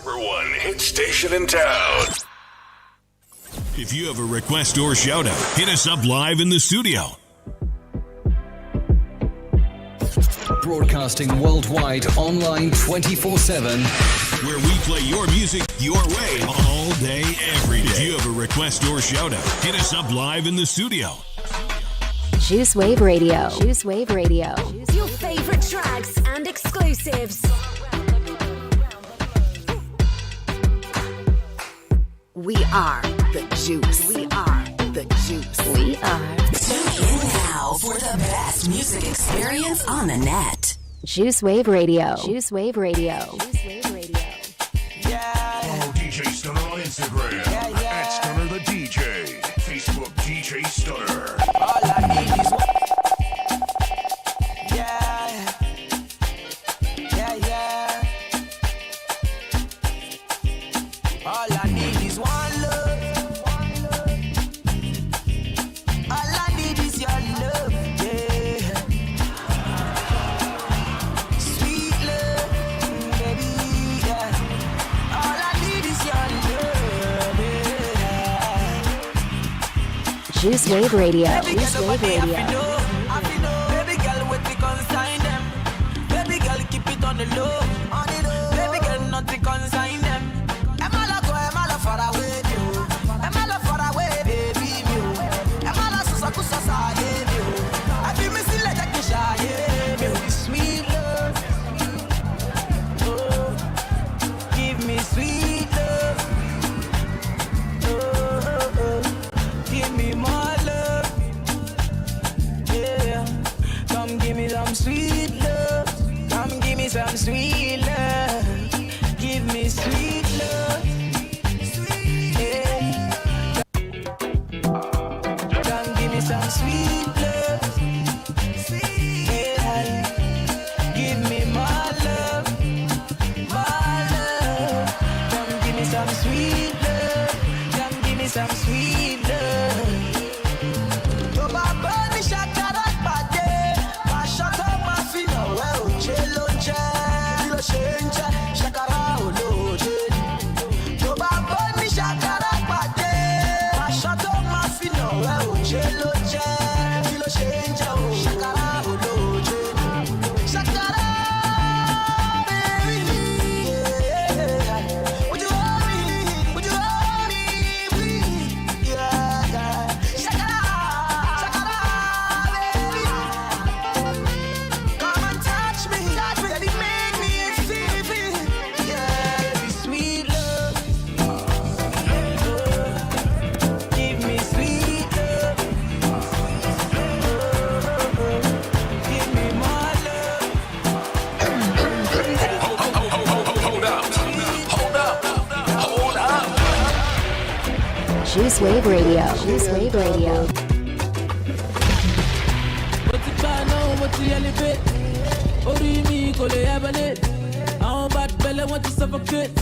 #1 hit station in town. If you have a request or shout out, hit us up live in the studio. Broadcasting worldwide, online 24/7. Where we play your music your way all day, every day. If you have a request or shout out, hit us up live in the studio. Juice Wave Radio. Juice Wave Radio. Your favorite tracks and exclusives. We are the juice. We are the juice. We are. Tune in now for the best music experience on the net. Juice Wave Radio. Juice Wave Radio. Juice Wave Radio. Follow DJ Stunner on Instagram at Stunner the DJ. Facebook DJ Stunner. All I need is one. Yeah. All I need is one love. All I need is your love. Yeah. Sweet love, baby. Yeah. All I need is your love. Yeah. Juice Wave Radio. Baby Juice girl, Wave nobody Radio. have to know. Baby girl, what we consign them. Baby girl, keep it on the low. Baby girl, nothing consign them. Am I far away, you? Am I far away, baby, you? Am I so sad, you? I feel me still like a kisha, yeah, sweet love. Oh, give me sweet love. Oh, give me more love. Yeah, come give me some sweet love. Come give me some sweet love. Give me sweet love. Some sweet love, yeah. Give me my love, my love. Come give me some sweet love, come give me some sweet love. Yo, baba ni shakara pade, ma shaka ma fino well, chelo chelo shenja, shakara oloje. Yo, baba ni shakara pade, ma shaka ma fino well, chelo. Juice Wave Radio. Juice Wave Radio. What's it by now? What's the elevate? Or do you mean call it abonate? I don't bad belly want to suffocate.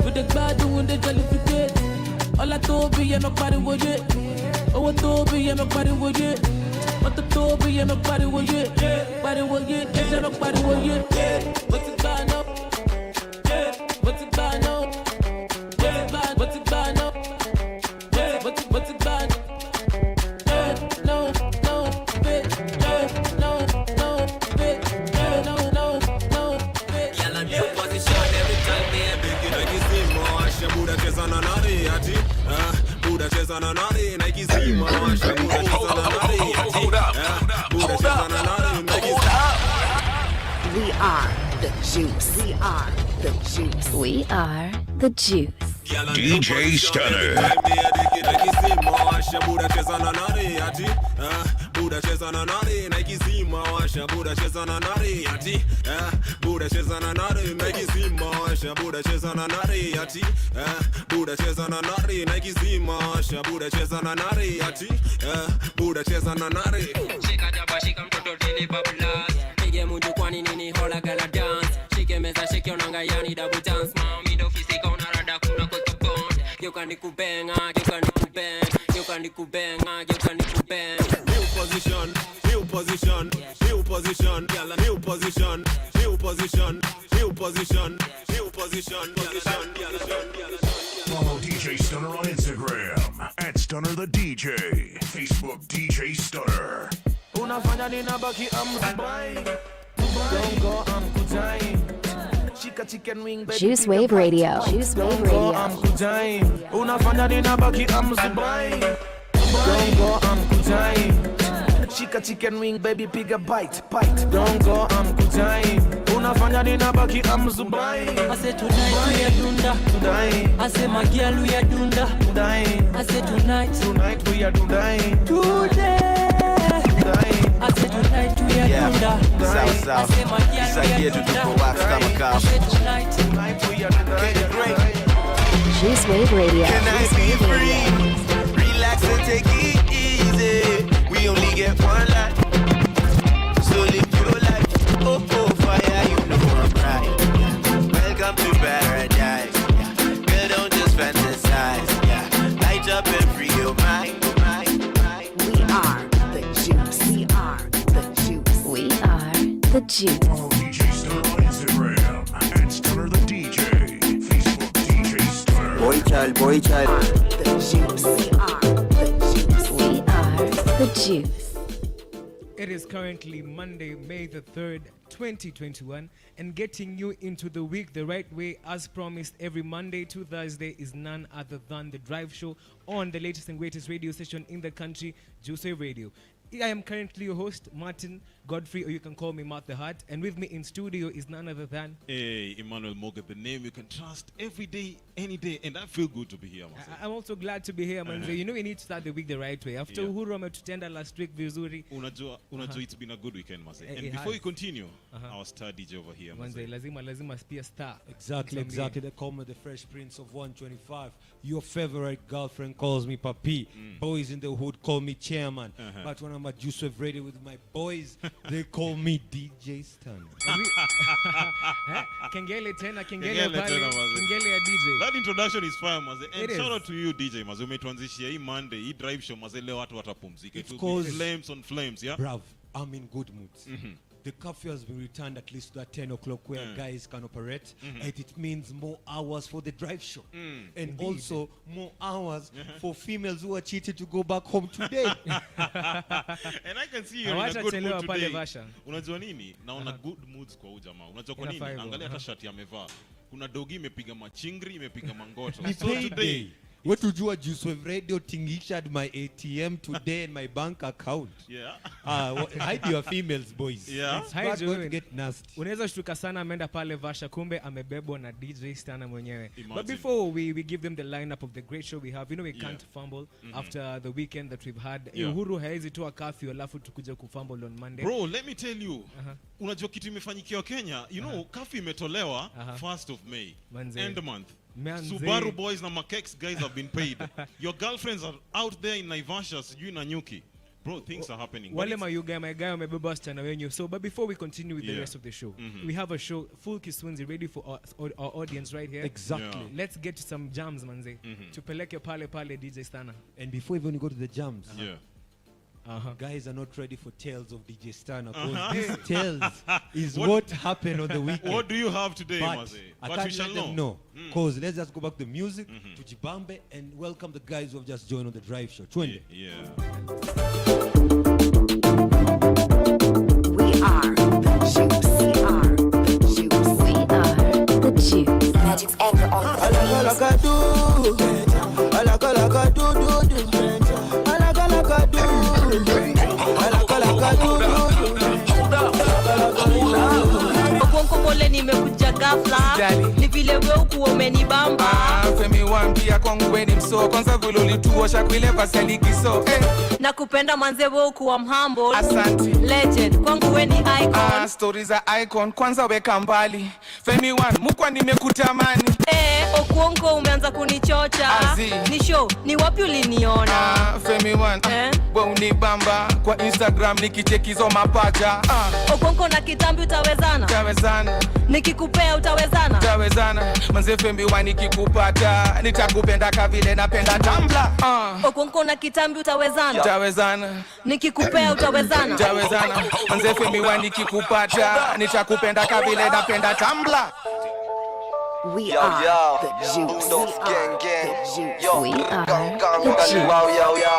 With the bad doing the jollificate. All I told me, nobody would it. Oh, what told me, nobody would it. What the told me, nobody would it. Nobody would it. Nobody would it. What's it by now? What's it by now? What's it by now? What's it bad? No, bitch. No, bitch. No, bitch. Girl, I'm your position every time, baby. You know you see more. Shabuda cheza na nari ati. Buda cheza na nari, Nike see more. Shabuda cheza na nari ati. Buda cheza na nari, Nike see. We are the juice. We are the juice. We are the juice. DJ Stunner. Buda cheza na nari ati. Buda cheza na nari, Nike see more. Shabuda cheza na nari ati. Buda cheza na nari, Nike see more. Shabuda cheza na nari ati. Buda cheza na nari, Nike see more. Shabuda cheza na nari ati. Buda cheza na nari. Shika jaba shika mtoto dili bablas. Pige muju kwani nini hola gala dance. Shike meza shike onanga yani double dance. Mami ndo fisika unarada kuna kwa bond. You can kubenga, you can kubeng. You can kubenga, you can kubeng. New position, new position, new position, new position, new position, new position, new position. Follow DJ Stunner on Instagram at Stunner the DJ. Facebook DJ Stunner. Unafanya nina baki Dubai. Don't go Kudai. Shika chicken wing baby. Juice Wave Radio. Juice Wave Radio. Kudai. Unafanya nina baki Dubai. Don't go Kudai. Shika chicken wing baby piga bite. Don't go Kudai. Unafanya nina baki Dubai. I said tonight we are dunda. Kudai. I said my girl we are dunda. Kudai. I said tonight we are Kudai. Today. I said tonight we are dunda. South. I said my girl we are dunda. I said tonight we are Kudai. Juice Wave Radio. Can I be free? Relax and take it easy. We only get one life, so live your life. Oh, fire, you know I'm right. Welcome to paradise. Girl, don't just fantasize. Light up and free your mind. We are the juice. We are the juice. We are the juice. Follow DJ Stunner on Instagram at Stunner the DJ. Facebook DJ Stunner. Boy child. The juice. We are the juice. We are the juice. It is currently Monday, May the 3rd, 2021, and getting you into the week the right way, as promised, every Monday to Thursday is none other than The Drive Show on the latest and greatest radio station in the country, Juice Wave Radio. I am currently your host, Martin Godfrey, or you can call me Mark the Heart, and with me in studio is none other than... Hey, Emmanuel MOGA, the name you can trust every day, any day, and I feel good to be here, myself. I'm also glad to be here, manze. You know we need to start the week the right way. After Uhuru ametutenda last week vizuri. Unajua, it's been a good weekend, Mase. And before you continue, our star DJ over here, manze, lazima be a star. Exactly. They call me the Fresh Prince of 125. Your favorite girlfriend calls me Papi. Boys in the hood call me Chairman. But when I'm at Juice Wave Radio with my boys, they call me DJ Stunner. Kengele tena, kengele ya DJ. That introduction is fire, Maze. And shout out to you, DJ Maze. Umetuanzishia hii Monday, hii drive show, Maze, leo watu watapumzika. It will be flames on flames, yeah? Bruv, I'm in good moods. The curfew has been returned at least to that 10 o'clock where guys can operate. And it means more hours for the drive show. And also more hours for females who are cheated to go back home today. And I can see you're in a good mood today. Unajua nini? Naona good moods kwa ujamaa. Unajua kwa nini? Angalia hata shati amevaa. Kuna dogi imepiga machingri, imepiga mangoto. So today, what to do at Juice Wave Radio tingished my ATM today and my bank account. Yeah. Hide your females, boys. Yeah. It's not going to get nasty. Unaweza shtuka sana ameenda pale Vasha, kumbe amebebwa na DJ Stunner mwenyewe. But before we give them the lineup of the great show we have, you know we can't fumble after the weekend that we've had. Uhuru haezi toa curfew alafu tukuje kufumble on Monday. Bro, let me tell you. Unajua kitu imefanyikia Kenya, you know, curfew imetolewa 1st of May. End month. Subaru boys na Makex guys have been paid. Your girlfriends are out there in Naivasha, sijui na Nyuki. Bro, things are happening. Wale mayuga wamebeba wasichana wenyu. So, but before we continue with the rest of the show, we have a show, full Kiswahili, ready for our audience right here. Exactly. Let's get to some jams, manze. Tupeleke pale DJ Stunner. And before even you go to the jams, guys are not ready for tales of DJ Stunner. This tales is what happened on the weekend. What do you have today, Maze? But we shall know. Because let's just go back to the music, to Jibambe, and welcome the guys who have just joined on the drive show. Twende. We are the juice. We are the juice. We are the juice. Magic's anger on Pole nimekuja ghafla. Ni vile wewe ukuwa umenibamba. Femi waambia kwangu wewe ni mso. Kwanza vile ulituosha kuile vaseli kiso. Nakupenda manze wewe ukuwa mhumble. Asante. Legend kwangu wewe ni icon. Stories za icon kwanza weka mbali. Femi one mukwa nimekutamani. Okuonko umeanza kunichocha. Ni show, ni wapi uliniona? Femi one, wewe unibamba kwa Instagram nikichekizo mapaja. Okuonko na kitambi utawezana? Utawezana. Nikikupea utawezana? Utawezana. Manze Femi one nikikupata nitakupenda kama vile napenda Tumblr. Okuonko na kitambi utawezana? Utawezana. Nikikupea utawezana? Utawezana. Manze Femi one nikikupata nitakupenda kama vile napenda Tumblr. We Yo, are yo, the juice. Bulldogs gang gang. Yo, We are gang the gang. juice. Wow, yo, yo.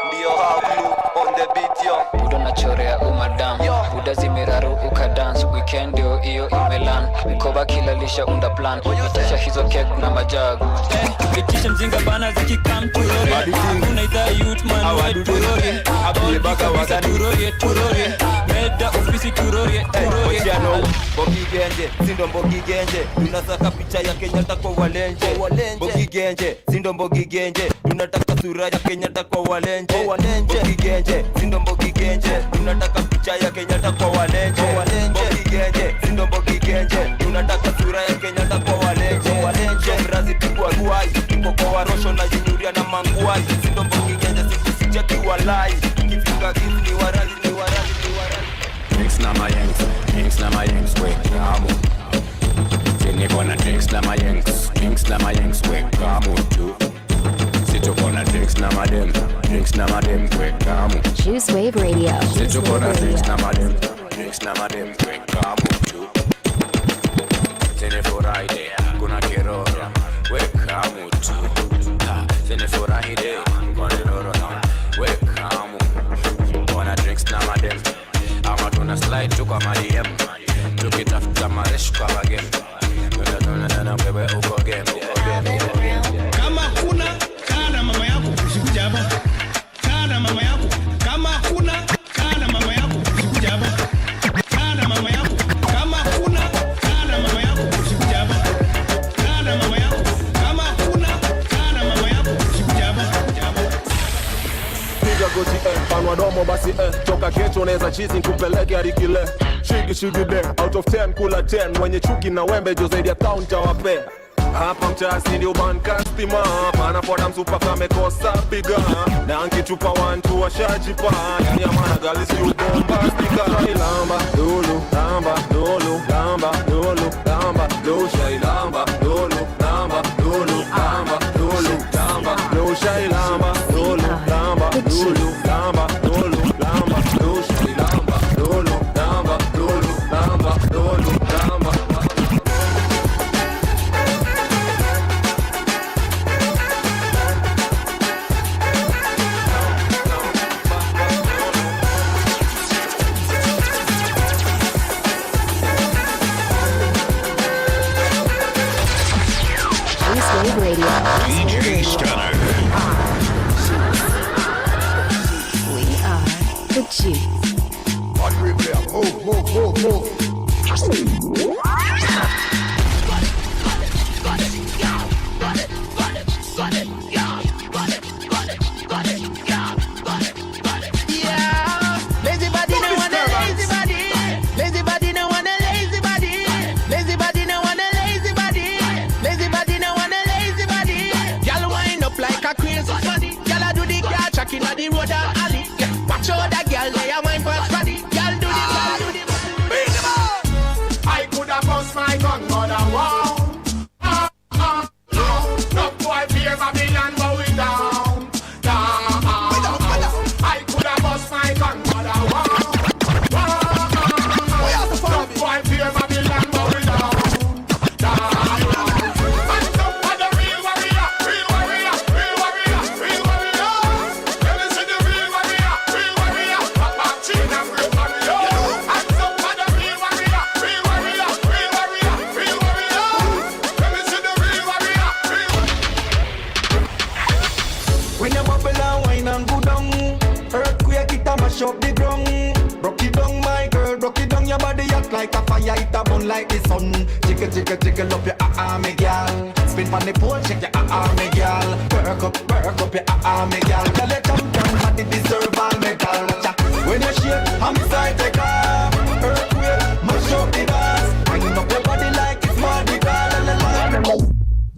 Ndio how blue on the beat, yo. Budo nachorea umadam Buda zimiraru ukadance Weekend yo iyo imelan Mkoba kila lisha unda plan Itisha hizo kek na majagu Itisha mzinga bana ziki come turore Hakuna idha youth man we turore All bika visa turore Meda ofisi turore Ochiano, Mbogi Genje, Sindo Mbogi Genje Tunasaka picha ya Kenyatta kwa walenje Mbogi Genje, Sindo Mbogi Genje Tunataka sura ya Kenyatta kwa walenje Mbogi Genje, Sindo Mbogi Genje Tunataka picha ya Kenyatta kwa walenje Mbogi Genje, Sindo Mbogi Genje Tunataka sura ya Kenyatta kwa walenje Mrazi pigwa guai, tuko kwa warosho na jinyuria na manguai Sindo Mbogi Genje, sisi kiwa lai Kifika kifu ni warazi, ni warazi, ni warazi Drinks na my yanks, wake kamu. Sini kona drinks na my yanks, wake kamu too. Situ kona drinks na madem, wake kamu. Juice Wave Radio. Situ kona drinks na madem, wake kamu too. Sini Friday, kuna kiroro, wake kamu too. Sini Friday, kuna kiroro, wake kamu. Kona drinks na madem. Ama tuna slide tu kwa madiem tukitafuta maresh kwa game tuna bebe uko game kama kuna kana mama yako usikuja hapa kana mama yako kama kuna kana mama yako usikuja hapa kana mama yako kama kuna kana mama yako usikuja hapa kana mama yako kama kuna kana mama yako usikuja hapa piga goti panwa domo basi toka kesho unaweza chizi kupeleke hadi kile shigi de out of 10 kula 10 wenye chuki na wembe jo zaidi ya counter wape hapa mchasi ndio bankastima panapoda msupa kamekosa piga na ankitupa 1 2 washajipa yani amana galisi ubombastika lamba lulu lamba lulu lamba lulu lamba loshai lamba lulu lamba lulu lamba lulu lamba loshai lamba lulu lamba lulu lamba lulu lamba loshai lamba lulu lamba lulu lamba lulu lamba Juice Wave Radio. DJ Stunner. We are the juice. Move. Lazy body no want a lazy body. Lazy body no want a lazy body. Lazy body no want a lazy body. Lazy body no want a lazy body. Y'all wind up like a crazy body. Y'all a do the car track inna the road and alley. Watch out that girl they a wine for body. Y'all do the body. Bring them on. I could have bust my gun but I won't. No boy fear Babylon but we down. I could have bust my gun but I won't. No boy fear Babylon but we down. And some of the real warrior. Let me see the real warrior. Papa chin and real warrior. And some of the real warrior. Let me see the real warrior. When you bubble and wine and go down, earthquake it a mash up the ground. Broke it down, my girl, broke it down. Your body hot like a fire, it a burn like the sun. Jiggle up your me gal. Spin on the pole, shake your me gal. Work up your me gal. Tell the champion body deserve all medal. Watcha. When you shake, I'm side take off. Earthquake, mash up the dance. Wind up your body like it's Mardi Gras. La la la.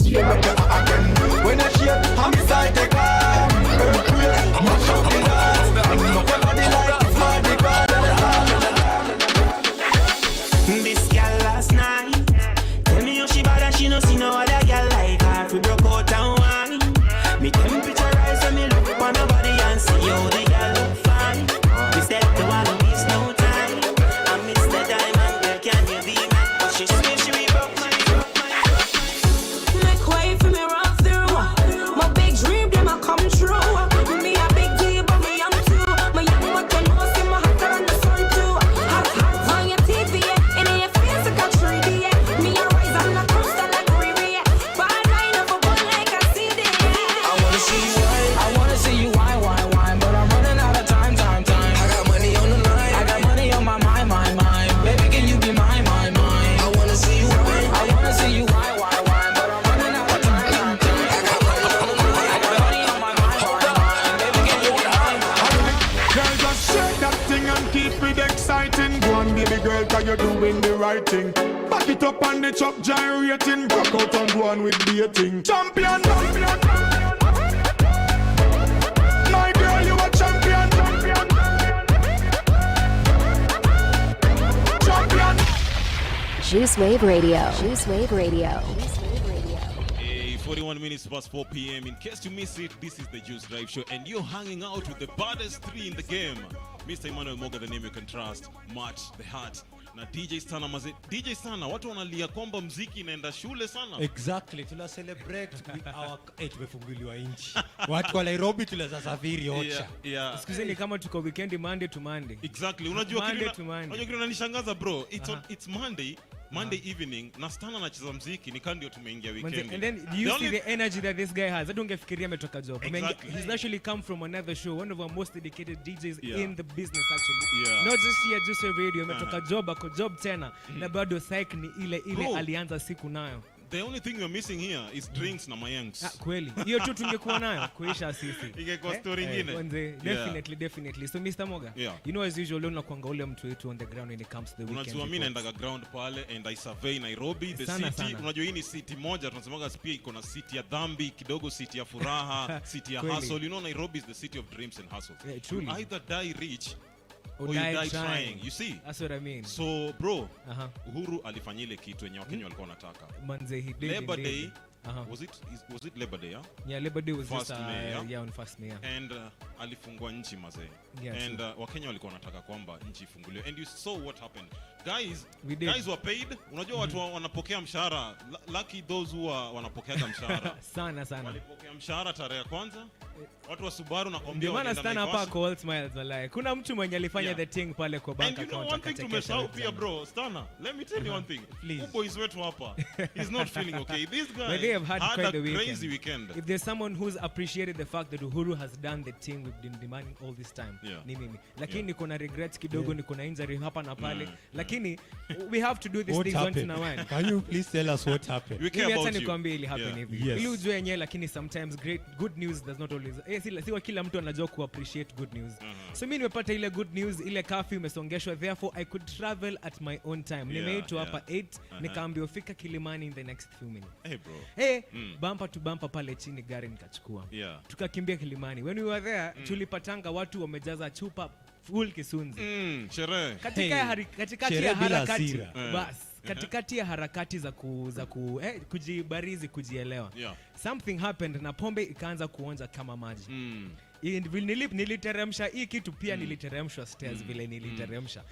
Jiggle up your again. When you shake, I'm side take off. Earthquake, mash up the dance. Wind up your body like it's Mardi Gras. La la la. This girl last night tell me how she bad and she no see no other girl like her. We broke out and wine. Me temperature rise when me look upon her body and see how the girl look fine. We said to all waste no time. right thing. Back it up on the chop gyrating. Broke out and go on with dating. Champion, champion. My girl, you a champion. Champion. Juice Wave Radio. Juice Wave Radio. 41 minutes past 4 p.m. In case you miss it, this is the Juice Drive Show, and you're hanging out with the baddest three in the game. Mr. Emmanuel MOGA, the name you can trust. MART, the heart. Na DJ Stana maze. DJ Stana, watu wanalia kwamba mziki inaenda shule sana. Exactly, tula celebrate with our tumefunguliwa nchi. Watu wa Nairobi tunasafiri ocha. Yeah. Excuse me, kama tuko weekend Monday to Monday. Exactly. Unajua kitu unanishangaza bro. It's Monday evening na Stana anacheza muziki ni ndio tumeingia weekend. And then you see the energy that this guy has. I don't ungefikiria ametoka job. Exactly. He's actually come from another show, one of our most dedicated DJs in the business actually. Yeah. Not just here just a radio, ametoka job, ako job tena na bado psych ni ile alianza siku nayo. The only thing you're missing here is drinks na mayanks. Kweli. Hiyo tu tungekuwa nayo kuisha sisi. Ingekuwa story nyingine. Definitely. So Mr. MOGA, you know as usual leo nakuanga ule mtu wetu on the ground when it comes to the weekend. Unajua mimi naenda ground pale and I survey Nairobi, the city. Unajua hii ni city moja tunasemaga pia iko na city ya dhambi, kidogo city ya furaha, city ya hustle. You know Nairobi is the city of dreams and hustle. Yeah, truly. You either die rich or you die trying. You see? That's what I mean. So bro, Uhuru alifanya ile kitu yenye Wakenya walikuwa wanataka. Manze he did. Labor Day. Was it Labor Day? Yeah, Labor Day was first just May, on first May. And alifungua nchi mazee. Yeah, and Wakenya walikuwa wanataka kwamba nchi ifunguliwe. And you saw what happened. Guys were paid. Unajua watu wanapokea mshahara. Lucky those who wanapokeaga mshahara. sana. Walipokea mshahara tarehe ya kwanza. Watu wa Subaru na kwambia ndio maana Stana hapa kwa all smiles wallahi. Kuna mtu mwenye alifanya the thing pale kwa bank account. And you know one thing tumesahau pia bro, Stana. Let me tell you one thing. Boys wetu hapa. He's not feeling okay. This guy they have had quite a crazy weekend. If there's someone who's appreciated the fact that Uhuru has done the thing we've been demanding all this time, ni mimi. Lakini niko na regrets kidogo, niko na injury hapa na pale. Lakini we have to do this thing once in a while. Can you please tell us what happened? We care about you. Hata nikwambie ili happen hivi. Ili ujue yenyewe, lakini sometimes good news does not always si kila mtu anajua ku appreciate good news. So mimi nimepata ile good news, ile curfew imesongeshwa, therefore I could travel at my own time. Nimeitwa hapa 8 nikaambiwa fika Kilimani in the next few minutes. Hey bro. Bumper to bumper pale chini gari nikachukua. Tukakimbia Kilimani. When we were there, tulipatanga watu wamejaza chupa full kisunzi. Sherehe. Katikati ya harakati. Katikati ya harakati za kujibarizi, kujielewa. Something happened na pombe ikaanza kuonja kama maji. Niliteremsha hii kitu pia niliteremshwa stairs vile niliteremsha.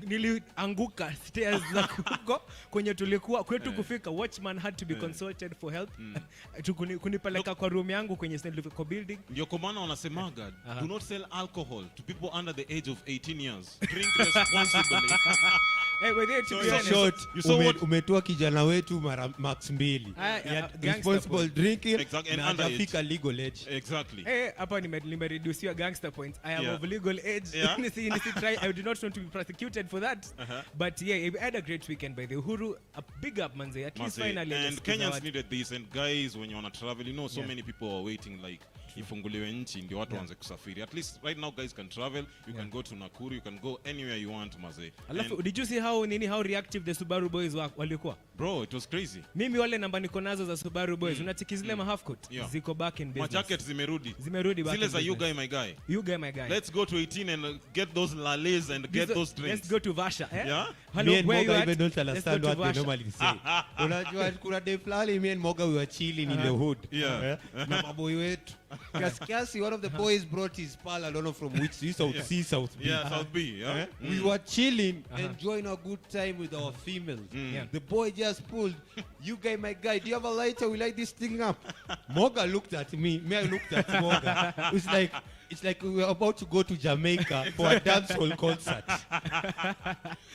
Nilianguka stairs za kuko kwenye tulikuwa kwetu kufika. Watchman had to be consulted for help. Kunipeleka kwa room yangu kwenye Central building. Ndio kwa maana wanasemaga do not sell alcohol to people under the age of 18 years. Drink responsibly. Umetoa kijana wetu mara max 2. Responsible drinking na hajafika legal age. Exactly. Hapa nimereduce gangster points. I am of legal age. I do not want to be prosecuted for that. But we had a great weekend by the Uhuru. A big up manze. At least finally. And Kenyans needed this. And guys, when you want to travel, you know so many people are waiting like ifunguliwe nchi ndio watu waanze kusafiri. At least right now guys can travel. You can go to Nakuru, you can go anywhere you want maze. Alafu did you see how reactive the Subaru boys walikuwa? Bro, it was crazy. Mimi wale namba niko nazo za Subaru boys unachiki zile ma half coat ziko back in business. Ma jackets zimerudi back. Zile za you guy my guy. You guy my guy. Let's go to 18 and get those lales and get those drinks. Let's go to Vasha. Hello, where you at? Don't understand what they normally say. Unajua kuna day flali me and Moga we were chilling in the hood. Na maboy wetu. Kiasi one of the boys brought his pal, I don't know from which South B. South B. We were chilling, enjoying a good time with our females. The boy just pulled, you guy, my guy, do you have a lighter? We light this thing up. Moga looked at me I looked at Moga. It's like we were about to go to Jamaica for a dancehall concert.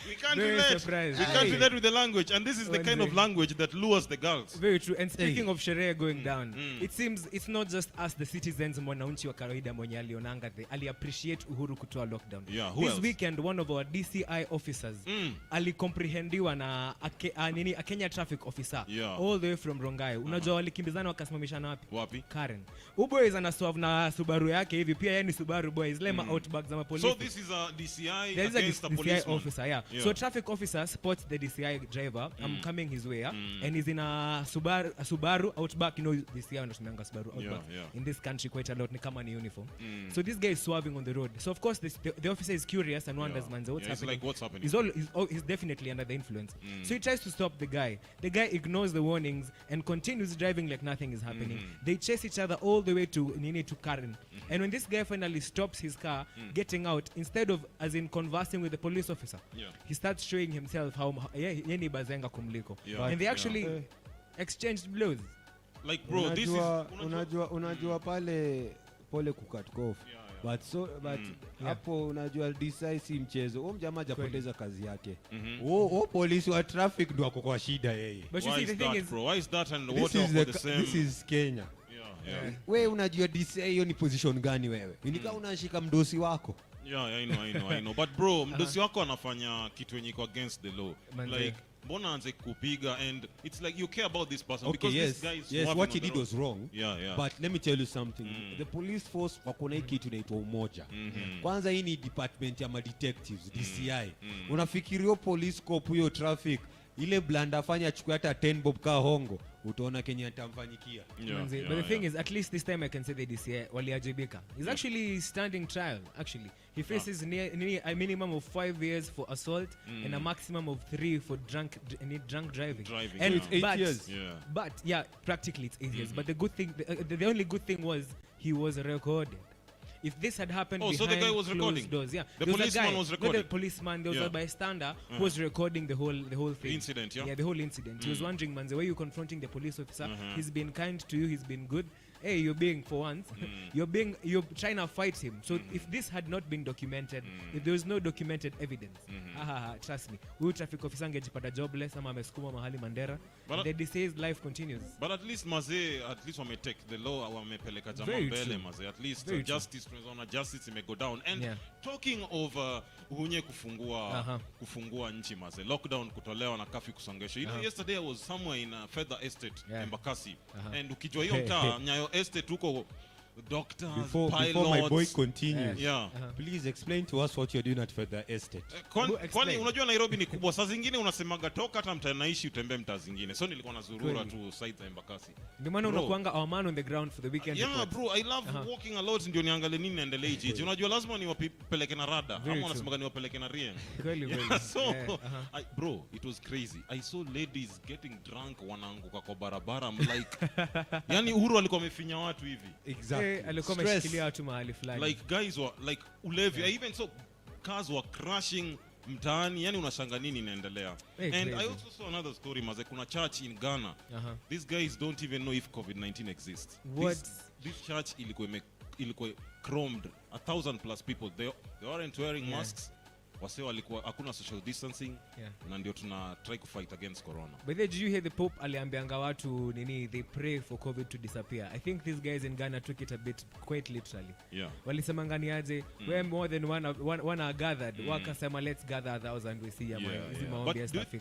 We can't relate. We can't relate with the language, and this is the kind of language that lures the girls. Very true. And speaking of sherehe going down, it seems it's not just us, the citizens, mwananchi wa kawaida mwenye alionanga ali appreciate Uhuru kutoa lockdown. This weekend, one of our DCI officers alicomprehendiwa na a Kenya traffic officer all the way from Rongai. Unajua walikimbizana wakasimamishana wapi? Wapi? Karen. Uboys ana solve na Subaru yake hivi pia yani Subaru boys lema outback za polisi. So this is a DCI There is against a a DCI policeman. officer, yeah. So traffic officer spots the DCI driver coming his way, and he's in a Subaru outback. You know DCI wanatumanga Subaru outback in this country quite a lot, ni kama ni uniform. So this guy is swerving on the road. So of course the officer is curious and wonders, man, what's happening? Like, what's happening? He's definitely under the influence. So he tries to stop the guy. The guy ignores the warnings and continues driving like nothing is happening. They chase each other all the way to Karen. And when this guy finally stops his car, getting out, instead of as in conversing with the police officer, he starts showing himself how yeni bazenga kumliko. And they actually exchanged blows. Like, bro, this is unajua pale pole kukatkof. But hapo unajua DCI si mchezo. Huyo mjamaa hajapoteza kazi yake. Polisi wa traffic ndio wako kwa shida yeye. But you see the thing is, bro, why is that and what are the same? This is Kenya. Wewe unajua DCI hiyo ni position gani wewe? Nikaa unashika mdosi wako. I know. But bro, mdosi wako anafanya kitu yenye iko against the law. Like, mbona anze kupiga, and it's like you care about this person because this guy is what he did was wrong. Yeah. But let me tell you something. The police force wako na kitu inaitwa umoja. Kwanza hii ni department ya detectives, DCI. Unafikiria police cop hiyo traffic ile blanda fanya chukua hata 10 bob ka hongo, utaona Kenya atamfanyikia. But the thing is, at least this time I can say the DCI waliajibika. He's actually standing trial. Actually, he faces a minimum of 5 years for assault and a maximum of 3 for drunk driving. And it's 8 years. But practically it's 8 years. But the good thing, the only good thing was he was recorded. If this had happened behind so the guy was recording. Doors, the policeman was recording. Not the policeman, there was a bystander who was recording the whole thing. The incident, the whole incident. He was wondering, man, the way you're confronting the police officer, he's been kind to you, he's been good. Hey, you're being, for once, you're trying to fight him. So if this had not been documented, if there was no documented evidence, trust me, huyu traffic officer angejipata jobless ama amesukuma mahali Mandera. The DCI's life continues. But at least wame take the law, wamepeleka jamaa mbele maze. At least justice, tunaona justice imego down. And talking of uhunye kufungua nchi maze, lockdown kutolewa na kafi kusongesha. You know, yesterday I was somewhere in a feather estate in Embakasi, and ukijua hiyo mtaa Nyayo estate huko doctors, pilots. Before my boy continues, please explain to us what you're doing at Feather Estate. Kwani unajua Nairobi ni kubwa, saa zingine unasemaga toka hata mtanaishi utembee mtaa zingine. So nilikuwa nazurura tu site za Embakasi. Ndio maana unakuanga our man on the ground for the weekend. Bro, I love walking a lot, ndio niangalie nini naendelea hichi. Unajua lazima niwapeleke na rada ama unasemaga niwapeleke na rien. Kweli. So bro, it was crazy. I saw ladies getting drunk wanaanguka kwa barabara. I'm like yani Uhuru alikuwa amefinya watu hivi. Exactly. Alikuwa ameshikilia watu mahali fulani. Like guys were like ulevi. I even saw cars were crashing mtaani, yani unashanga nini inaendelea. And I also saw another story maze, kuna church in Ghana. These guys don't even know if COVID-19 exists. This church ilikuwa chromed 1,000+ people. They weren't wearing masks. Wase walikuwa hakuna social distancing, na ndio tuna try to fight against corona. But did you hear the Pope aliambianga watu nini, they pray for COVID to disappear? I think these guys in Ghana took it a bit quite literally. Walisemanga ni aje, where more than one are gathered, wakasema let's gather 1,000 we see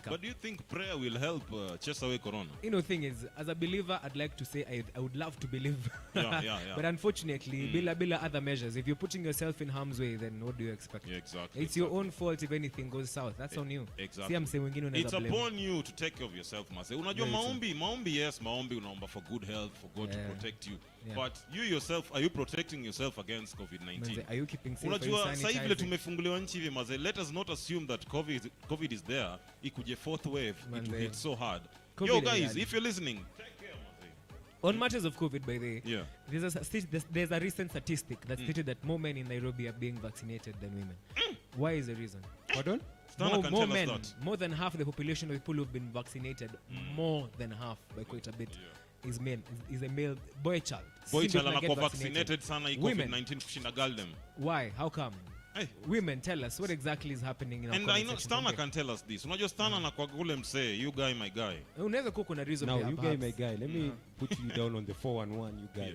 But do you think prayer will help chase away corona? You know, thing is, as a believer, I'd like to say I would love to believe. But unfortunately, bila other measures, if you're putting yourself in harm's way, then what do you expect? Exactly. It's your own fault if anything goes south. That's on you. Exactly. It's upon you to take care of yourself, Mase. Unajua maombi, yes, maombi unaomba for good health, for God to protect you. But you yourself, are you protecting yourself against COVID-19? Are you keeping safe? Unajua sasa hivi tumefunguliwa nchi hivi Mase. Let us not assume that COVID is there. Ikuje fourth wave, it will hit so hard. Yo guys, if you're listening, take care, Mase. On matters of COVID, by the way, there's a recent statistic that stated that more men in Nairobi are being vaccinated than women. Why is the reason? Pardon? More men, more than half the population of people who've been vaccinated, more than half by quite a bit, is a male boy child. Boy child anakuwa vaccinated sana hii COVID-19 kushinda girl them. Why? How come? Hey. Women, tell us what exactly is happening in our And I know Stana can tell us this. Unajua Stana na kwa ule msee, you guy my guy. Unaweza kuwa kuna reason behind. Now you guy my guy. Let me put you down on the 411, you guy.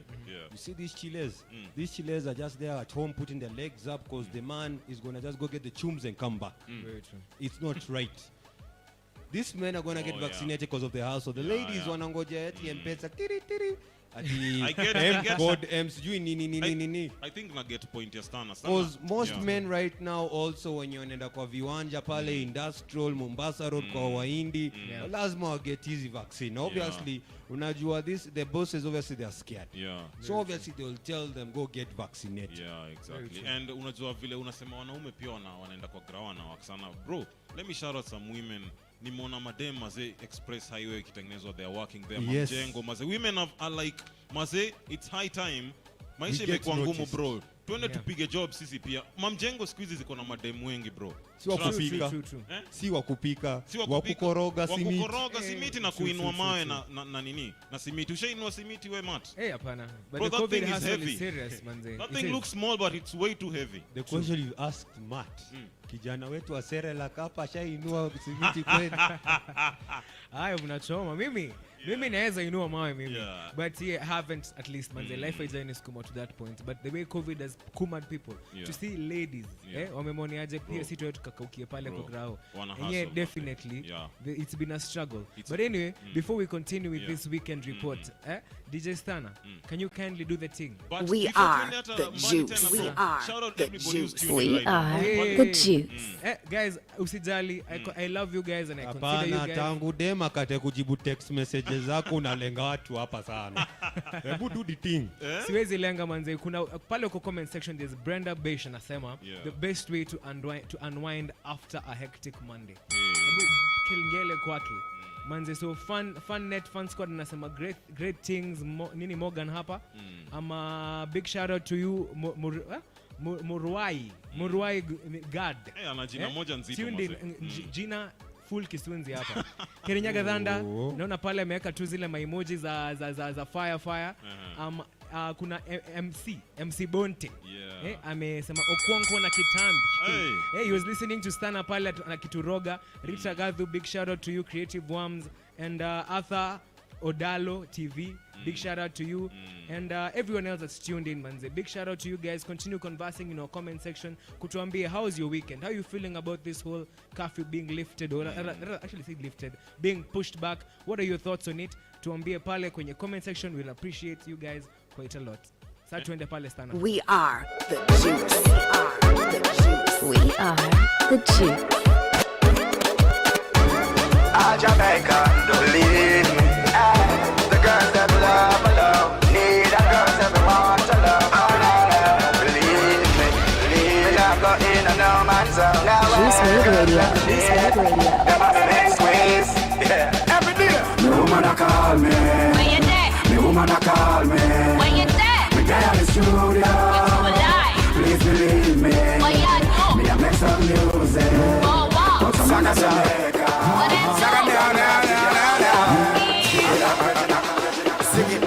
You see these chillers? These chillers are just there at home putting their legs up because the man is going to just go get the chums and come back. Very true. It's not right. these men are going to get vaccinated because of the house. So the ladies wanangoja eti M-Pesa tiri tiri. I get God sijui nini. I think na get point ya sana. Because most men right now also when you wanaenda kwa viwanja pale industrial Mombasa Road kwa Wahindi lazima wa get easy vaccine. Obviously unajua the bosses obviously they are scared. So obviously they will tell them go get vaccinated. Yeah, exactly. And unajua vile unasema wanaume pia wanaenda kwa grawana wakisana. Bro, let me shout out some women. Nimona madem maze express highway kitengenezwa, they are working there Mjengo maze women are like maze it's high time maisha imekuwa ngumu bro, twende tupige job sisi pia. Mjengo siku hizi ziko na madem wengi bro, si wa kupika wa kukoroga simiti na kuinua mawe na nini na simiti. Ushainua simiti we Matt? Hapana, but bro, the COVID is heavy. Serious manze. That thing looks small but it's way too heavy. The question you asked Matt, kijana wetu wa Serela kapa shainua simiti kweli? Hayo mnachoma. Mimi naweza inua mawe mimi. But haven't at least manze. Life is in school to that point. But the way COVID has kumared people to see ladies wamemoniaje pia si tu tukakaukie pale kwa grao. Yeah, definitely it's been a struggle. But anyway, before we continue with this weekend report, DJ Stana, can you kindly do the thing? But we are the juice. We are the juice. We are the juice. Guys, usijali. I love you guys and I consider you guys. Tangu dema kate kujibu text messages zako unalenga watu hapa sana. Hebu do the thing. Siwezi lenga manze. Kuna pale kwa comment section there's Brenda Beish anasema the best way to unwind after a hectic Monday. Kilingele kwake. Manze, so fun squad nasema great things nini Morgan hapa. Big shout out to you Muruai God. Ana jina moja nzito jina full Kisunzi hapa. Kirinyaga Dhanda naona pale ameweka tu zile emoji za fire. Kuna MC Bonte amesema Okwonko na Kitambi. He was listening to Stana pale na Kituroga. Rita Gadhu, big shout out to you. Creative Worms and Arthur Odalo TV, big shout out to you. And everyone else that's tuned in manze, big shout out to you guys. Continue conversing in our comment section. Kutuambie how's your weekend, how you feeling about this whole curfew being lifted or actually say lifted, being pushed back. What are your thoughts on it? Tuambie pale kwenye comment section. We'll appreciate you guys quite a lot. Sasa tuende pale Stana. We are the juice. We are the juice. Jamaica, don't leave me. The girls that love, need a girls that want to love. Believe me, I go in a no man's zone. Juice Wave Radio. Juice Wave Radio. Every day. No woman a call me. Where you there? Me woman a call me. Where you there? Me there in the studio. You too alive. Please believe me. Oh yeah, no. Me a make some music. Oh wow. But some man a Jamaica. What is up? Sing it.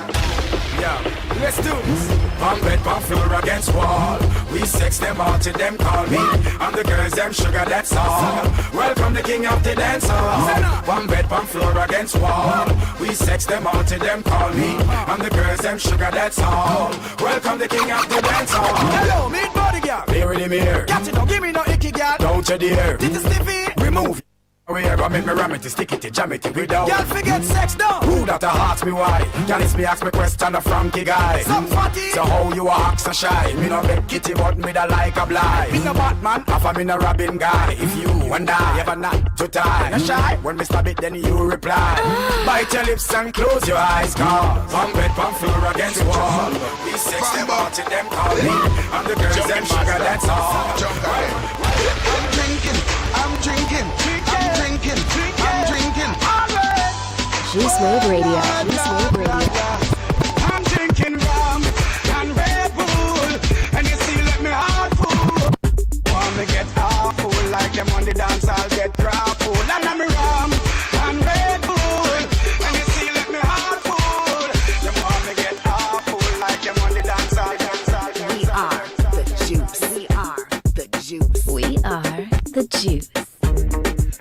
Yeah, let's do this. Pump bed, pump floor against wall. We sex them all till them call me. And the girls them sugar, that's all. Welcome the king of the dance hall. Pump bed, pump floor against wall. We sex them all till them call me. And the girls them sugar, that's all. Welcome the king of the dance hall. Hello, meet body girl. Clear in the mirror. Got it, don't give me no icky girl. Don't you dare. Did you stiffy? Remove. We ever make me ram it, stick it, jam it, without. Y'all forget sex down. Who that a heart me why? Can it's me ask me question a Frankie guy? Some fatty. So how you a act so shy? Me no beg kitty but me da like a blind. Me no Batman. Half a me no Robin guy. If you and I ever not to tie, you shy. When me stab it then you reply. Bite your lips and close your eyes, cause pump bed, pump floor against wall. We sex them out till them call me. And the girls them sugar, that's all. I'm drinking. Juice Wave Radio. Juice Wave Radio. I'm drinking rum and Red Bull, and you see, let me heart full. Want me get awful like them on the dance, I'll get grappled. And I'm rum and Red Bull, and you see, let me heart full. You want me get awful like them on the dance, I'll get. We are the juice. We are the juice. We are the juice.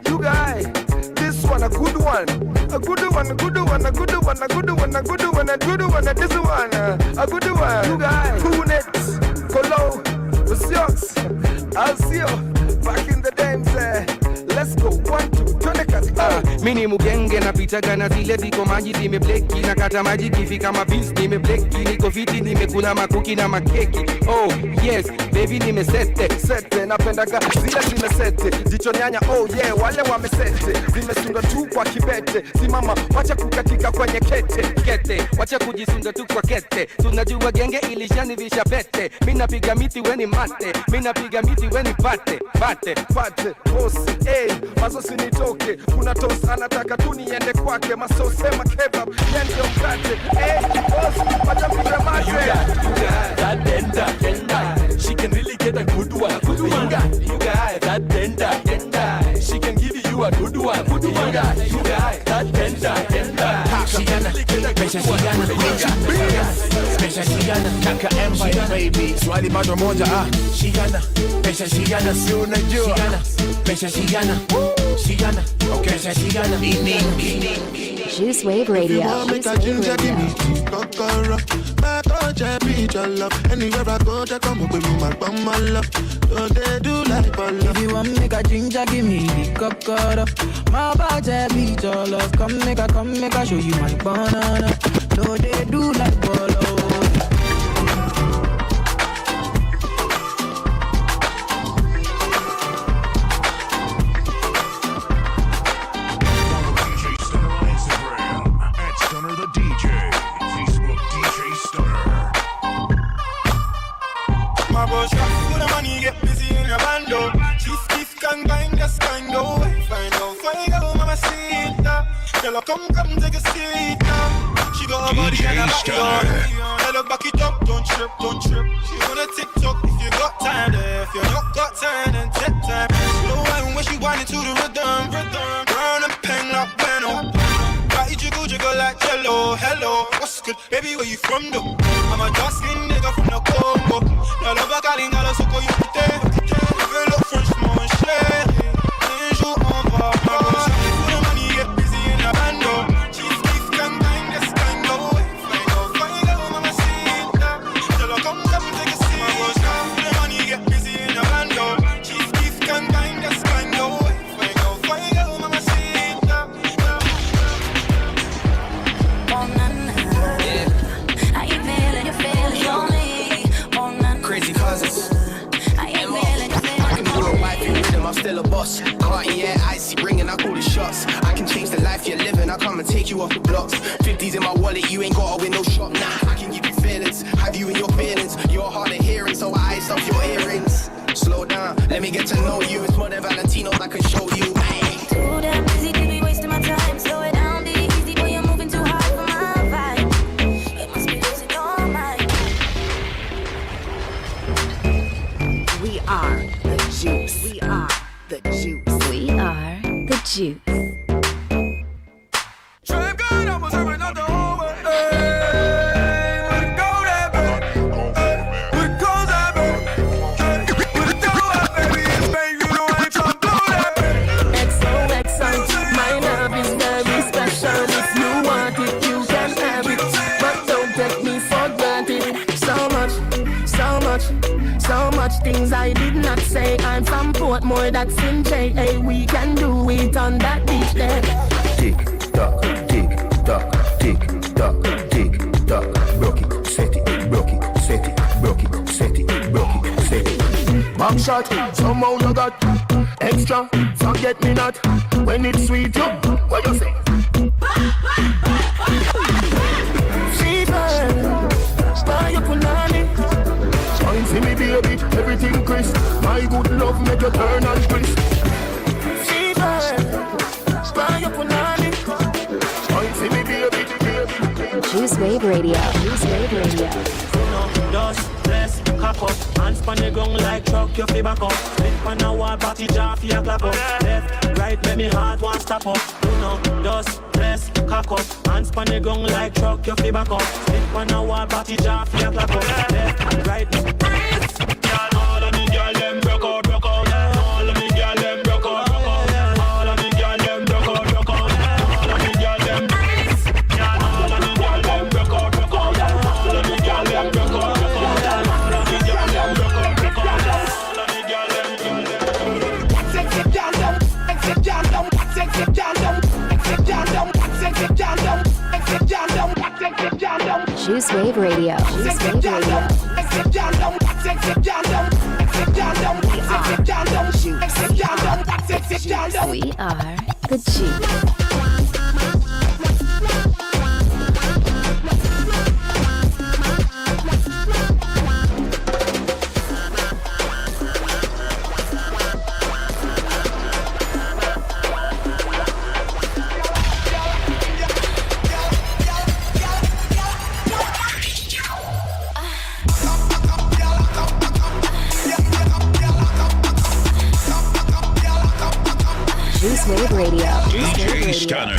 You guys, this one a good one. A good one, a good one, a good one, a good one, a good one, a good one, a this one, a good one. You guys, Coonets, Colo, Siox, I'll see you back in the days. Let's go, 1, 2, turn the cut. Mini mugenge na pitaga na zile ziko maji zimebleki na kata maji kifika mabins nimebleki niko fiti nimekula makuki na makeki. Oh yes baby nimesete sete napendaga zile zimesete jicho nyanya. Oh yeah wale wamesete zimesunda tu kwa kibete. Simama wacha kukatika kwenye kete wacha kujisunda tu kwa kete. Tunajua genge ilishanivisha pete. Mina piga miti weni mate. Mina piga miti weni pate boss hey maso sinitoke. Kuna toss anataka tu niende kwake. Maso sema kebab yende mkate. Hey boss wacha piga mate. You got that denda. She can really get a good one. You got that denda. She can give you a good one. You got that denda. She can really get a good one. Kaka Empire baby, swali bado moja Shigana, pesha shigana, si unajua pesha shigana, okay pesha shigana. Juice Wave Radio. Anywhere I go, they come up with me, my bum, my love. So they do like ball. If you want make a ginger, give me the cocoa. My body beat your love. Come make a show you my banana. So they do like ball. Come take a seat now. She got a body and a body on. Hello, back it up, don't trip. She wanna TikTok if you got time there. If you not got time, then take time. Slow wine when she whining to the rhythm. Round and peng like bueno. Body jiggle like jello. Hello, what's good? Baby, where you from though? I'm a dark skin nigga from the Congo. La love calling all the soko you pute. Fais le French mon cher. Un jour on va voir. Still a boss, Cartier, icy ring and I call the shots. I can change the life you're living, I come and take you off the blocks. 50s in my wallet, you ain't got a window shop. Nah, I can give you feelings, have you in your feelings. You're hard of hearing, so I ice off your earrings. Slow down, let me get to know you. It's more than Valentino, I can show you. Too damn busy to be wasting my time. Slow it down, be easy, boy, you're moving too hard for my vibe. It must be losing your mind. We are the juice. We are the juice. We are the juice. Drive good, I'm serving out the whole way. So much things I did not say. I'm from Portmore, that's in J.A. We can do it on that beach there. Tick tock, broke it, set it, broke it, set it, broke it, set it, broke it, set it. Back shot, somehow you got extra, forget me not. When it's sweet, you, what you say? Fever, buy your punani. Wine see me baby, everything crisp. My good love make you turn and twist. Fever, buy your punani. Wine see me baby. Juice Wave Radio. Juice Wave Radio. Dust, bless, cock up. Hands pan the ground like truck, your feet back up. Slip on the wall, party jar, fear clap up. Left, right, make me heart one stop up. Dust, bless, cock up. Hands pan the ground like truck, your feet back up. Slip on the wall, party jar, fear clap up. Left, right, all of me girl them broke out. All of me girl them broke out. All of me girl them broke out. All of me girl them. All of me girl them broke out. All of me girl them broke out. Juice Wave Radio. Juice Wave Radio. We are the Juice. Juice Wave Radio. DJ Stunner.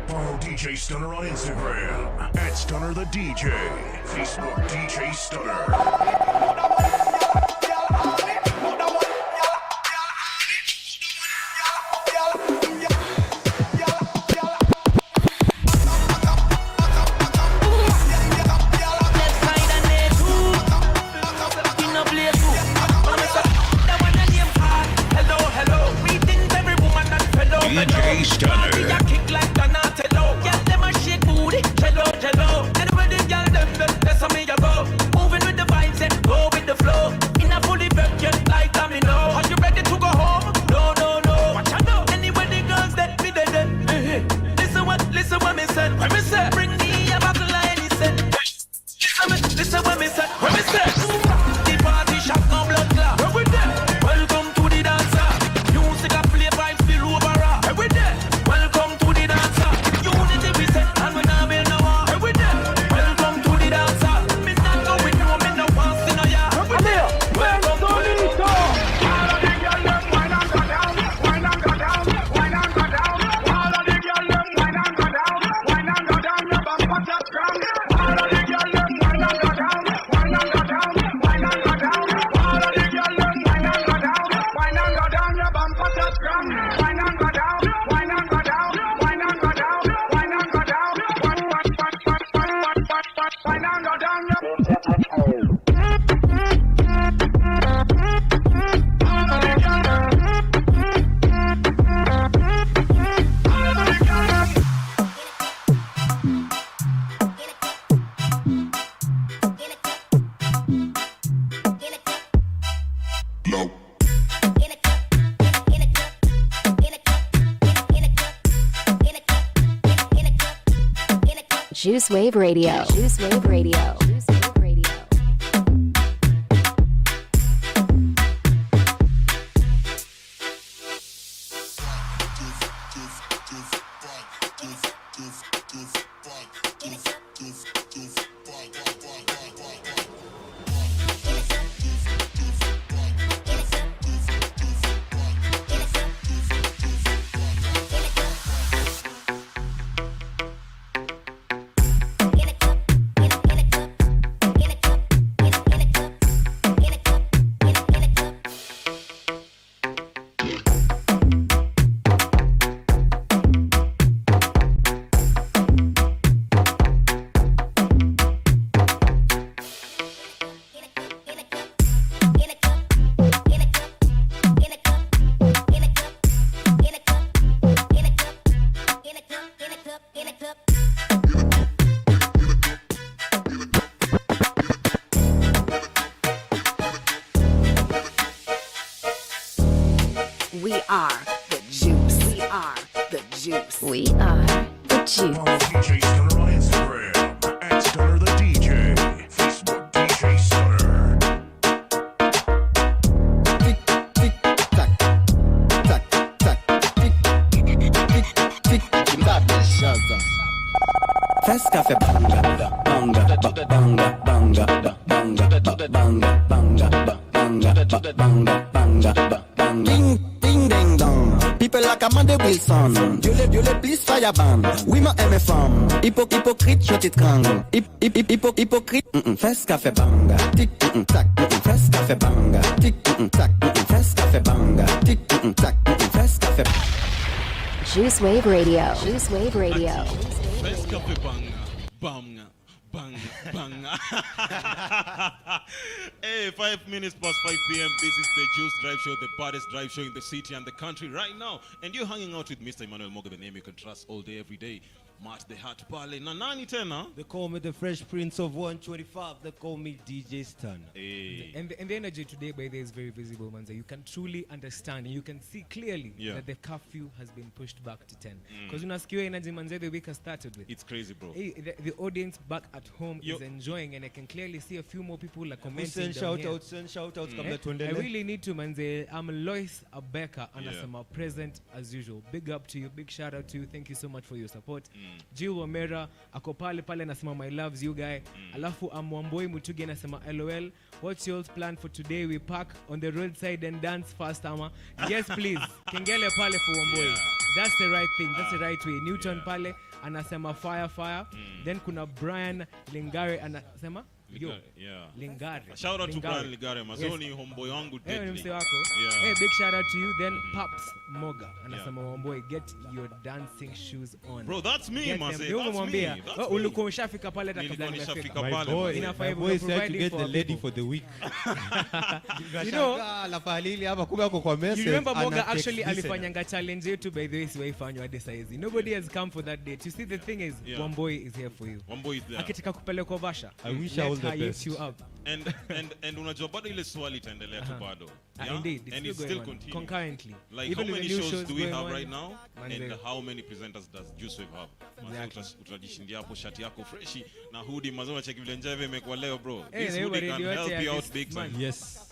Follow DJ Stunner on Instagram at Stunner the DJ. Facebook DJ Stunner. DJ Stunner. Juice Wave Radio. Juice Wave Radio. Juice Wave Radio. We are the juice. We are the juice. We are the juice. Follow DJ Stunner on Instagram at Stunner the DJ. Facebook DJ Stunner. Fast café banga, banga, banga, banga, banga, banga, banga, banga, banga, banga, banga. Ding, ding, ding, dong. People like Amanda Wilson. Dieu les please fire ban. Oui, ma aime femme. Hypocrite, je t'étrangle. Hypocrite. Fast café banga. Tic, tac. Fast café banga. Tic, tac. Fast café banga. Tic, tac. Fast café. Juice Wave Radio. Juice Wave Radio. Fast café banga. Banga. Banga. Banga. Hey, 5 minutes past 5 p.m. This is the Juice Drive Show, the baddest drive show in the city and the country right now. And you're hanging out with Mr. Emmanuel MOGA, the name you can trust all day, every day. Mart the Hat Pale. Na nani tena? They call me the Fresh Prince of 125. They call me DJ Stan. Hey. And the energy today, by the way, is very visible, Manze. You can truly understand. You can see clearly that the curfew has been pushed back to 10. Because unasikia energy, Manze, the week has started with. It's crazy, bro. Hey, the audience back at home is enjoying, and I can clearly see a few more people are commenting. Send shout-outs. I really need to, Manze. I'm Lois Abeka, and I'm present as usual. Big up to you. Big shout out to you. Thank you so much for your support. Jill Omera ako pale nasema my loves you guy. Alafu Amwamboi Mutugi nasema LOL. What's your plan for today? We park on the roadside and dance fast, ama. Yes please. Kengele pale for Wamboi. That's the right thing. That's the right way. Newton pale anasema fire. Then kuna Brian Lingare anasema Lingare. Shout out to Brian Lingare. Mazoni homeboy wangu deadly. Hey, big shout out to you. Then Paps Moga anasema homeboy, get your dancing shoes on. Bro, that's me, Mase. That's me. Ulikuwa ushafika pale takabla nimefika. My boy said to get the lady for the week. You know, you remember Moga actually alifanyanga challenge yetu, by the way, siwaifanywa hadi saizi. Nobody has come for that date. You see, the thing is, Wamboi is here for you. Wamboi is there. Akitaka kupelekwa Vasha. I wish I was the best. You up. And unajua bado ile swali itaendelea tu bado. Indeed, and it's still continuing concurrently. Like even how many shows do we have right now? Manze. And how many presenters does Juice Wave have? Utajishindia hapo shati yako freshi na hoodie mazao check vile njeve imekuwa leo, bro. This hoodie can help you out big time. Yes.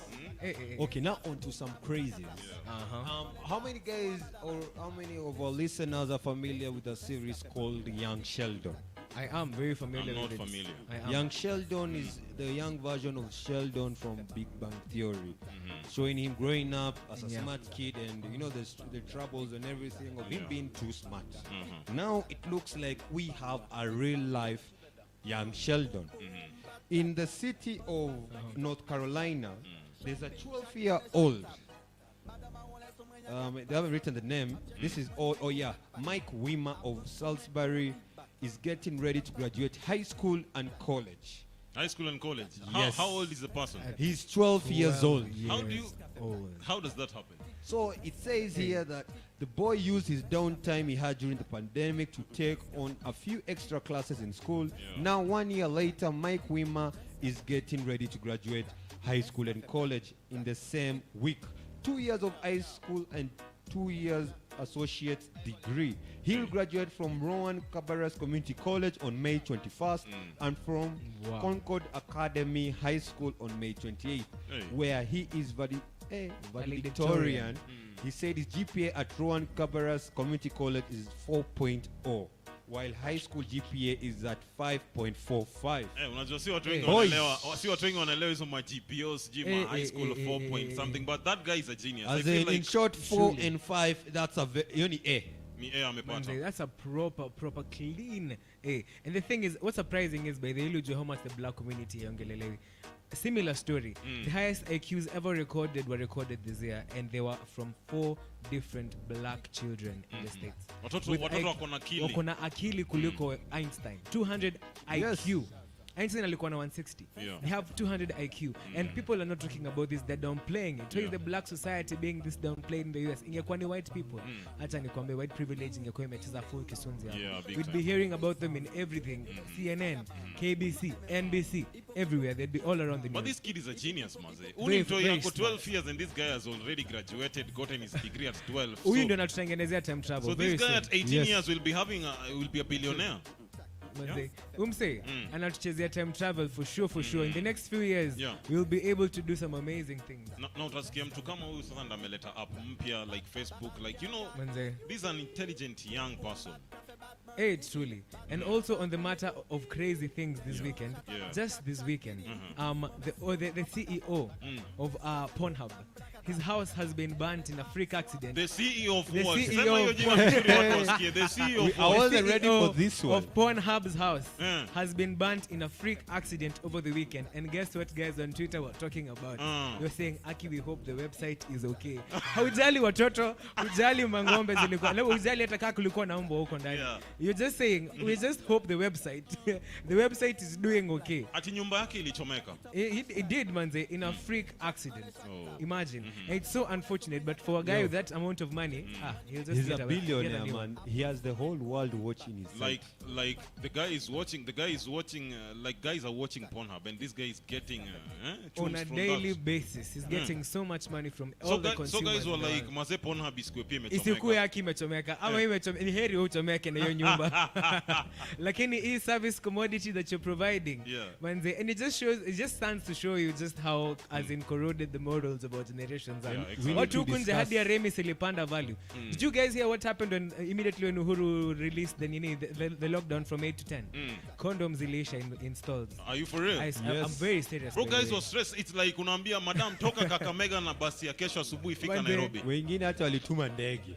Okay, now on to some crazies. How many guys or how many of our listeners are familiar with a series called Young Sheldon? I am very familiar I'm with not familiar. Young Sheldon is the young version of Sheldon from Big Bang Theory, showing him growing up as a smart kid and you know the troubles and everything of him being too smart. Now it looks like we have a real life Young Sheldon. In the city of North Carolina, there's a 12-year-old. They haven't written the name. This is Mike Wimmer of Salisbury is getting ready to graduate high school and college. High school and college? Yes. How old is the person? He's 12 years old. How does that happen? So it says here that the boy used his downtime he had during the pandemic to take on a few extra classes in school. Now 1 year later, Mike Wimmer is getting ready to graduate high school and college in the same week. 2 years of high school and 2 years associate degree. He'll graduate from Rowan Cabarrus Community College on May 21st and from Concord Academy High School on May 28th, where he is valedictorian. He said his GPA at Rowan Cabarrus Community College is 4.0. while high school GPA is at 5.45. Unajua si watu wengi wanaelewa hizo ma GPOs, high school 4 point something, but that guy is a genius. As in short 4 and 5, that's a only A. That's a proper clean A. And the thing is, what's surprising is by the way how much the black community yongelelewi. A similar story. The highest IQs ever recorded were recorded this year, and they were from 4 different black children in the States. Watoto wako na akili kuliko Einstein. 200 IQ. Einstein alikuwa na 160. They have 200 IQ. And people are not talking about this, they're downplaying it. Why is the black society being this downplayed in the US? Ingekuwa ni white people. Acha nikwambie white privilege ingekuwa imecheza full kisunzi hapo. We'd be hearing about them in everything. CNN, KBC, NBC, everywhere. They'd be all around the news. But this kid is a genius, maze. Unimtoi yako 12 years and this guy has already graduated, gotten his degree at 12. Huyu ndo anatutengenezea time travel. So this guy at 18 years will be a billionaire. Anatuchezea time travel for sure. In the next few years, we'll be able to do some amazing things. Na utasikia mtu kama huyu sasa ndo ameleta app mpya like Facebook, like this is an intelligent young person. Hey, truly. And also on the matter of crazy things this weekend, just this weekend, the CEO of Pornhub, his house has been burnt in a freak accident. The CEO of The what? CEO Sema hiyo jina vizuri watu wasikie. The CEO of I what? wasn't ready for this one. Of Pornhub's house has been burnt in a freak accident over the weekend. And guess what guys on Twitter were talking about? You're saying, Aki, we hope the website is okay. Haujali watoto, hujali mangombe zilikuwa. Leo hujali hata kama kulikuwa na mbwa huko ndani. You're just saying, we just hope the website is doing okay. Ati nyumba yake ilichomeka. It did, manze, in a freak accident. Imagine. It's so unfortunate, but for a guy with that amount of money, he'll just He's get a away. billionaire, man. He has the whole world watching his site. Like the guy is watching, like guys are watching Pornhub, and this guy is getting on a daily basis. He's getting so much money from all the consumers. So guys were like, maze Pornhub isikue pia imechomeka. Isikue yaki imechomeka. Ama imechomeka. Ni heri uchomeke na hiyo nyumba. Lakini hii service commodity that you're providing, manze, and it just stands to show you just how as in corroded the morals of our generations are. Watu kunje hadi ya Remi silipanda value. Did you guys hear what happened when immediately when Uhuru released the lockdown from 8 to 10? Condoms ilisha installed. Are you for real? I'm very serious. Bro, guys were stressed. It's like unaambia madam toka Kakamega na basi ya kesho asubuhi fika Nairobi. Wengine hata walituma ndege.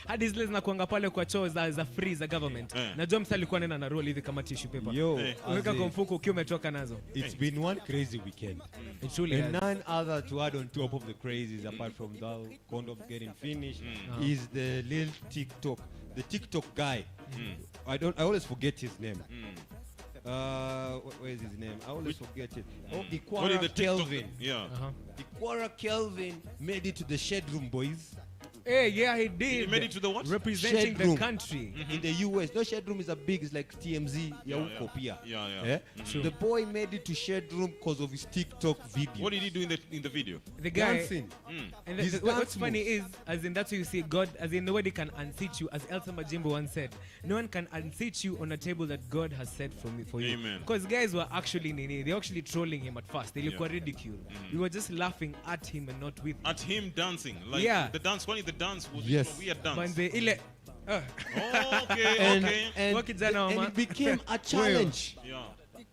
Hadi zile zinakuanga pale kwa choo za free za government. Najua msa alikuwa nena na roll hivi kama tissue paper. Weka kwa mfuko ukiwa umetoka nazo. It's been one crazy weekend. It truly and none other to add on top of the crazies apart from the condom getting finished is the little TikTok guy. I always forget his name. Where is his name? I always forget it. Ikwara Kelvin. Ikwara Kelvin made it to the Shed Room, boys. Hey, yeah, he did. He made it to the what? Representing the country. In the US. No, Shed Room is it's like TMZ. Yeah. The boy made it to Shed Room because of his TikTok video. What did he do in the video? The guy dancing. And what's funny is, as in that's where you see God, as in nobody can unseat you, as Elsa Majimbo once said, no one can unseat you on a table that God has set for you. Amen. Because guys were actually they were actually trolling him at first. They look ridicule. We were just laughing at him and not with him. At him dancing. Like the dance, funny the dance was a weird dance. Okay. And it became a challenge.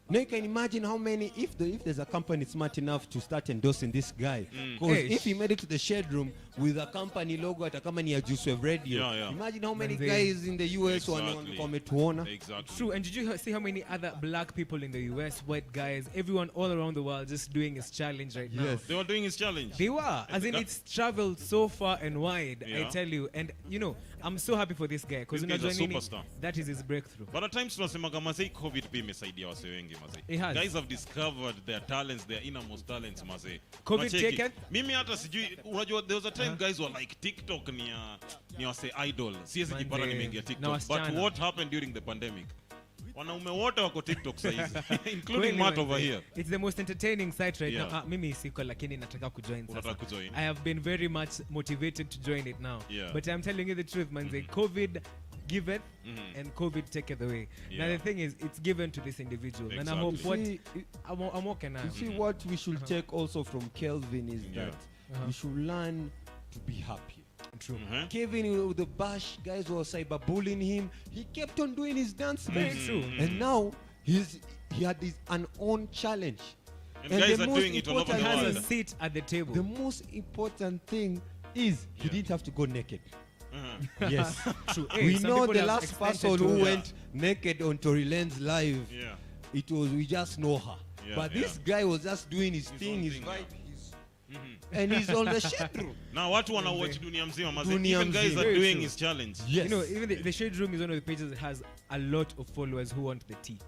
Now you can imagine how many, if there's a company smart enough to start endorsing this guy, because if he made it to the Shed Room with a company logo at a company ya Juice Wave Radio, imagine how many guys in the US wametuona. Exactly. True. And did you see how many other black people in the US, white guys, everyone all around the world just doing his challenge right now? Yes. They were doing his challenge. They were. As in, it's traveled so far and wide, I tell you. And you know, I'm so happy for this guy because that is his breakthrough. But at times tunasemaga mazee COVID pia imesaidia wase wengi mazee. It has. Guys have discovered their talents, their innermost talents mazee. COVID taken? Mimi hata sijui, unajua there was a time guys were like TikTok ni wase idol. Siwezi jipata nimeingia TikTok. But what happened during the pandemic? Wanaume wote wako TikTok saizi, including Matt over here. It's the most entertaining site right now. Mimi siko lakini nataka kujoin sasa. I have been very much motivated to join it now. But I'm telling you the truth, man. COVID giveth and COVID taketh away. Now the thing is, it's given to this individual. And I hope I'm walking now. You see what we should take also from Kelvin is that we should learn to be happy. True. Kevin with the bash, guys were cyberbullying him. He kept on doing his dance moves. True. And now he had his own challenge. And guys are doing it all over the world. He has a seat at the table. The most important thing is he didn't have to go naked. Yes. True. We know the last person who went naked on Tory Lanez live. We just know her. But this guy was just doing his thing, his vibe. And he's on the Shed Room. Now watu wana watch dunia mzima mazee. Even guys are doing his challenge. You know, even the Shed Room is one of the pages that has a lot of followers who want the tea.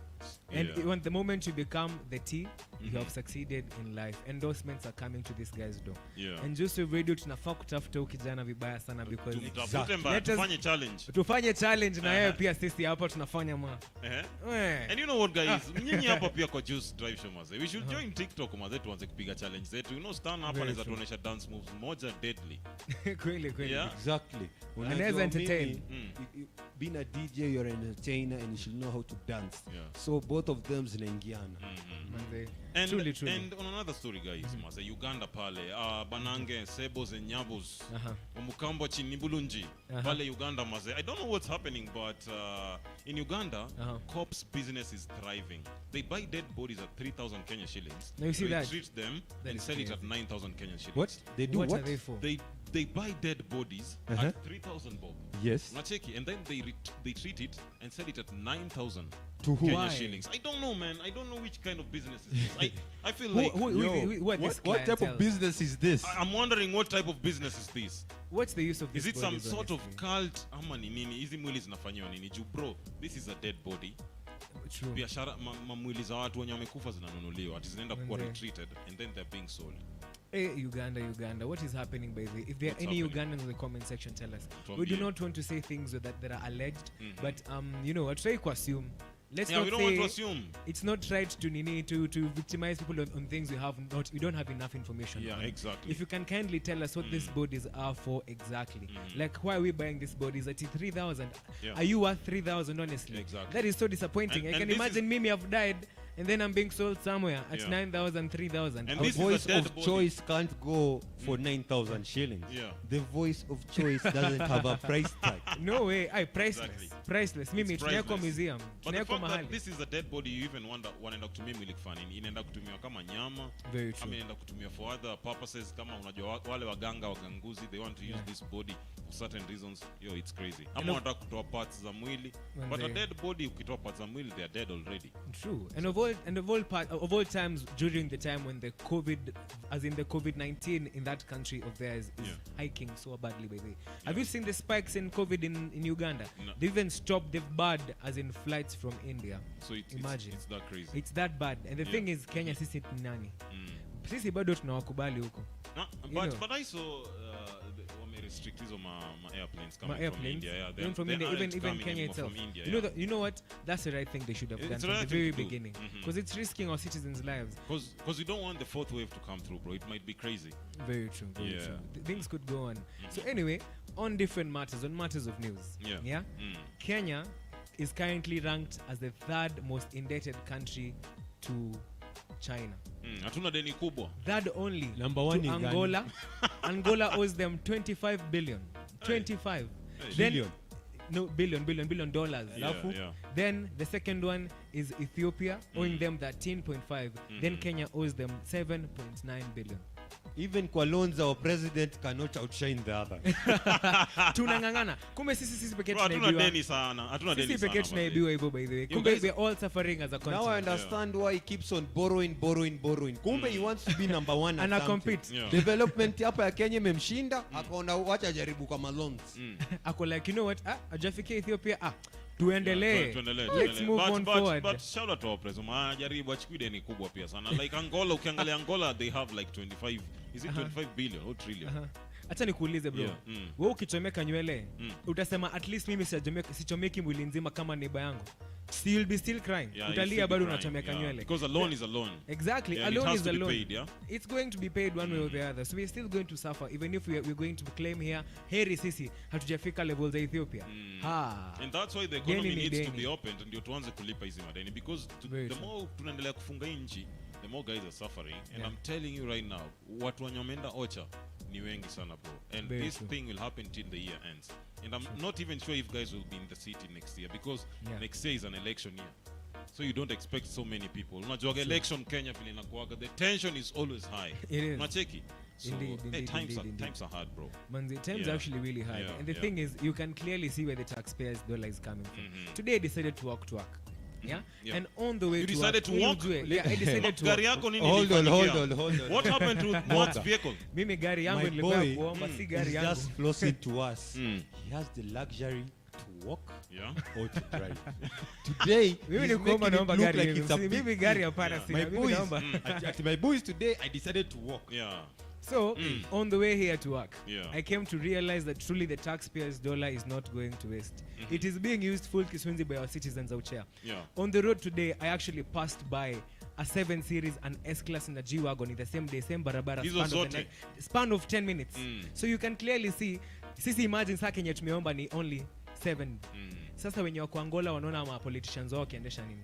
And when the moment you become the tea, you have succeeded in life. Endorsements are coming to this guy's door. And Juice Wave Radio tunafaa kutafuta huyu kijana vibaya sana because tufanye challenge na yeye pia sisi hapa tunafanya And you know what guys, nyinyi hapa pia kwa Juice Drive Show mazee. We should join TikTok mazee tuanze kupiga challenge zetu. You know Stan hapa anaweza tuonesha dance moves moja deadly. Kweli. Exactly. Anaweza entertain. Being a DJ, you're an entertainer and you should know how to dance. So both of them zinaingiana. And, Truly. and on another story guys, masa Uganda pale, Banange, Sebos and Nyabos, Omukamba Chinibulunji, pale Uganda masa. I don't know what's happening, but in Uganda, cops business is thriving. They buy dead bodies at 3,000 Kenya shillings. Now you see that? Treat them and sell it at 9,000 Kenya shillings. What? They do what? What are they for? They buy dead bodies at 3,000 bob. Yes. And then they treat it and sell it at 9,000 to who? Kenya shillings. I don't know, man. I don't know which kind of business is this. I feel like what type of business is this? I'm wondering what type of business is this. What's the use of this? Is it some bodies, sort of honestly? cult? Ama ni nini? Hizi mwili zinafanywa nini? Bro, this is a dead body. True. Biashara mwili za watu wenye wamekufa zinanunuliwa, ati zinaenda kuwa retreated and then they're being sold. Hey, Uganda, what is happening by the way? If there are any Ugandans in the comment section, tell us. We do not want to say things that are alleged, but you know, I try to assume. Let's not we don't say want to assume. It's not right to victimize people on things we don't have enough information on. Exactly. If you can kindly tell us what these bodies are for exactly. Like, why are we buying these bodies at 3,000? Are you worth 3,000 honestly? Exactly. That is so disappointing. I can imagine me have died and then I'm being sold somewhere at 9,000, 3,000. And the this voice is a of dead choice can't go for 9,000 shillings. The voice of choice doesn't have a price tag. No way. Priceless. Exactly. Priceless. Mimi tunaweka museum. But the fact mahali. that this is a dead body, you even wonder wanaenda kutumia mwili kufanya nini? Inaenda kutumiwa kama nyama. Very true. Ama inaenda kutumiwa for other purposes, kama unajua wale waganguzi, they want to use this body for certain reasons. Yo, it's crazy. Ama wanataka kutoa parts za mwili. But a dead body, ukitoa parts za mwili, they are dead already. True. And of all times during the time when the COVID-19 in that country of theirs is hiking so badly by the way. Have you seen the spikes in COVID in Uganda? No. They even stopped the bad as in flights from India. So imagine. It's that crazy. It's that bad. And the thing is, Kenya sisi ni nani? Sisi bado tunawakubali huko. But I saw restrict hizo airplanes coming from India. Even from India, even Kenya itself. From India, you know what? That's the right thing they should have done from the very beginning. Because it's risking our citizens' lives. Because you don't want the fourth wave to come through, bro. It might be crazy. Very true. Very true. Things could go on. So anyway, on different matters, on matters of news. Kenya is currently ranked as the third most indebted country to China. Hatuna deni kubwa. Third only Number one to Angola. Angola owes them 25 billion. 25. Billion. No, billion dollars. Then the second one is Ethiopia, owing them 13.5. Then Kenya owes them 7.9 billion. Even kwa loans our president cannot outshine the other. Tunangangana. Kumbe sisi pekee tunaibiwa. Hatuna deni sana. Hatuna deni sana. Sisi pekee tunaibiwa hivyo by the way. Kumbe we are all suffering as a country. Now I understand why he keeps on borrowing. Kumbe he wants to be number one at something. Compete. Development hapa ya Kenya imemshinda, akaona wacha jaribu kama loans. Ako like, you know what? Ajafikia Ethiopia. Tuendelee. Let's move on forward. But shout out to our president. Majaribu achukue deni kubwa pia sana. Like Angola, ukiangalia Angola, they have like 25, is it 25 billion or trillion? Acha nikuulize bro. Wewe ukichomeka nywele, utasema at least mimi sichomeki mwili nzima kama neighbor yangu. You'll be still crying. Utalia bado unachomeka nywele. Because a loan is a loan. Exactly. A loan is a loan. It's going to be paid one way or the other. So we're still going to suffer even if we're going to claim here, heri sisi hatujafika levels za Ethiopia. And that's why the economy needs to be opened ndio tuanze kulipa hizi madeni because the more tunaendelea kufunga nchi, the more guys are suffering. And I'm telling you right now, watu wanyomeenda ocha ni wengi sana bro. And this thing will happen till the year ends. And I'm not even sure if guys will be in the city next year because next year is an election year. So you don't expect so many people. Unajua election Kenya vile inakuaga, the tension is always high. It is. Unacheki? So indeed, times are hard, bro. Man, the times are actually really hard. And the thing is, you can clearly see where the taxpayers' dollar is coming from. Today I decided to walk. And on the way you decided to walk? Yeah, I decided to walk. Gari yako nini Hold on. What happened to Mart's vehicle? Mimi gari yangu My nilikuwa kuomba si gari yangu. just flossing to us. He has the luxury to walk or to drive. Today, mimi he's nikuomba making naomba it look gari like yenu. it's a big Mimi gari deal. hapana sina. My Mimi boys, naomba. at my boys today, I decided to walk. So, on the way here to work, I came to realize that truly the taxpayers' dollar is not going to waste. It is being used full kiswinzi by our citizens out here. On the road today, I actually passed by a 7 Series and S-Class in a G-Wagon in the same day, same barabara, span of 10 minutes. So you can clearly see, sisi imagine saa Kenya tumeomba ni only 7. Sasa wenye wako Angola wanaona ma politicians wao wakiendesha nini?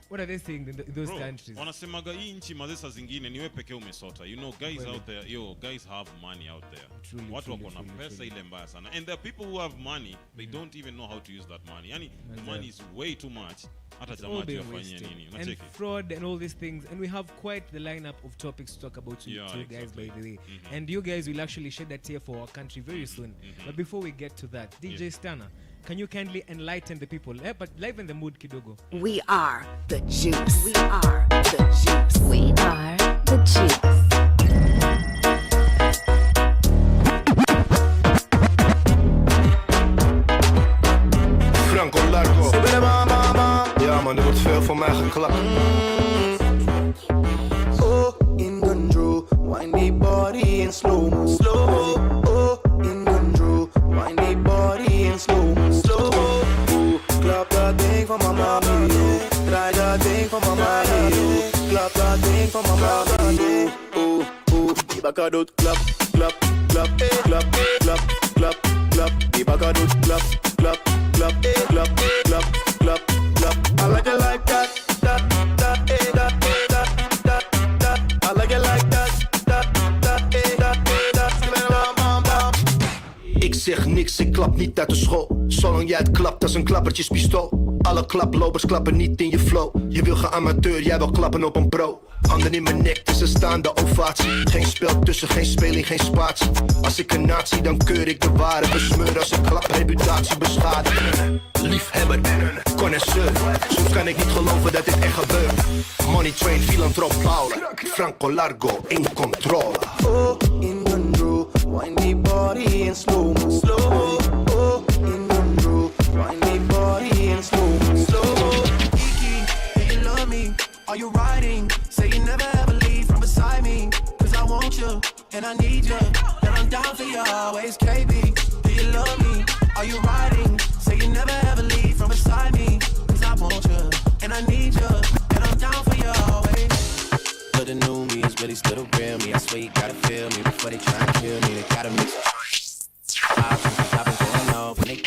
What are they saying in those countries? Wanasemaga hii nchi mazesa zingine niwe pekee umesota. You know, guys out there, guys have money out there. Watu wako na pesa ile mbaya sana. And there are people who have money, they don't even know how to use that money. Yani, the money is way too much. And fraud and all these things, and we have quite the lineup of topics to talk about to you guys, by the way. And you guys will actually shed a tear for our country very soon. But before we get to that, DJ Stunner, can you kindly enlighten the people, but liven the mood kidogo? We are the juice. We are the juice. We are the juice. Franco Largo. Ja man, er wordt veel voor mij geklapt. Oh, in control, wind the body in slow-mo. Slow-mo. Oh, in control, wind the body in slow-mo. Slow-mo. Oh, klap dat ding van mama, yo. Draai dat ding van mama, yo. Klap dat ding van mama, yo. Oh, oh, die bakker doet klap, klap, klap, klap, klap, klap, klap. Die bakker doet klap, klap, klap, klap, klap, klap, klap. I like it like that, that, that, that, that, that, that. I like it like that, that, that, that, that. Ik zeg niks, ik klap niet uit de school. Zolang jij het klapt als een klappertjespistool. Alle klaplopers klappen niet in je flow. Je wil gaan amateur, jij wil klappen op een pro. Handen in mijn nek, het is een staande ovatie. Geen spel tussen, geen speling, geen spatie. Als ik een nazi, dan keur ik de ware. Besmeur als ik klap, reputatie beschadigen. Liefhebber en een connoisseur. Soms kan ik niet geloven dat dit echt gebeurt. Money train, filantroop Paula. Franco Largo, in controle. Oh, in control, wind the body in slow-mo. Slow-mo. Oh, in control, wind the body in slow-mo. Slow-mo. Kiki, do you love me? Are you riding? Say you never ever leave from beside me. Cause I want you, and I need you. And I'm down for you always, KB. Do you love me? Are you riding? Say you never ever leave from beside me. Cause I want you, and I need you. And I'm down for you always. But the new me is really still the real me. I swear you gotta feel me before they try and kill me. They gotta mix I've been going off and they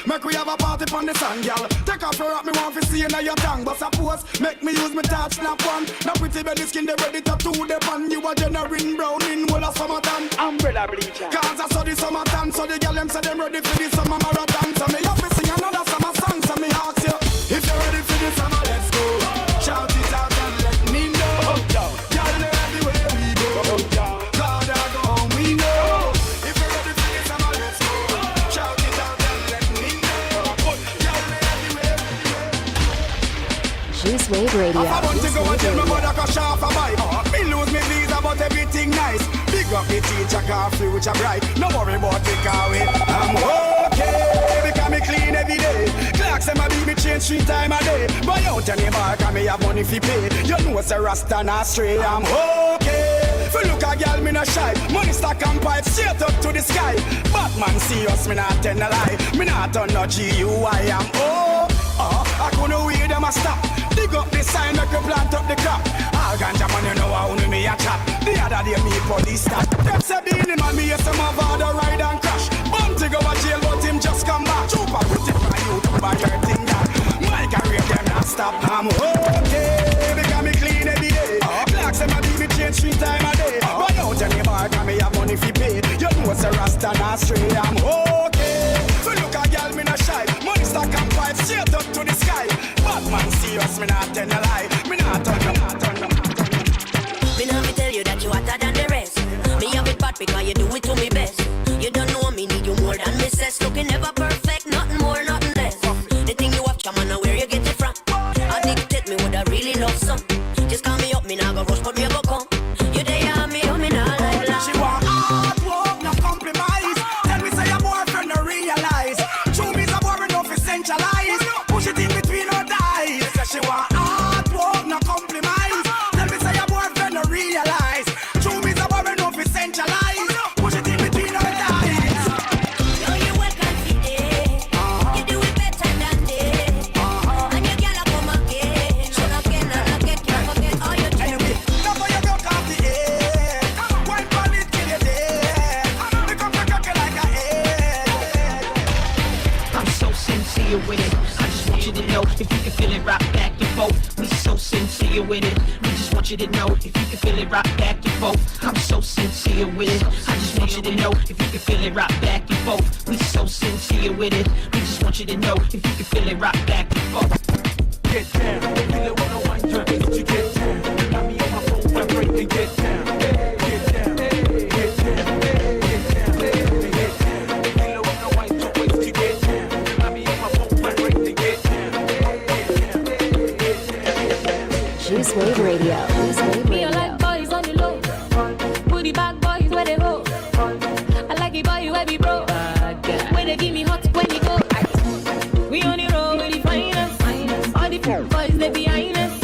Make we have a party on the sun, girl. Take off your hat, me want to see in your tongue. But suppose, make me use my touch, snap one. Now pretty belly skin, they ready to do the pan. You a generating brown in whole of summertime. Umbrella bleacher. Cause I saw the summertime, so the girl them say them ready for the summer marathon. So me have to sing another summer song, so me ask you, if you're ready for the summer, let's go. Shout it out and let me know. Girl, everywhere we go. God, I go home, we know. If you're ready for the summer, let's go. Shout it out and let me know. Juice Wave Radio. I want to go and tell my mother cause sharp for my me lose me visa but everything nice. Big up the teacher car future bright. No worry about the car way. I'm okay because me clean every day. Clocks and my baby change 3 times a day. Buy out any bar cause me have money fi pay. You know it's a rasta not stray. I'm okay. If you look a girl me no shy. Money stack and pipe straight up to the sky. Batman see us me not tell a lie. Me not turn no GUI. I'm I couldn't wait them a stop. Dig up the sign, make you plant up the crop. All ganja man, you know how me a chop. The other day me police stop. Them say Beanie Man, me yes, some of the ride and crash. Bounty go a jail, but him just come back. Trooper put it for you to buy your thing that. My career them not stop. I'm okay, because me clean every day. Clocks and my baby change 3 times a day. Buy out any bar, cause me have money fi pay. You know it's a rasta not stray. I'm okay. So look a girl, me no shy. Money stack and pipe straight up to the sky. Batman serious, me not tell a lie. Me not turn, me not turn. Me now me tell you that you hotter than the rest. Me have it bad because you do it to me best. You don't know me, need you more than me says. Looking never perfect, nothing more, nothing less. The thing you have, chama, now where you get it from? Addicted, me would I really love some. Just call me up, me now go rush, but me go come. You there, me now like that. She want hard work, no compromise. Tell me say your boyfriend no realize. True me's a boy enough to centralize. Push it in between her thighs. She want hard work, no compromise. Tell me say your boyfriend no realize. True me's a boy enough to centralize. Push it in between her thighs. Yo, you welcome today. You do it better than sincere with it. We just want you to know if you can feel it, rock back and forth. I'm so sincere with it. I just want you to know if you can feel it, rock back and forth. We so sincere with it. We just want you to know if you can feel it, rock back and forth. Get down, feel it when I wind your waist. You get down, got me on my phone vibrate and get down. Get down, get down, get down, get down. Feel it when I wind your waist. You get down, got me on my phone vibrate and get down. Juice Wave Radio. Juice Wave Me, I like boys on the low. Booty bag boys where they go. I like it boy where we bro. Where they give me hot when you go. We on the road with the finest. All the boys they behind us.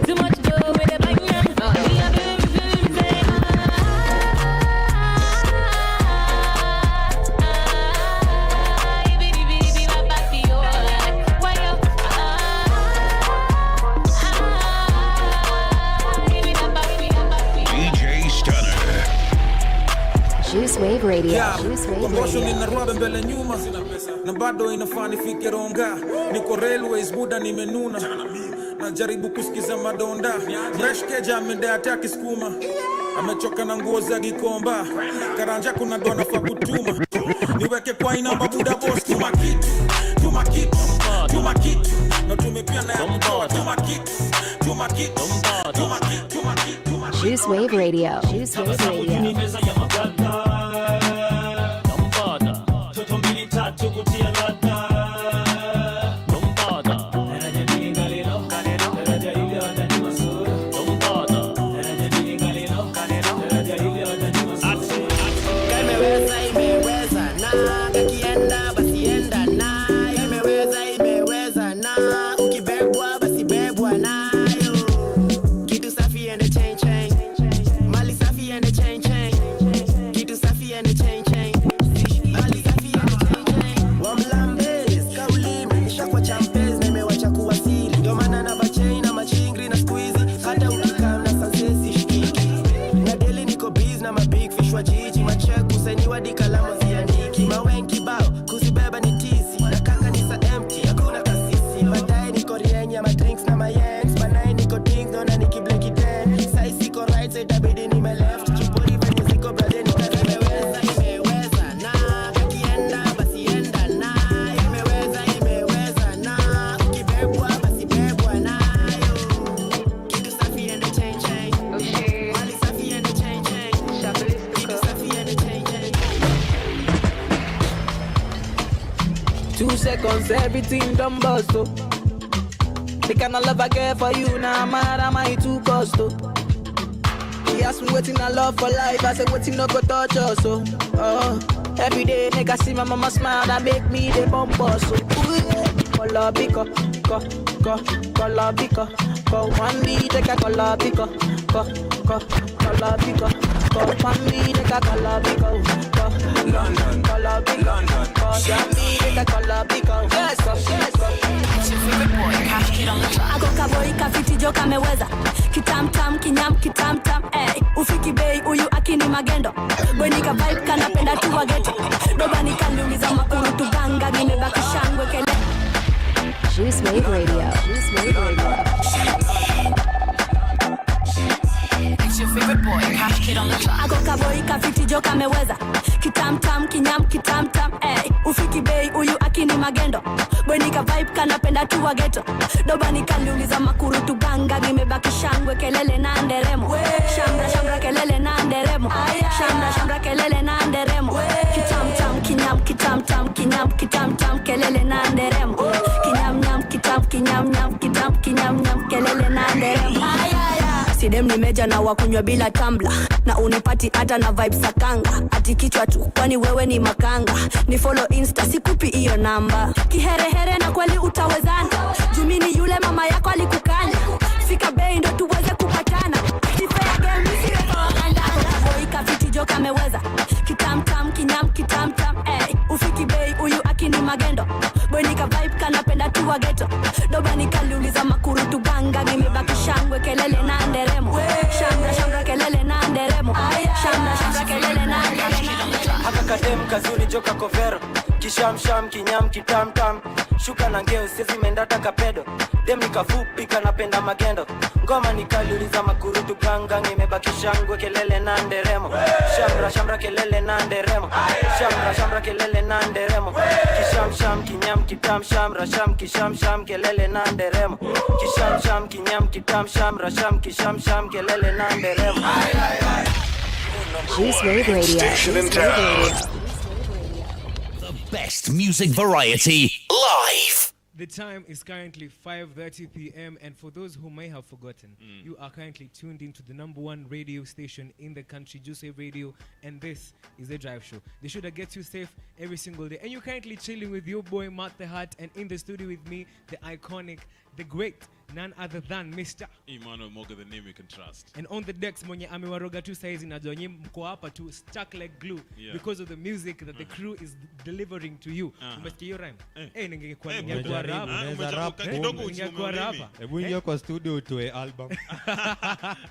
Too much dough with the blind. Me a baby say baby my body why you DJ Stunner. Juice Wave Radio. Yeah, Juice Wave promotion Radio. inarwabe mbele nyuma na bado inafaa nifike ronga. Niko railways buda nimenuna. Najaribu kusikiza madonda. Fresh keja amendea ataki skuma. Amechoka na nguo za Gikomba. Karanja kuna dona fa kutuma. Niweke kwa inamba buda boss tuma kitu. Tuma kitu. Tuma kitu. Na tumepia na ya mtoa. Tuma kitu. Tuma kitu. Tuma kitu. Tuma kitu. Juice Wave Radio. Juice Wave Radio. Toto mbili tatu kutia ladha. Everything done bust, oh. The kind of love I get for you, now mad am I too cost, oh. He asked me waiting I love for life, I said waiting no go touch us, oh. Every day nigga see my mama smile, that make me the bump us, oh. Color pico, color pico, go one me take a color pico, color pico, go one me take a color pico, London, color pico, London, go me take a color pico, yes, It's your favorite boy, Cash Kid on the track. I go kaboi kafiti joka meweza. Kitam tam kinyam kitam tam, ufiki bei uyu akini magendo. Boy nika vibe kanapenda tu wageto. Doba nikaliuliza makuru tuganga nimebaki shangwe kele. Juice Wave Radio. Juice Wave Radio. It's your favorite boy, Cash Kid on the track. I go kaboi kafiti joka meweza. Kitam tam kinyam kitam tam, ufiki bei uyu akini magendo. Boy nika vibe kanapenda tu wageto. Doba nikaliuliza makuru tuganga nimebaki shangwe kelele na nderemo. Shambra shambra kelele na nderemo. Shambra shambra kelele na nderemo. Kitam tam kinyam kitam tam kinyam kitam tam kelele na nderemo. Kinyam nyam kitam kinyam nyam kitam kinyam nyam kelele na nderemo. Sidem nimeja na wakunywa bila tambla. Na unipati hata na vibes sakanga. Ati kichwa tu kwani wewe ni makanga. Ni follow insta sikupi iyo namba. Kiherehere na kweli utawezana. Jumini yule mama yako alikukanya. Fika bei ndo tuweze kupatana. Sifea game misi wanda. Boy kafiti joka meweza. Kitam tam kinyam kitam tam, ufiki bei uyu akini magendo. Boy nika vibe kanapenda tu wageto. Doba nikaliuliza makuru tuganga nimebaki shangwe kelele na nderemo. Shambra shambra kelele na nderemo. Shambra shambra kelele na nderemo. Haka kadem kazuri joka kovero. kishamsham kinyam kitamtam shuka na ngeo sezi mendata kapedo dem nikafupi kanapenda magendo ngoma nikaliuliza makurutu gangang imebaki shangwe kelele na nderemo shamra kelele na nderemo shamra kelele na nderemo kishamsham kinyam kitam shamra sham kishamsham kelele na nderemo kishamsham kinyam kitam shamra sham kishamsham kelele na nderemo Juice Wave Radio. Station in town. The best music variety live. The time is currently 5:30 p.m. and for those who may have forgotten, you are currently tuned into the #1 radio station in the country, Juice Wave Radio, and this is The Drive Show. The show that gets you safe every single day. And you're currently chilling with your boy, Mart the Heart, and in the studio with me, the iconic, the great, none other than Mr. Emmanuel MOGA, the name you can trust. And on the decks, mwenye amewaroga tu saizi na jonye mko hapa tu stuck like glue because of the music that the crew is delivering to you. Umesikia hiyo rhyme? Ningekuwa rap. Ningekuwa rapa. Hebu ingia kwa studio utoe album.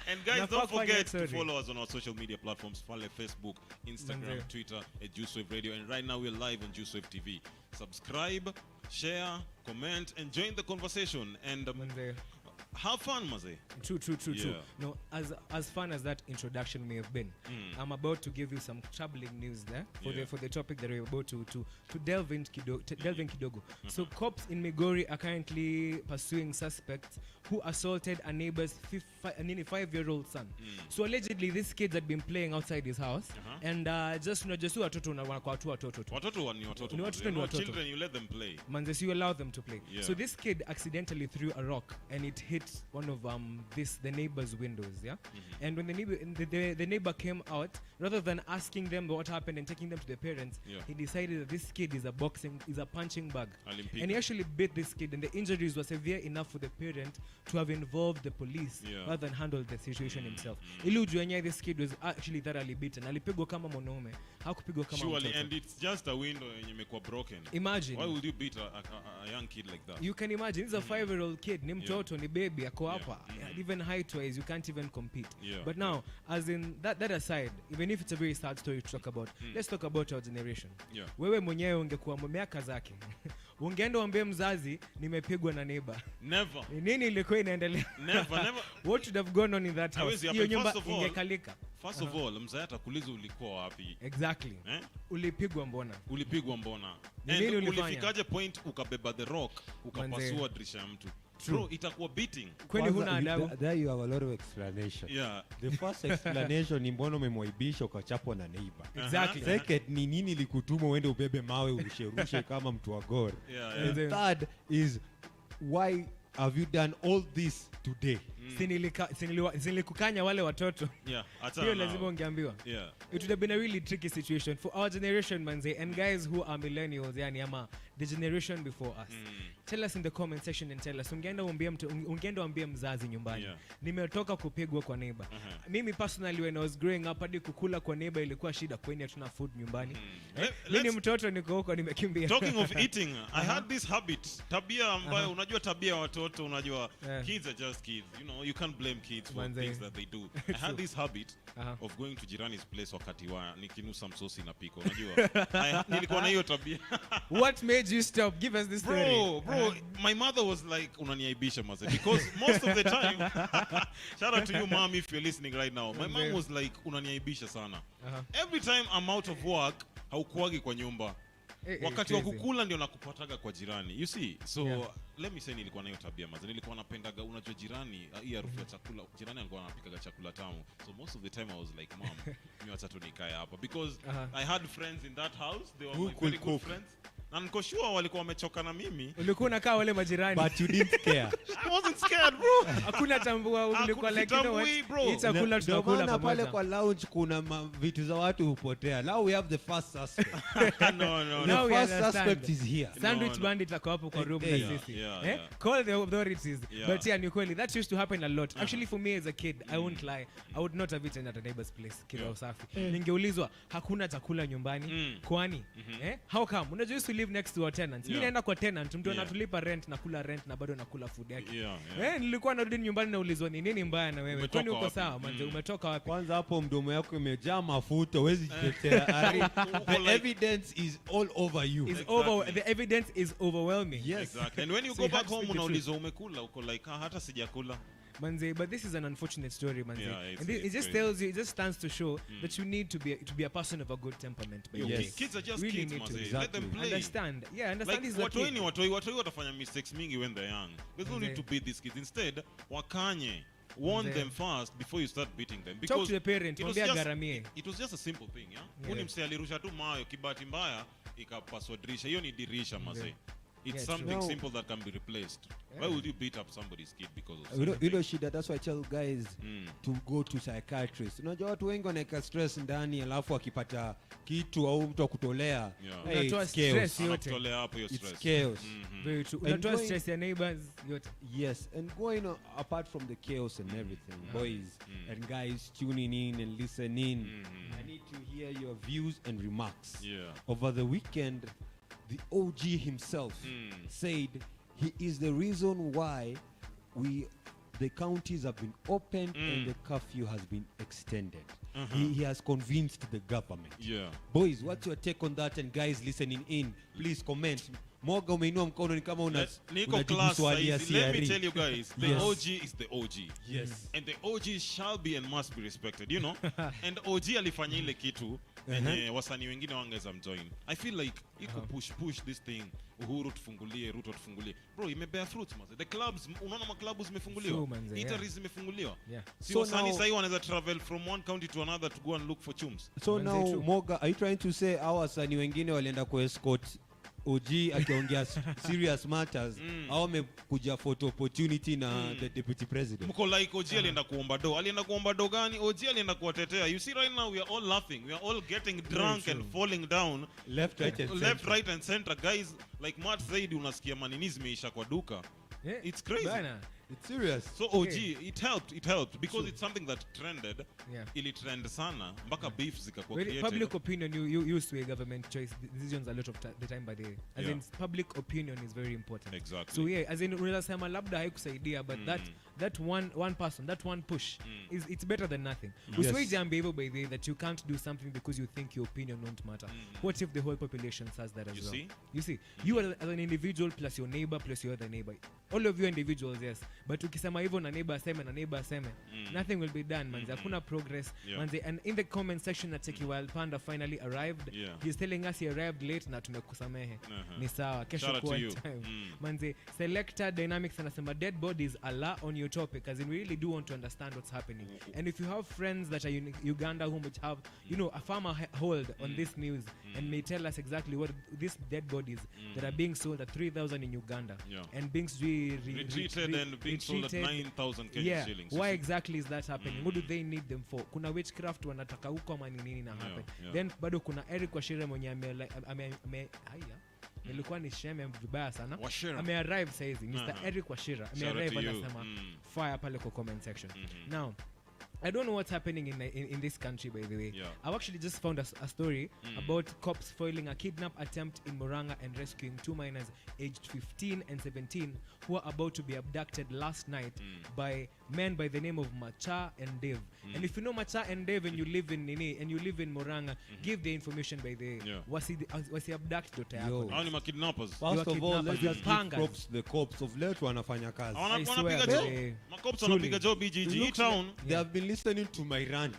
And guys, don't forget to follow us on our social media platforms, follow Facebook, Instagram, Twitter at Juice Wave Radio, and right now we're live on Juice Wave TV. Subscribe, share, comment, and join the conversation. And have fun, Maze. True. No, as fun as that introduction may have been, I'm about to give you some troubling news there for the topic that we're about to delve in kidogo. So cops in Migori are currently pursuing suspects who assaulted a neighbor's 5-year-old son. So allegedly this kid had been playing outside his house and just watoto na kwa watoto. Watoto ni watoto. Children, you let them play. Manze, you allow them to play. Yeah. So this kid accidentally threw a rock and it hit one of the neighbor's windows, and when the neighbor came out, rather than asking them what happened and taking them to the parents, he decided that this kid is a punching bag, and he actually bit this kid, and the injuries were severe enough for the parent to have involved the police rather than handle the situation himself. Ili ujuanya this kid was actually thoroughly beaten. Alipigwa kama mwanaume, hakupigwa kama mtoto. Surely, and it's just a window yenye imekuwa broken. Imagine. Why would you beat a young kid like that? You can imagine, this is a 5-year-old kid, ni mtoto, ni baby, ako hapa. Even height-wise, you can't even compete. But now, as in that aside, even if it's a very sad story to talk about, let's talk about our generation. Wewe mwenyewe ungekuwa miaka zake. Ungeenda uambie mzazi nimepigwa na neighbor. Never. Nini ilikuwa inaendelea? Never. What should have gone on in that house? Hiyo nyumba ingekalika. First of all, mzee atakuuliza ulikuwa wapi? Exactly. Ulipigwa mbona? And ulifikaje point ukabeba the rock, ukapasua dirisha ya mtu? Bro, itakuwa beating. Kwani huna adabu? There you have a lot of explanation. The first explanation ni mbona umemwaibisha ukachapwa na neighbor. Exactly. Second ni nini likutuma uende ubebe mawe urushe kama mtu wa gor. And third is why have you done all this today? Sinikukanya wale watoto. Hiyo lazima ungeambiwa. It would have been a really tricky situation for our generation, manze, and guys who are millennials, yani ama the generation before us. Tell us in the comment section and tell us ungeenda uambie mzazi nyumbani. Nimetoka kupigwa kwa neighbor. Mimi personally when I was growing up hadi kukula kwa neighbor ilikuwa shida, kwani hatuna food nyumbani. Mimi mtoto niko huko nimekimbia. Talking of eating, I had this habit. Tabia ambayo unajua tabia watoto, unajua kids are just kids. You know, you can't blame kids for things that they do. I had this habit of going to jirani's place wakati wa nikinusa msosi na piko, unajua. Nilikuwa na hiyo tabia. What made you stop? Give us this story. Bro, my mother was like unaniaibisha maze, because most of the time shout out to you mom if you're listening right now. My mom was like unaniaibisha sana. Every time I'm out of work, haukuagi kwa nyumba. Wakati wa kukula ndio nakupataga kwa jirani. You see? So let me say nilikuwa na hiyo tabia maze. Nilikuwa napendaga, unajua jirani, hii harufu ya chakula, jirani alikuwa anapikaga chakula tamu. So most of the time I was like, mom, mimi acha tu nikae hapa, because I had friends in that house. They were my very good friends. Na niko sure walikuwa wamechoka na mimi. Ulikuwa unakaa wale majirani. But you didn't care. I wasn't scared, bro. Hakuna tambua, ulikuwa like, you know what? Hii chakula tutakula pamoja. Pale kwa lounge kuna vitu za watu hupotea. Now we have the first suspect. No. The first suspect is here. Sandwich bandit ako hapo kwa room na sisi. Call the authorities. But yeah, ni kweli. That used to happen a lot. Actually for me as a kid, I won't lie. I would not have eaten at a neighbor's place. Kila usafi. Ningeulizwa hakuna chakula nyumbani. Kwani? How come? Unajua live next to our tenants. Mimi naenda kwa tenant, mtu anatulipa rent na kula rent na bado nakula food yake. Nilikuwa narudi nyumbani naulizwa ni nini mbaya na wewe? Kwani uko sawa manze? Umetoka wapi? Kwanza hapo mdomo yako imejaa mafuta, huwezi jitetea. The evidence is all over you. The evidence is overwhelming. Yes. Exactly. And when you go back home unaulizwa umekula, uko like hata sijakula. Manze, but this is an unfortunate story, manze. Yeah, and it just tells you, it just stands to show that you need to be a person of a good temperament. Yes. Kids are just really kids, need to exactly. Let them play. Understand. Yeah, understand like, is the kid. Watoi watafanya mistakes mingi when they're young. There's no need to beat these kids. Instead, wakanye. Warn them first before you start beating them. Because talk to the parent. It was just a simple thing, yeah? Uni mse alirusha tu mayo kibati mbaya ikapaswa dirisha. Hiyo ni dirisha mazee. It's something simple that can be replaced. Why would you beat up somebody's kid because of something? You know shida, that's why I tell guys to go to psychiatrists. Unajua watu wengi wanaweka stress ndani alafu akipata kitu au mtu akutolea. Unatoa stress yote. Anatolea hapo hiyo stress. It's chaos. Very true. Unatoa stress ya neighbors yote. Yes, and going apart from the chaos and everything, boys and guys tuning in and listening, I need to hear your views and remarks. Over the weekend, the OG himself said he is the reason why the counties have been opened and the curfew has been extended. He has convinced the government. Boys, what's your take on that? And guys listening in, please comment. Moga umeinua mkono ni kama unajibu swali ya CRE. Let me tell you guys, the OG is the OG. Yes. And the OG shall be and must be respected, you know? And OG alifanya ile kitu wasanii wengine wangeza mjoin. I feel like iko push this thing. Uhuru tufungulie, Ruto tufungulie. Bro, imebea fruits maze. The clubs, unaona maklabu zimefunguliwa. Eateries zimefunguliwa. Si wasanii sahi wanaweza travel from one county to another to go and look for chums. So now, Moga, are you trying to say our wasanii wengine walienda ku escort OG akiongea serious matters au amekuja photo opportunity na the deputy president? Mko like OG alienda kuomba do gani? OG alienda kuwatetea. You see right now we are all laughing, we are all getting drunk and falling down left right and center. Guys, like MART said, unasikia manini zimeisha kwa duka. It's crazy. It's serious. So OG, it helped because it's something that trended. Ili trend sana mpaka beef zikakuwa created. Public opinion, you sway government choice decisions a lot of the time by day. As in public opinion is very important. Exactly. So as in unaweza sema labda haikusaidia, but that one person, that one push it's better than nothing. Usway jambo hivyo by the way that you can't do something because you think your opinion won't matter. What if the whole population says that as well? You see, you as an individual plus your neighbor plus your other neighbor, all of you individuals, yes, but ukisema hivyo na neighbor aseme nothing will be done, manze. Hakuna progress, manze. And in the comment section that Cheki Wild Panda finally arrived, he's telling us he arrived late na tumekusamehe. Ni sawa, kesho kwa time, manze. Selector Dynamics anasema dead bodies Allah on your topic, as in we really do want to understand what's happening. And if you have friends that are in Uganda who which have a farmer hold on this news and may tell us exactly what these dead bodies that are being sold at 3,000 in Uganda and being retreated and being sold at 9,000 Kenyan shillings. Why exactly is that happening? What do they need them for? Kuna witchcraft wanataka huko ama nini na happen? Then bado kuna Eric Washira mwenye ilikuwa ni shame vibaya sana. Arrive saizi. Mr. Eric Washira arrive anasema fire pale kwa comment section. Now I don't know what's happening in this country, by the way. I've actually just found a story about cops foiling a kidnap attempt in Murang'a and rescuing 2 minors aged 15 and 17 who are about to be abducted last night by men by the name of Macha and Dave. And if you know Macha and Dave and you live in Murang'a, give the information by the way. Was he abducted daughter yako? Hao ni kidnappers. First of all, let's just give props the cops of late wanafanya kazi. Wanapiga job. Macops wanapiga job BGG town. They have been listening to my rant.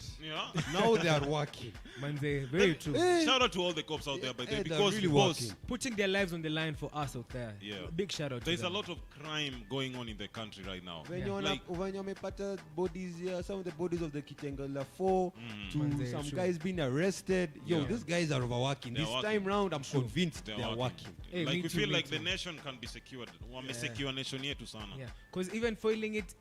Now they are working. Manze, very true. Shout out to all the cops out there by the way, because really working. Putting their lives on the line for us out there. Big shout out to them. There's a lot of crime going on in the country right now. When wamepata bodies here, some of the bodies of the Kitengela 4 to some guys being arrested. These guys are overworking. This time round, I'm convinced they are working. Like we feel like the nation can be secured. Wamesecure nation yetu sana. Because even foiling it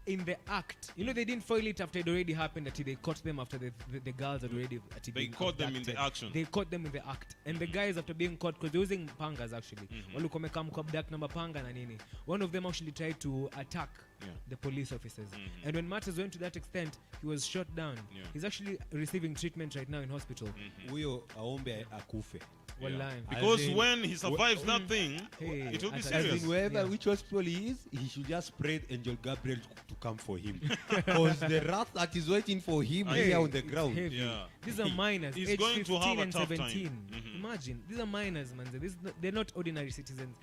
in the act, they didn't foil it after it already happened, that they caught them after the girls had already they caught them in the action. They caught them in the act. And the guys, after being caught, because they're using pangas actually, panga na nini, one of them actually tried to attack the police officers. And when matters went to that extent, he was shot down. He's actually receiving treatment right now in hospital. Huyo aombe akufe. Because when he survives that thing, it will be serious. Wherever which hospital he is, he should just pray Angel Gabriel to come for him. Because the wrath that is waiting for him here on the ground. These are minors, He's age going 15 to have a and tough 17. time. Imagine, these are minors, man. They're not ordinary citizens.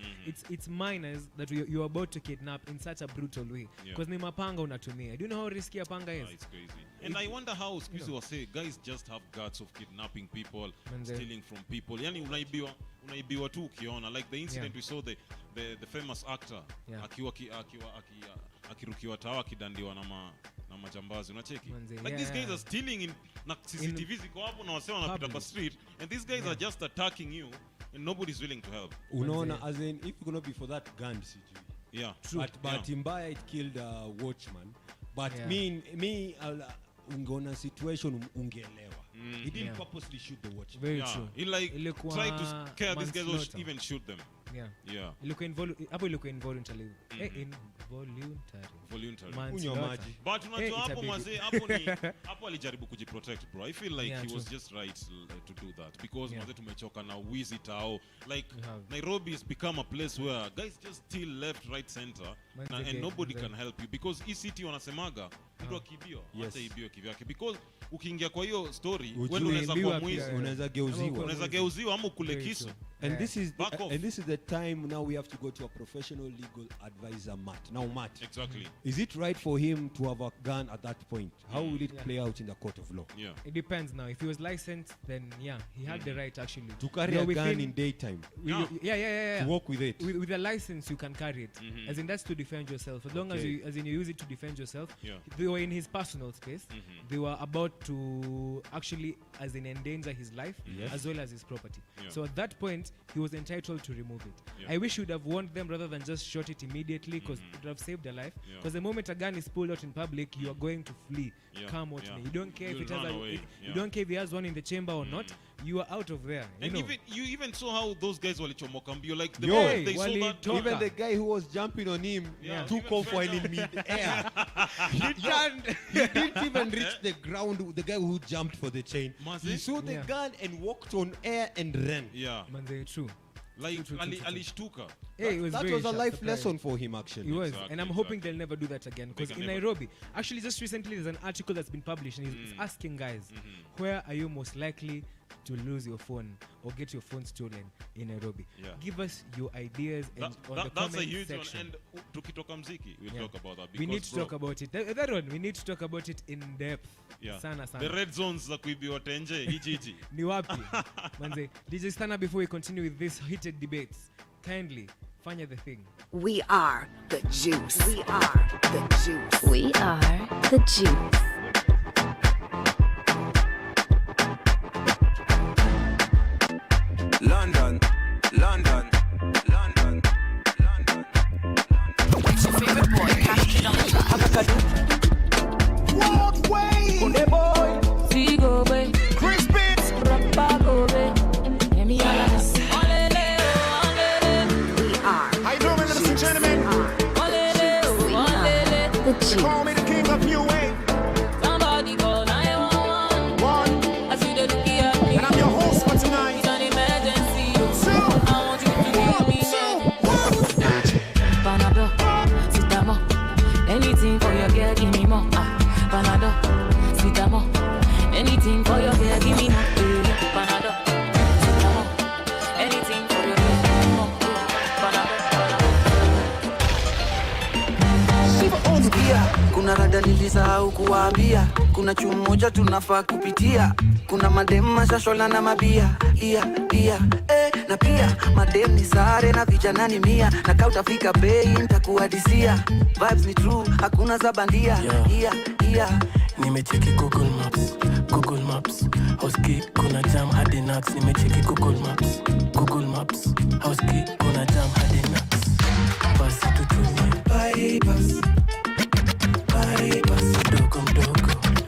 It's minors that you're about to kidnap in such a brutal way. Because ni mapanga unatumia. Do you know how risky a panga is? It's crazy. And I wonder how Squeezy was saying, guys just have guts of kidnapping people, stealing from people. Yani unaibiwa tu ukiona. Like the incident we saw the famous actor akirukiwa tawa kidandiwa na majambazi, unacheki? Like these guys are stealing in na CCTV ziko hapo na wasema wanapita kwa street, and these guys are just attacking you and nobody's willing to help. Unaona, as in, if you're gonna be for that gun CG. Yeah. True. But Mbaya it killed a watchman. But me ungeona situation ungeelewa. He didn't purposely shoot the watchman. Very true. He like tried to scare these guys or even shoot them. Hapo ilikuwa involuntary. Voluntary. Kunywa maji. But unajua hapo mazee hapo alijaribu kujiprotect, bro. I feel like he was just right to do that because mazee tumechoka na wizi tao. Like Nairobi has become a place where guys just steal left, right, center and nobody can help you because hii city wanasemaga mtu akibio hata ibio kivyake because ukiingia kwa hiyo story wewe unaweza kuwa mwizi, unaweza geuziwa ama kule kisu. And this is the time now we have to go to a professional legal advisor, MART. Now MART. Exactly. Is it right for him to have a gun at that point? How will it play out in the court of law? Yeah. It depends now. If he was licensed, then he had the right actually. To carry a gun in daytime. To walk with it. With a license, you can carry it. As in, that's to defend yourself. As long as you use it to defend yourself. They were in his personal space. They were about to actually, as in, endanger his life as well as his property. So at that point, he was entitled to remove it. I wish he would have warned them rather than just shot it immediately because it would have saved a life. Because the moment a gun is pulled out in public, you are going to flee. Come out me. You don't care if it has you don't care if he has one in the chamber or not. You are out of there. And you even saw how those guys walichomoka mbio, like the way they saw that. Even the guy who was jumping on him took off while in mid-air. He didn't even reach the ground. The guy who jumped for the chain. He saw the gun and walked on air and ran. Yeah. True. Like alishtuka. That was a life lesson for him actually. It was. And I'm hoping they'll never do that again. Because in Nairobi, actually just recently there's an article that's been published and it's asking guys, where are you most likely to lose your phone or get your phone stolen in Nairobi? Give us your ideas on the comment that's a huge section. one. And tukitoka mziki, we'll talk about that. We need to talk about it. That one, we need to talk about it in depth. Sana. The red zones za kuibiwa tenje, hichi. Ni wapi? Manze, DJ Stana, before we continue with this heated debates, kindly fanya the thing. We are the juice. We are the juice. We are the juice. London. It's your favorite boy, Cash Walkway. Kunde boy. Figo boy. Chris Beats. Rapago boy. We are. How you doing, ladies and gentlemen? The juice. They call me the king of new wave. Somebody call 911. I see the looky at me. And I'm your host for tonight. It's an emergency. Two. I want you to give me Panado, Sitamo. Anything for your girl, give me more. Panado, Sitamo. Anything for your girl, give me more. Panado, Sitamo. Anything for your girl, give me more. Panado. Kuna rada nilisahau kuwaambia, kuna chumu moja tunafaa kupitia. Kuna madem mashashola na mabia, na pia madem ni sare na vijana ni mia. Na kaa utafika bei nitakuhadisia, vibes ni true, hakuna za bandia. Nimecheki Google Maps, Houski kuna jam hadi Nax. Nimecheki Google Maps, Houski kuna jam hadi Nax. Basi tutumie bypass, mdogo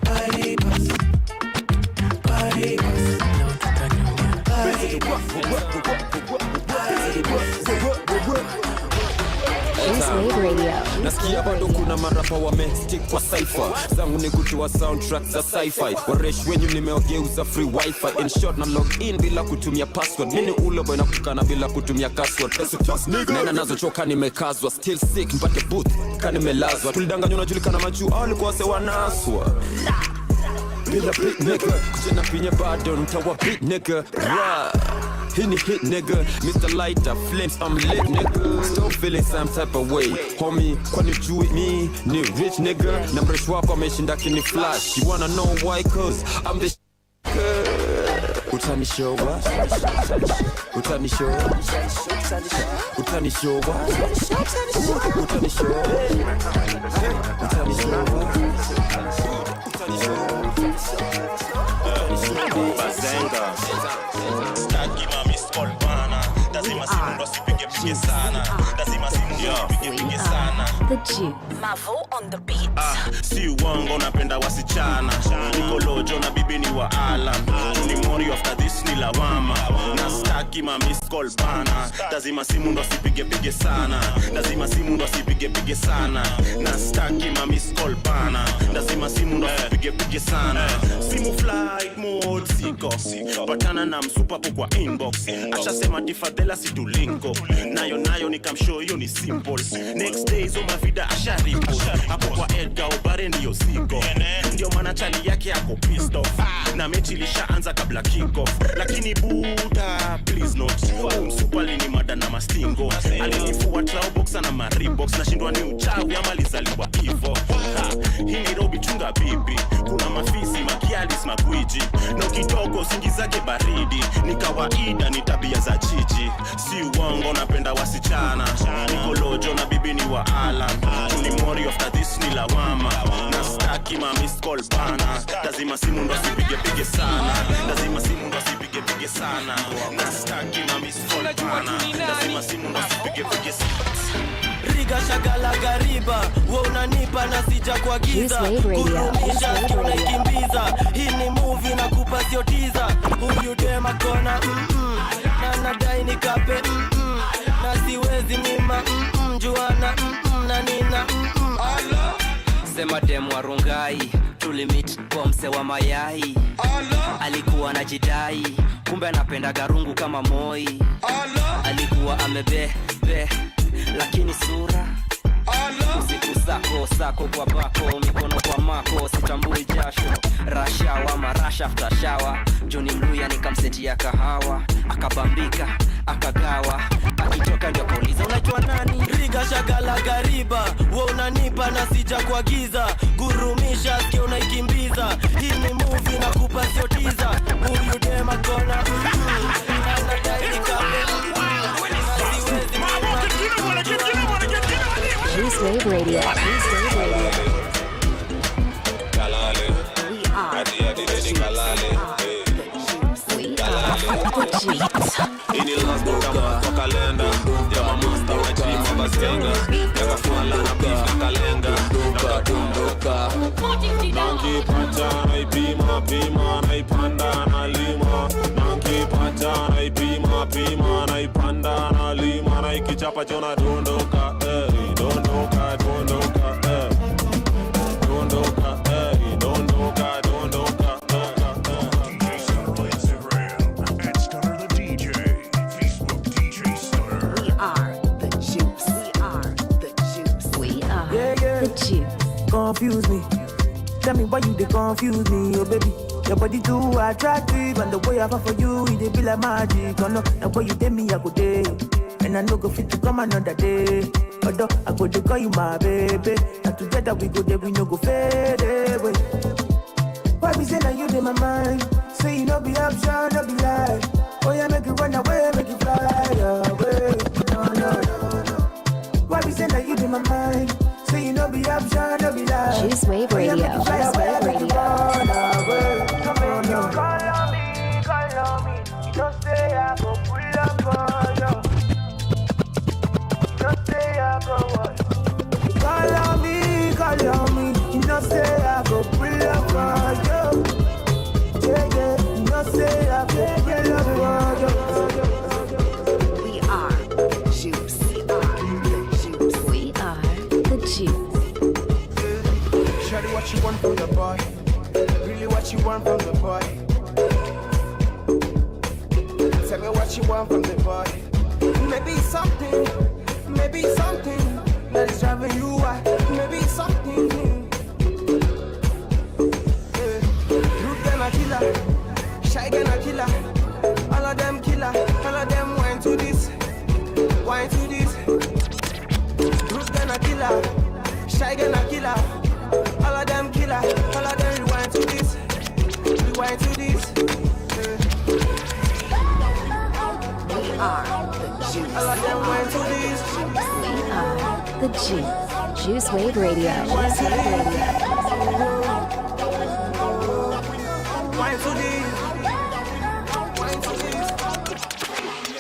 bypass, leo tutanyumia Juice Wave Radio. nasikia bado kuna marapa wamestick kwa cypher. Zangu ni kutoa soundtrack za sci-fi. Waresh wenyu nimewageuza free wifi. In short na log in bila kutumia password. Mini ulo boy na kukana bila kutumia password. Nena nazo choka nimekazwa. Still sick mpate booth kani melazwa. Tulidanganywa najulikana machu alikuwa sewa naswa. Bila beat nigga kujena pinya bado ntawa beat nigga. Hit hit nigga, Mr. Lighter, flames, I'm lit nigga. Still feeling some type of way, homie. Kwani you with me, new rich nigga. Na mresh wako ameshinda kini flash. You wanna know why? Cause I'm the Utani show what? Utani show what? Utani show what? Utani show Bazenga Staki mami skull bana lazima simu ndo sipige sana lazima simu ndo sipige sana The Juice Mavo on the beat si uongo napenda wasichana niko lojo na bibi ni wa Alan ni mori after this ni lawama na staki mami skull bana lazima simu ndo sipige sana lazima simu ndo sipige sana na staki mami skull bana lazima simu ndo sipige sana simu flight mode siko patana na msupa kwa inbox acha sema tifadela situlinko nayo nikamshow hiyo ni simple next day zo mavida asharipo hapo kwa Edgar Obare ndio siko ndio maana chali yake yako pissed off na mechi ilishaanza kabla kick off lakini buda please not msupa lini mada na mastingo alinifua trao boxer na maribox nashindwa ni uchawi ama lizaliwa hivyo hii ni Robi chunga bibi kuna mafisi makialis magwiji na kidogo singi zake baridi ni kawaida ni tabia za chichi si uongo napenda wasichana niko lojo na bibi ni wa Alan ni mori after this ni lawama na staki mami skull bana lazima simu ndo sipige sana lazima simu ndo sipige sana na staki mami skull bana lazima simu ndo sipige sana Riga shagala gariba wewe unanipa na sija kwa giza kurumisha unaikimbiza hii ni movie na kupa sio teaser huyu dema kona na nadai nikape na siwezi nima juana na nina sema demu warungai tulimit kwa mse wa mayai alikuwa anajidai kumbe anapenda garungu kama Moi alikuwa amebe lakini sura usiku sako kwa bako mikono kwa mako sitambui jasho rashawa marasha after shower Johnny Mluya nikamsetia kahawa akabambika akagawa akitoka ndio kauliza unajua nani Riga shagala gariba wewe unanipa na sija kwa giza gurumisha sikio unaikimbiza hii ni movie na kupa sio teaser huyu dema kona anadai nikape Juice Wave Radio. Kalale. Ini lasto kama kwa kalenda ya mamasta unachima basenga ya kafala na beef na kalenga Nanki pata naipima naipanda na lima Nanki pata naipima naipanda na lima na ikichapa chona dondoka dondoka Confuse me. Tell me why you they confuse me, oh baby. Your body too attractive, and the way I fall for you, it be like magic. Oh no, and when you tell me I go day, and I no go fit to come another day. Although I go to call you my baby, and together we go there, we no go fade away. Why we say that you in my mind? Say you no be option, no be lie. Oh yeah, make you run away, make you fly away. No. Why we say that you in my mind? Say you no be option, no be lie. Juice Wave Radio. Juice Wave Radio. Call on me. Just say I go pull up on you. Just say I go what? Call on me. You know say Shawty, what you want from the boy? Really what you want from the boy? Tell me what you want from the boy. Maybe something that is driving you wild. Maybe something. Rude gonna killer, shy gonna killer. All of them killer, all of them wine to this. Rude gonna killer, shy gonna killer. All of them killer, all of them rewind to this. Rewind to this. We are the juice. All of them wine to this. We are the Juice. Juice Wave Radio. Juice Wave Radio. Wine to this. Wine to this.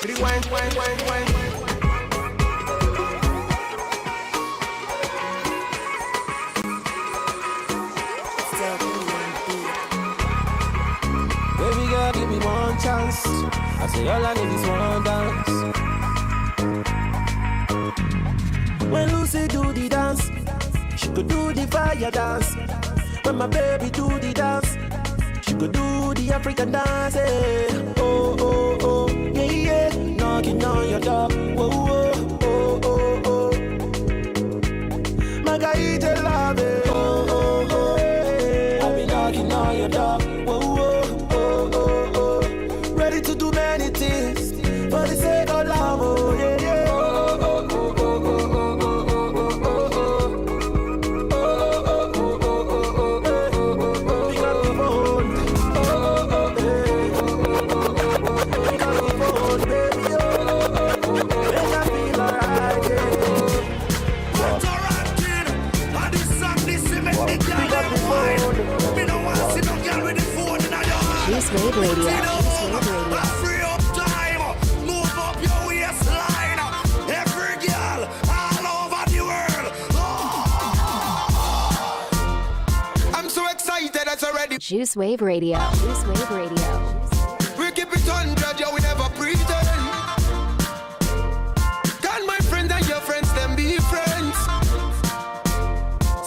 Rewind, wine. Baby girl, give me one chance. I say all I need is one dance. When Lucy do the dance, she could do the fire dance. When my baby do the dance, she could do the African dance. Eh. Oh, yeah, knocking on your door. Whoa, oh. Magaite love it. Oh, yeah. I be knocking on your door. Whoa, oh. Ready to do many things for the sake of love. Oh, yeah. Juice Wave Radio. Free up time, move up your waistline. Every girl all over the world. I'm so excited, it's already. Juice Wave Radio. Juice Wave Radio. We keep it 100, yeah, we never pretend. Can my friends and your friends them be friends?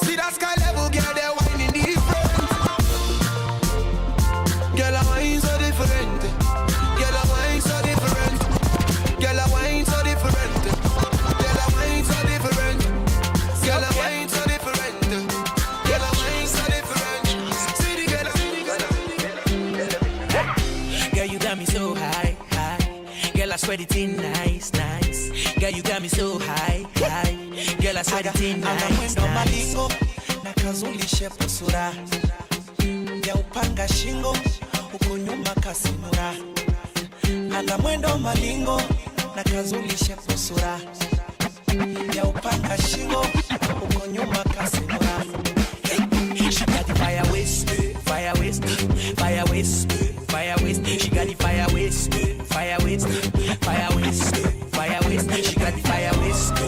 See that sky level, girl, they're whining different. Girl, I wine so different. Girl, I wine so different. Girl, I wine so different. Girl, I wine so different. Girl, I wine so different. Girl, I wine so different. See the Girl, you got me so high. Girl, I swear it's in nice. Girl, you got me so high. Girl, I swear it's in nice. Na kazulishe pusura ya upanga shingo huko nyuma kasimura. Ana mwendo malingo na kazulishe pusura ya upanga shingo huko nyuma kasimura. She got the fire waist. She got the fire waist. She got the fire waist. She got the fire waist.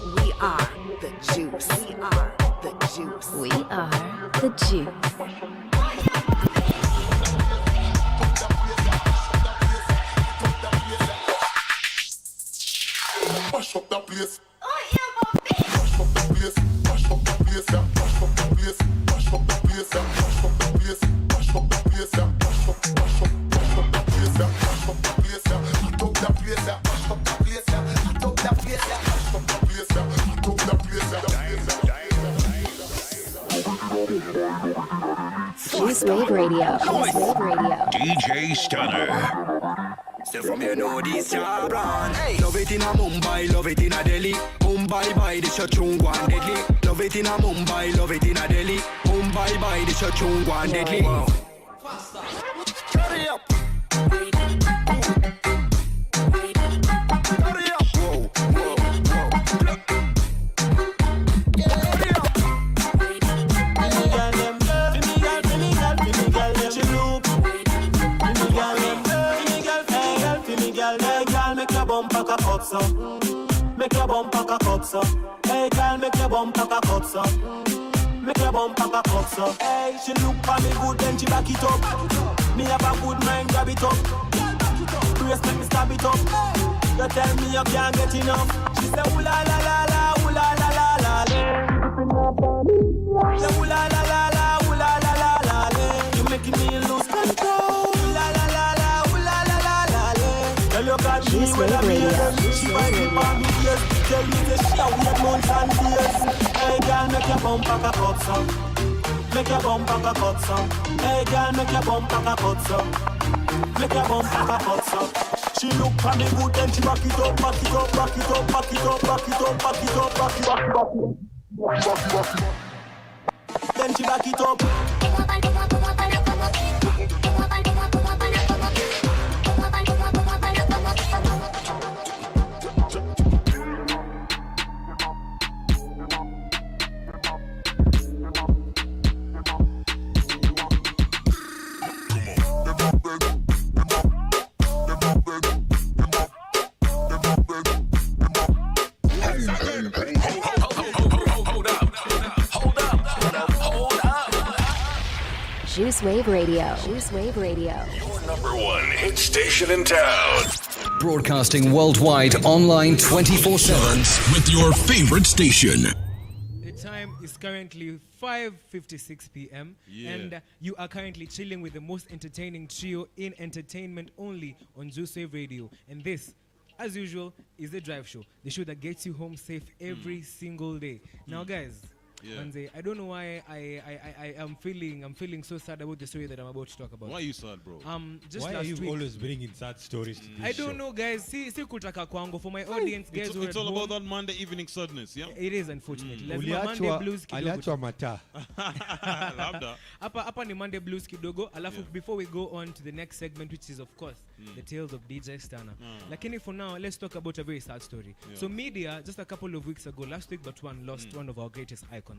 We are the Juice. Mash up that place. Mash up that place. Mash up that place. Mash up that place. Mash up that place. Mash up that place. Mash up that place. Mash up that place. Mash up that place. Mash up that place. Mash up that place. Mash up that place. Mash up that place. Mash up that place. Juice Wave Radio. Juice Wave Radio. DJ Stunner. Say from you know this your brand. Hey. Love it in a Mumbai, love it in a Delhi. Mumbai by the Chachung one deadly. Love it in a Mumbai, love it in a Delhi. Mumbai by the Chachung one deadly. Hurry up. Make your bumper cock up so. Hey girl, make your bumper cock up so. Make your bumper cock up so. Hey, she look for me good, then she back it up. Me have a good mind, grab it up. Brace make me stab it up. You tell me you can't get enough. She say ooh la la la la, ooh la la la la. Say ooh la la la la, ooh la la la la. You making me lose control. Ooh la la la la, ooh la la la la. Tell you got me when I'm here. She might be on me ears. Tell me the shit weird months and days. Hey girl, make your bumper cock up so. Make your bumper cock up so. Hey girl, make your bumper cock up so. Make your bumper cock up so. She look for me good, then she back it up, back it up, back it up, back it up, back it up, back it up, back it up, back it up. Then she back it up. Juice Wave Radio. Juice Wave Radio. Your number one hit station in town. Broadcasting worldwide online 24/7 with your favorite station. The time is currently 5:56 p.m. and you are currently chilling with the most entertaining trio in entertainment only on Juice Wave Radio. And this, as usual, is the Drive Show, the show that gets you home safe every single day. Now, guys, Manze, I don't know why I am feeling so sad about the story that I'm about to talk about. Why are you sad, bro? Just why last are you week, always bringing sad stories to this I don't show? know, guys. See kutaka kwangu for my audience, guys. It's all about that Monday evening sadness, yeah? It is, unfortunately. Lazima Monday blues kidogo. Aliachwa mata. Labda. Hapa ni Monday blues kidogo. Alafu before we go on to the next segment, which is of course the tales of DJ Stana. Lakini for now, let's talk about a very sad story. So media, just a couple of weeks ago, last week but one, lost one of our greatest icons.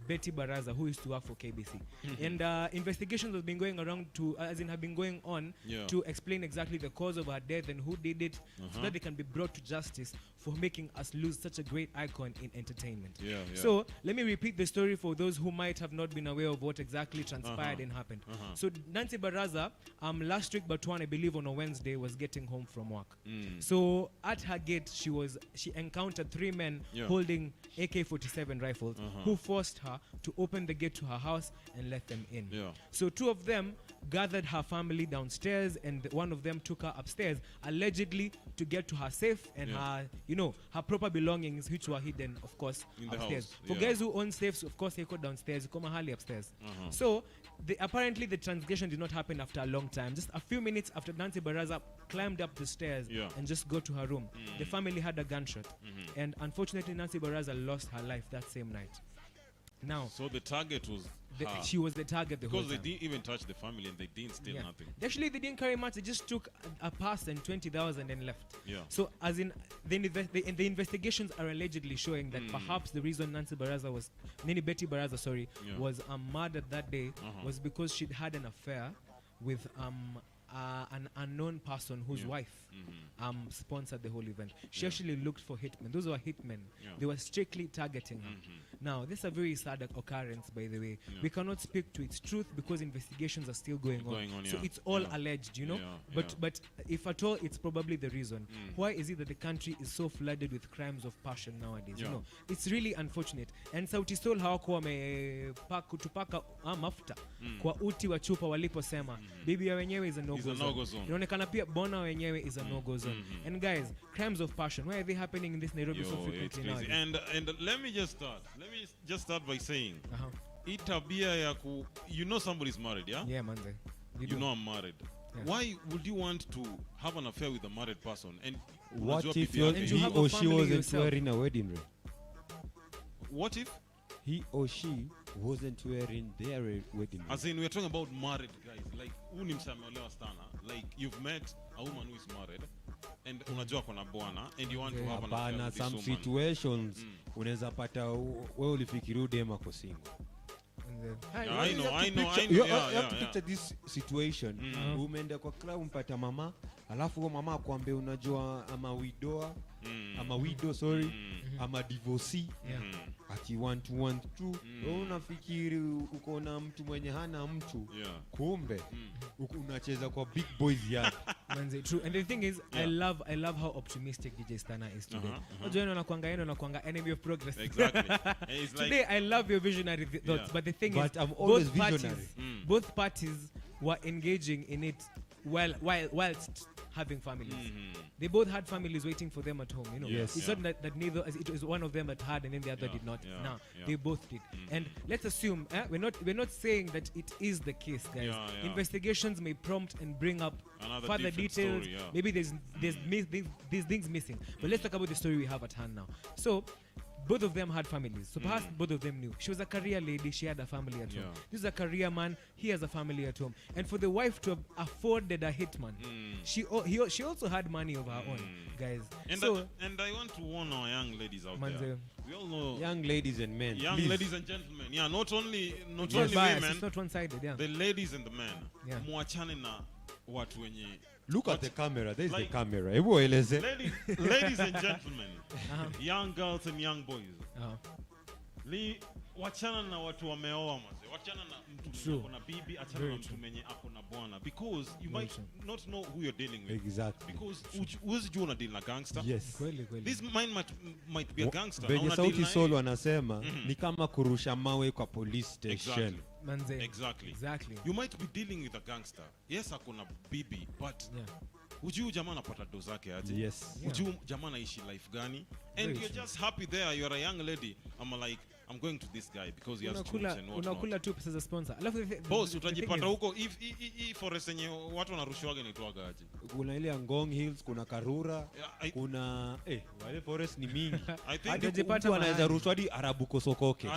Betty Baraza, who used to work for KBC. And investigations have been going around have been going on to explain exactly the cause of her death and who did it, so that they can be brought to justice for making us lose such a great icon in entertainment. So let me repeat the story for those who might have not been aware of what exactly transpired and happened. So Nancy Baraza, last week but one, I believe on a Wednesday, was getting home from work. So at her gate, she encountered three men holding AK-47 rifles who forced her to open the gate to her house and let them in. So two of them gathered her family downstairs and one of them took her upstairs, allegedly to get to her safe and her, her proper belongings, which were hidden, of course, upstairs. For guys who own safes, of course, they go downstairs, come hardly upstairs. So apparently the transgression did not happen after a long time. Just a few minutes after Nancy Baraza climbed up the stairs and just got to her room, the family had a gunshot. And unfortunately, Nancy Baraza lost her life that same night. Now, so the target was she was the target the whole time. Because they didn't even touch the family and they didn't steal nothing. Actually, they didn't carry much. They just took a purse and 20,000 and left. So, as in the investigations are allegedly showing that perhaps the reason Betty Baraza, was murdered that day was because she'd had an affair with an unknown person whose wife sponsored the whole event. She actually looked for hitmen. Those were hitmen. They were strictly targeting her. Now, this is a very sad occurrence, by the way. We cannot speak to its truth because investigations are still going on. So it's all alleged, But if at all, it's probably the reason. Why is it that the country is so flooded with crimes of passion nowadays? It's really unfortunate. And Sauti Sol hawakuwa tupaka mafuta kwa uti wa chupa waliposema bibi ya wenyewe is a no-go zone. Inaonekana pia bona wenyewe is a no-go zone. And guys, crimes of passion, why are they happening in this Nairobi so frequently now? And let me just start by saying, itabia ya somebody's married, yeah? Yeah, manze. You know I'm married. Why would you want to have an affair with a married person? And what if he or she wasn't wearing a wedding ring? What if he or she wasn't wearing their wedding ring? As in, we're talking about married guys. Like, like you've met a woman who is married, and unajua kuna bwana, and you want to have an affair with some this woman. Situations unaweza pata wewe ulifikiri udema kwa single. I know. You have to picture this situation. Umeenda kwa club umpata mama, alafu mama akwambia unajua ama widow, ama divorcee. Ati 1 to 1 2. Wewe unafikiri uko na mtu mwenye hana mtu. Kumbe unacheza kwa big boys yard. Manze, true. And the thing is, I love how optimistic DJ Stana is today. Unajua anakuanga enemy of progress. Exactly. Today I love your visionary thoughts, but the thing is, I'm always visionary. Both parties were engaging in it whilst having families. They both had families waiting for them at home, you know. It's not that neither, as it was one of them that had and then the other did not. They both did. And let's assume we're not saying that it is the case, guys. Investigations may prompt and bring up another further details. Story, Maybe there's these things missing. But let's talk about the story we have at hand now. So both of them had families, so perhaps both of them knew. She was a career lady, she had a family at home. This is a career man, he has a family at home. And for the wife to have afforded a hitman, she also had money of her own, guys. And I want to warn our young ladies out there. We all know young ladies and men. Young ladies and gentlemen. Yeah, not only bias, women. It's not one-sided, The ladies and the men. Muachane na watu wenye. Look at the camera. There's the camera. Ladies and gentlemen, young girls and young boys. Wachana na watu wameoa maze. Wachana na mtu mwenye akona bibi, achana na mtu mwenye akona bwana, because you might not know who you're dealing with. Exactly. Because uwezi jua una deal na gangster. Yes. This man might be a gangster. Venye Sauti Sol wanasema ni kama kurusha mawe kwa police station. Exactly. You might be dealing with a gangster. Yes, akona bibi, but ujui jamaa anapata do zake aje. Yes. Ujui jamaa anaishi life gani. And you're just happy there. You're a young lady. I'm going to this guy because he has tools and what not. Unakula tu pesa za sponsor. Boss, utajipata huko if forest yenye watu wanarushwaga ni tuaga aje. Kuna ile Ngong Hills, kuna Karura, kuna wale forest ni mingi. Hadi mtu anaweza rushwa hadi Arabu Kosokoke.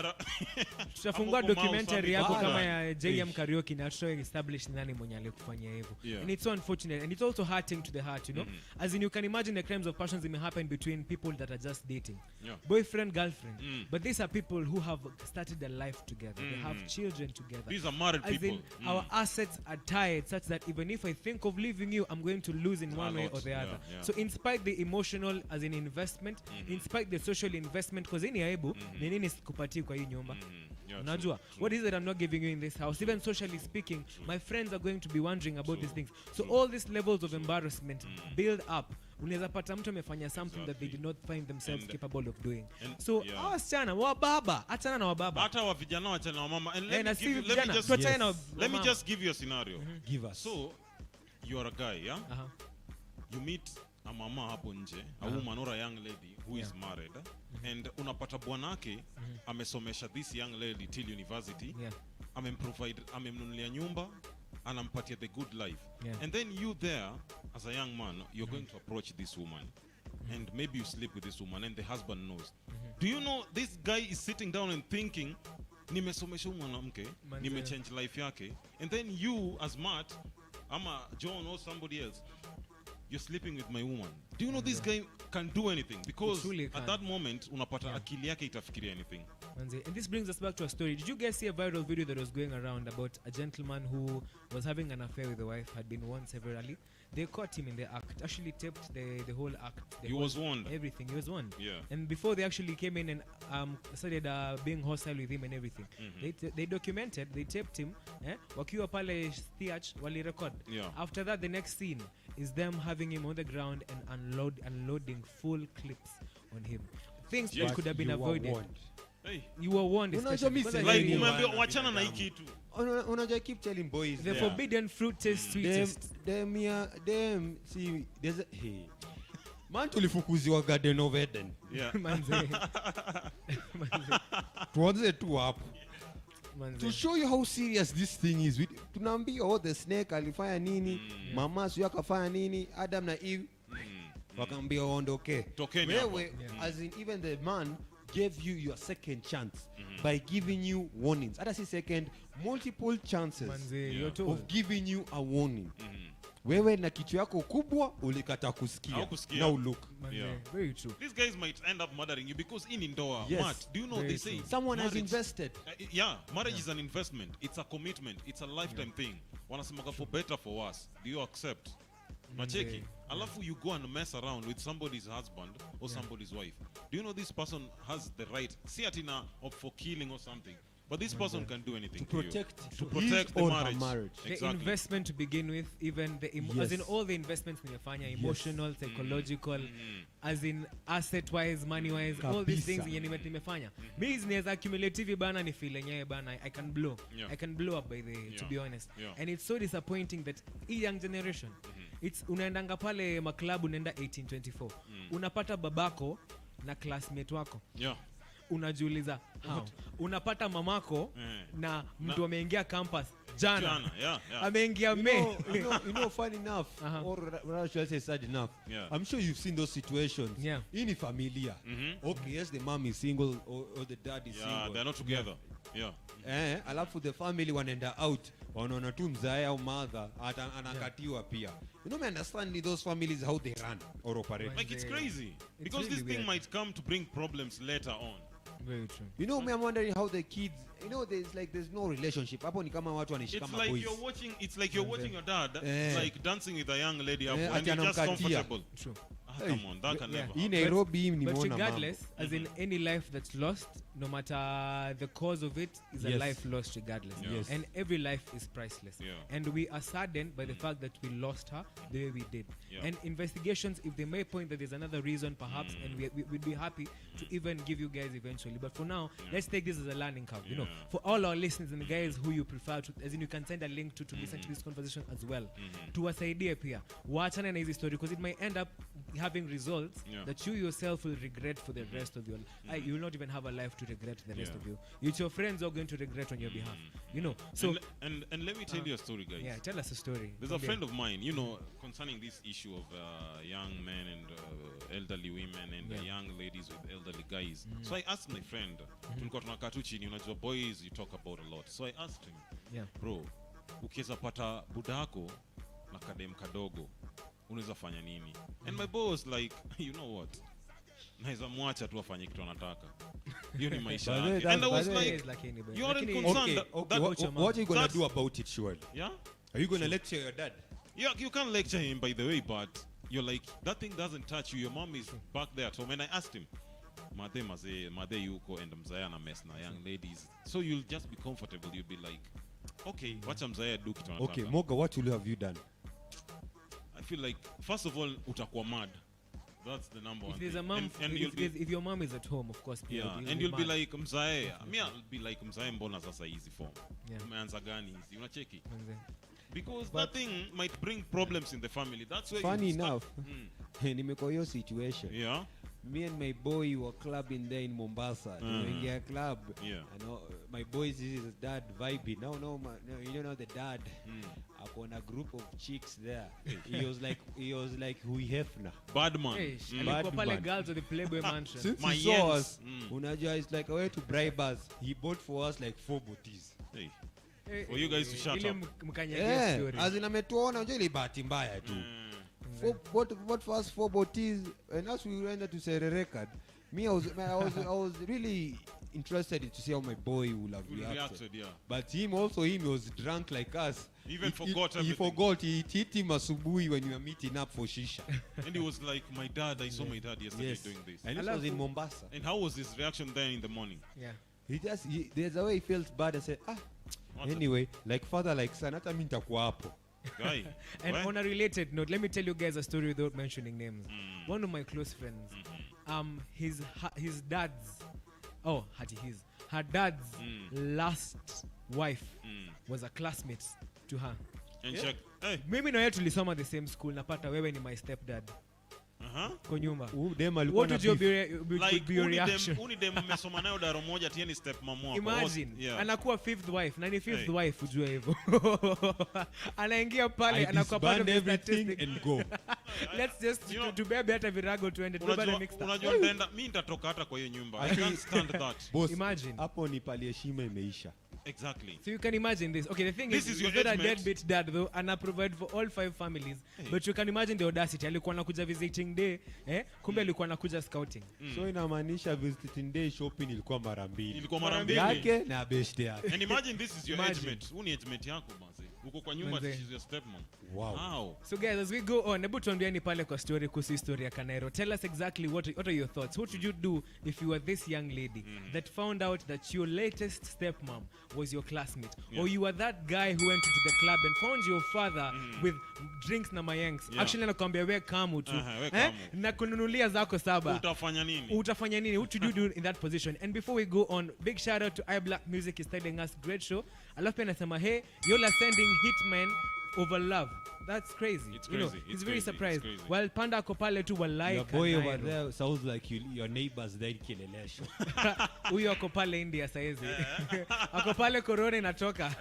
Tutafungua documentary yako kama ya JM Karaoke na show establish nani mwenye alikufanyia hivyo. And it's so unfortunate and it's also hurting to the heart, you know. As in you can imagine the crimes of passion may happen between people that are just dating. Boyfriend, girlfriend. But these are people who have started a life together. They have children together. These are married people. In, our assets are tied such that even if I think of leaving you, I'm going to lose in one way or the other. So in spite the emotional as an investment, in spite the social investment, because any aibu, ni nini sikupati kwa hii nyumba. Unajua, what is it I'm not giving you in this house? Even socially speaking, my friends are going to be wondering about these things. So all these levels of embarrassment build up. Unaweza pata mtu amefanya something that they did not find themselves capable of doing. So wasichana wababa, achana na wababa. Hata wa vijana wachana na mama. And let me just give you a scenario. Give us. So you are a guy, yeah? You meet a mama hapo nje, a woman or a young lady who is married, and unapata bwanake amesomesha this young lady till university, amemnunulia nyumba, anampatia the good life. And then you there as a young man, you're going to approach this woman. And maybe you sleep with this woman and the husband knows. Do you know this guy is sitting down and thinking, nimesomesha mwanamke, nimechange life yake, and then you as Matt, ama John or somebody else, you're sleeping with my woman. Do you know this guy can do anything? Because at that moment, unapata akili yake itafikiria anything. And this brings us back to a story. Did you guys see a viral video that was going around about a gentleman who was having an affair with a wife, had been warned severally? They caught him in the act, actually taped the whole act. He was warned. Everything, he was warned. Yeah. And before they actually came in and started being hostile with him and everything, they documented, they taped him, wakiwa pale theach, wali record. After that, the next scene is them having him on the ground and unloading full clips on him. Things that could have been avoided. You were warned. Wachana na hiki tu. Unajua keep telling boys. The forbidden fruit tastes sweetest. Them see there's man tulifukuziwa Garden of Eden. Manze. Tuanze tu hapo. to show you how serious this thing is, tunaambia the snake alifanya nini, mama sio akafanya nini, Adam na Eve wakaambia waondoke. Wewe as in even the man gave you your second chance by giving you warnings. Hata si second, multiple chances of giving you a warning. Wewe na kichwa yako kubwa ulikata kusikia. Now look. Very true. These guys might end up murdering you because in indoor, yes. Matt, do you know they say someone marriage, has invested. Marriage is an investment. It's a commitment. It's a lifetime thing. Wanasemaga for better for worse. Do you accept? Macheki. Alafu you go and mess around with somebody's husband or somebody's wife. Do you know this person has the right, see it in for killing or something, but this person can do anything to protect the marriage. Exactly. The investment to begin with, even the as in all the investments nimefanya, emotional, psychological, as in asset wise, money wise, all these things nimefanya. Me zinaweza accumulative bana ni feel yenyewe bana I can blow. I can blow up by the to be honest. And it's so disappointing that young generation it's unaendanga pale maklabu unaenda 1824 unapata babako na classmate wako unajiuliza how unapata mamako na mtu ameingia campus jana ameingia you know funny enough or rather should I say sad enough, I'm sure you've seen those situations in familia. Okay, yes, the mom is single or the dad is single, they're not together. Alafu the family wanaenda out wanaona tu mzae au mother anakatiwa pia. You know, me understand those families how they run or operate. Like it's crazy because really this thing might come to bring problems later on. Very true. You know, me I'm wondering how the kids, you know, there's no relationship. Hapo ni kama watu wanaishi kama boys. It's like you're watching your dad like dancing with a young lady and you're just comfortable. True. Come on, that can never in Nairobi but regardless, as in any life that's lost, no matter the cause of it, is a life lost regardless. And every life is priceless. And we are saddened by the fact that we lost her the way we did. And investigations, if they may point that there's another reason perhaps, and we'd be happy to even give you guys eventually. But for now, let's take this as a learning curve. You know, for all our listeners and the guys who you prefer to, as in you can send a link to listen to this conversation as well. Tuwasaidie pia. Waachane na hizi story because it might end up having results that you yourself will regret for the rest of your life. You will not even have a life to regret the rest of you. It's your friends who are going to regret on your behalf. You know. So and let me tell you a story, guys. Yeah, tell us a story. There's a friend of mine, you know, concerning this issue of young men and elderly women and young ladies with elderly guys. So I asked my friend, tulikuwa tunakaa tu chini, unajua boys you talk about a lot. So I asked him, bro, ukiweza pata budako na kadem kadogo unaweza fanya nini? And my boy was like, you know what, naweza mwacha tu afanye kitu anataka. Hiyo ni maisha yake. And I was like, you aren't concerned. What are you going to do about it, surely? Are you going to lecture your dad? Yeah, you can't lecture him, by the way, but you're like, that thing doesn't touch you. Your mom is back there at home. And I asked him, Made yuko and mzaya na mess na young ladies. So you'll just be comfortable. You'll be like, okay, wacha mzaya do kitu anataka. Okay, Moga, what will have you done? I feel like, first of all, utakuwa mad. That's the number one. If there's a mom, if your mom is at home, of course. And you'll be like, mzae. Me, I'll be like, mzae mbona sasa easy form. Umeanza gani easy? Unacheki? Because that thing might bring problems in the family. That's why. Funny enough, nimeko hiyo situation. Me and my boy were clubbing there in Mombasa. Tunaingia club. I know my boy is his dad vibing. No, you don't know the dad. Upon a group of chicks there. He was like Hui Hefner. Bad man. Alikuwa pale girls of the Playboy Mansion. Since he saw us, unajua it's like a way to bribe us. He bought for us like 4 botis. For you guys to shut up. As in ametuona unajua ile bahati mbaya tu. What for us 4 botis, and as we went to say the record, I was really interested to see how my boy would have reacted. But him was drunk like us. He forgot everything. He forgot. It hit him asubuhi when we were meeting up for shisha. And he was like, my dad, I saw my dad yesterday doing this. And it was in Mombasa. And how was his reaction then in the morning? There's a way he felt bad. I said, anyway, like father, like son, hata mimi nitakuwa hapo. And on a related note, let me tell you guys a story without mentioning names. One of my close friends, his dad's, her dad's last wife was a classmate to her. And mimi na yeye tulisoma the same school, napata wewe ni my stepdad. Kwa nyuma. What would be your reaction? Uni dem mmesoma nayo daro moja tieni step mama. Imagine anakuwa fifth wife. Na ni fifth wife ujue hivyo. Anaingia pale anakuwa part of everything and go. Let's just tubebe hata virago tuende tubebe mixed. Unajua mimi nitatoka hata kwa hiyo nyumba. I can't stand that. Boss, imagine. Hapo ni pali heshima imeisha. Exactly. So you can imagine this. Okay, the thing is you're not a deadbeat dad though, and I provide for all 5 families. But you can imagine the audacity. Alikuwa anakuja visiting day, kumbe alikuwa anakuja scouting. So inamaanisha visiting day shopping ilikuwa mara mbili. Ilikuwa mara mbili. Yake na best yake. And imagine this is your age mate. Uni age mate yako basi. Uko kwa nyumba, she's your stepmom. Wow. So guys, as we go on, hebu tuambieni pale kwa story kuhusu historia ya Kanairo. Tell us exactly what are your thoughts. What would you do if you were this young lady that found out that your latest stepmom was your classmate, or you were that guy who went into the club and found your father with drinks na mayanks? Actually anakuambia we kamu tu. Na kununulia zako 7. Utafanya nini? What would you do in that position? And before we go on, big shout out to iBlack Music is telling us great show. Alafu anasema hey, you're sending hitman over love. That's crazy. It's crazy. He's very surprised. Well, Panda Kopale too will like. Your boy over there sounds like your neighbors there Kilelesho. Huyo ako pale India saizi. Ako pale corona inatoka.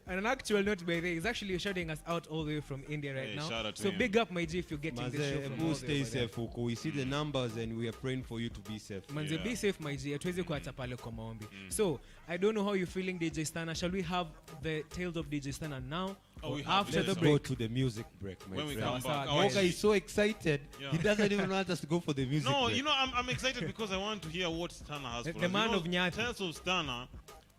And an actual note by the way, he's actually shouting us out all the way from India right now. So big up my G if you're getting this show from all the way. Stay safe huko. We see the numbers and we are praying for you to be safe. Manze, be safe my G. Hatuwezi kuacha pale kwa maombi. So, I don't know how you're feeling DJ Stana. Shall we have the tales of DJ Stana now? After the break? Go to the music break, my when friend. We come back. MOGA is so excited. He doesn't even want us to go for the music break. You know, I'm excited because I want to hear what Stana has for us. The man of Nyati. Tales of Stana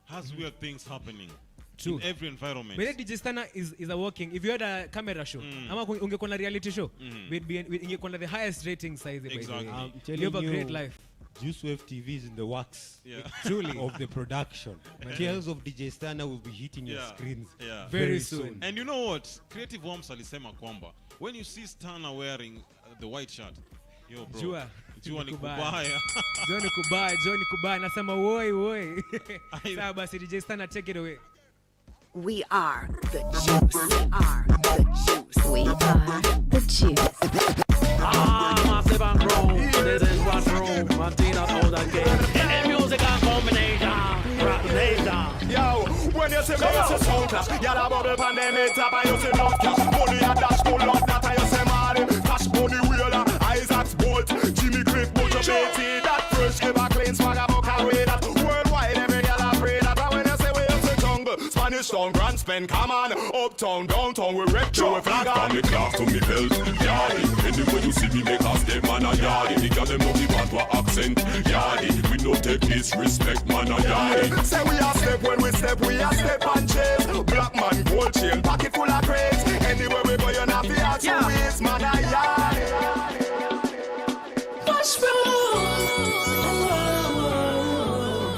has weird things happening. True. In every environment. But DJ Stana is a working. If you had a camera show, ama ungekuwa na reality show, ingekuwa na the highest rating size. Exactly. You have a great life. Juice Wave TV is in the works. Truly. Of the production. Tales of DJ Stana will be hitting your screens very soon. And you know what? Creative Worms alisema kwamba when you see Stana wearing the white shirt, yo bro. Jua ni kubaya. Jua ni kubaya. Nasema woi. Sawa basi DJ Stana, take it away. We are the juice. We are the juice. We are the juice. Massive and grown. This is what's wrong. Martina told again. And music and combination. Rock the nation. Yo, when you see me, you see sound class. Y'all a bubble pandemic top and you see blood class. Money a dash full of that and you see Marty. Cash money wheeler, Isaac's bolt. Jimmy Cliff, Butcher Betty. That fresh ever clean swagger book away. That worldwide every girl a pray that. And when you say we you see jungle, Spanish town, Grand Spend, come on. Uptown, downtown, we wreck you, we flag on. From me class to me belt, yardy. Anyway you see me make a step, man a yardy. The girl them know me want to accent, yardy. We no take disrespect, man a yardy. Say we a step when we step, we a step and chase. Black man, gold chain, pocket full of crates. Anywhere we go, you not be out to waste, man a yardy. Push through.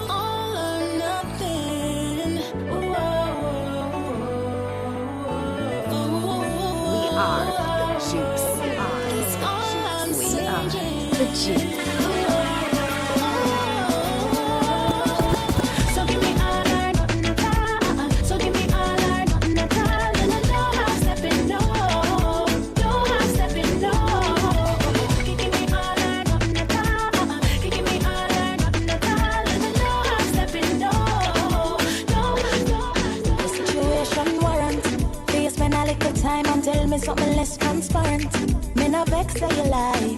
All or nothing. We are the juice. We are the juice. So give me all or nothing at all. So give me all or nothing at all. And I know I'm stepping low. Know I'm stepping low. Give me all or nothing at all. Give me all or nothing at all. And I know I'm stepping low. The situation warrant. Do you spend a little time and tell me something less transparent? Me no vex say you lie.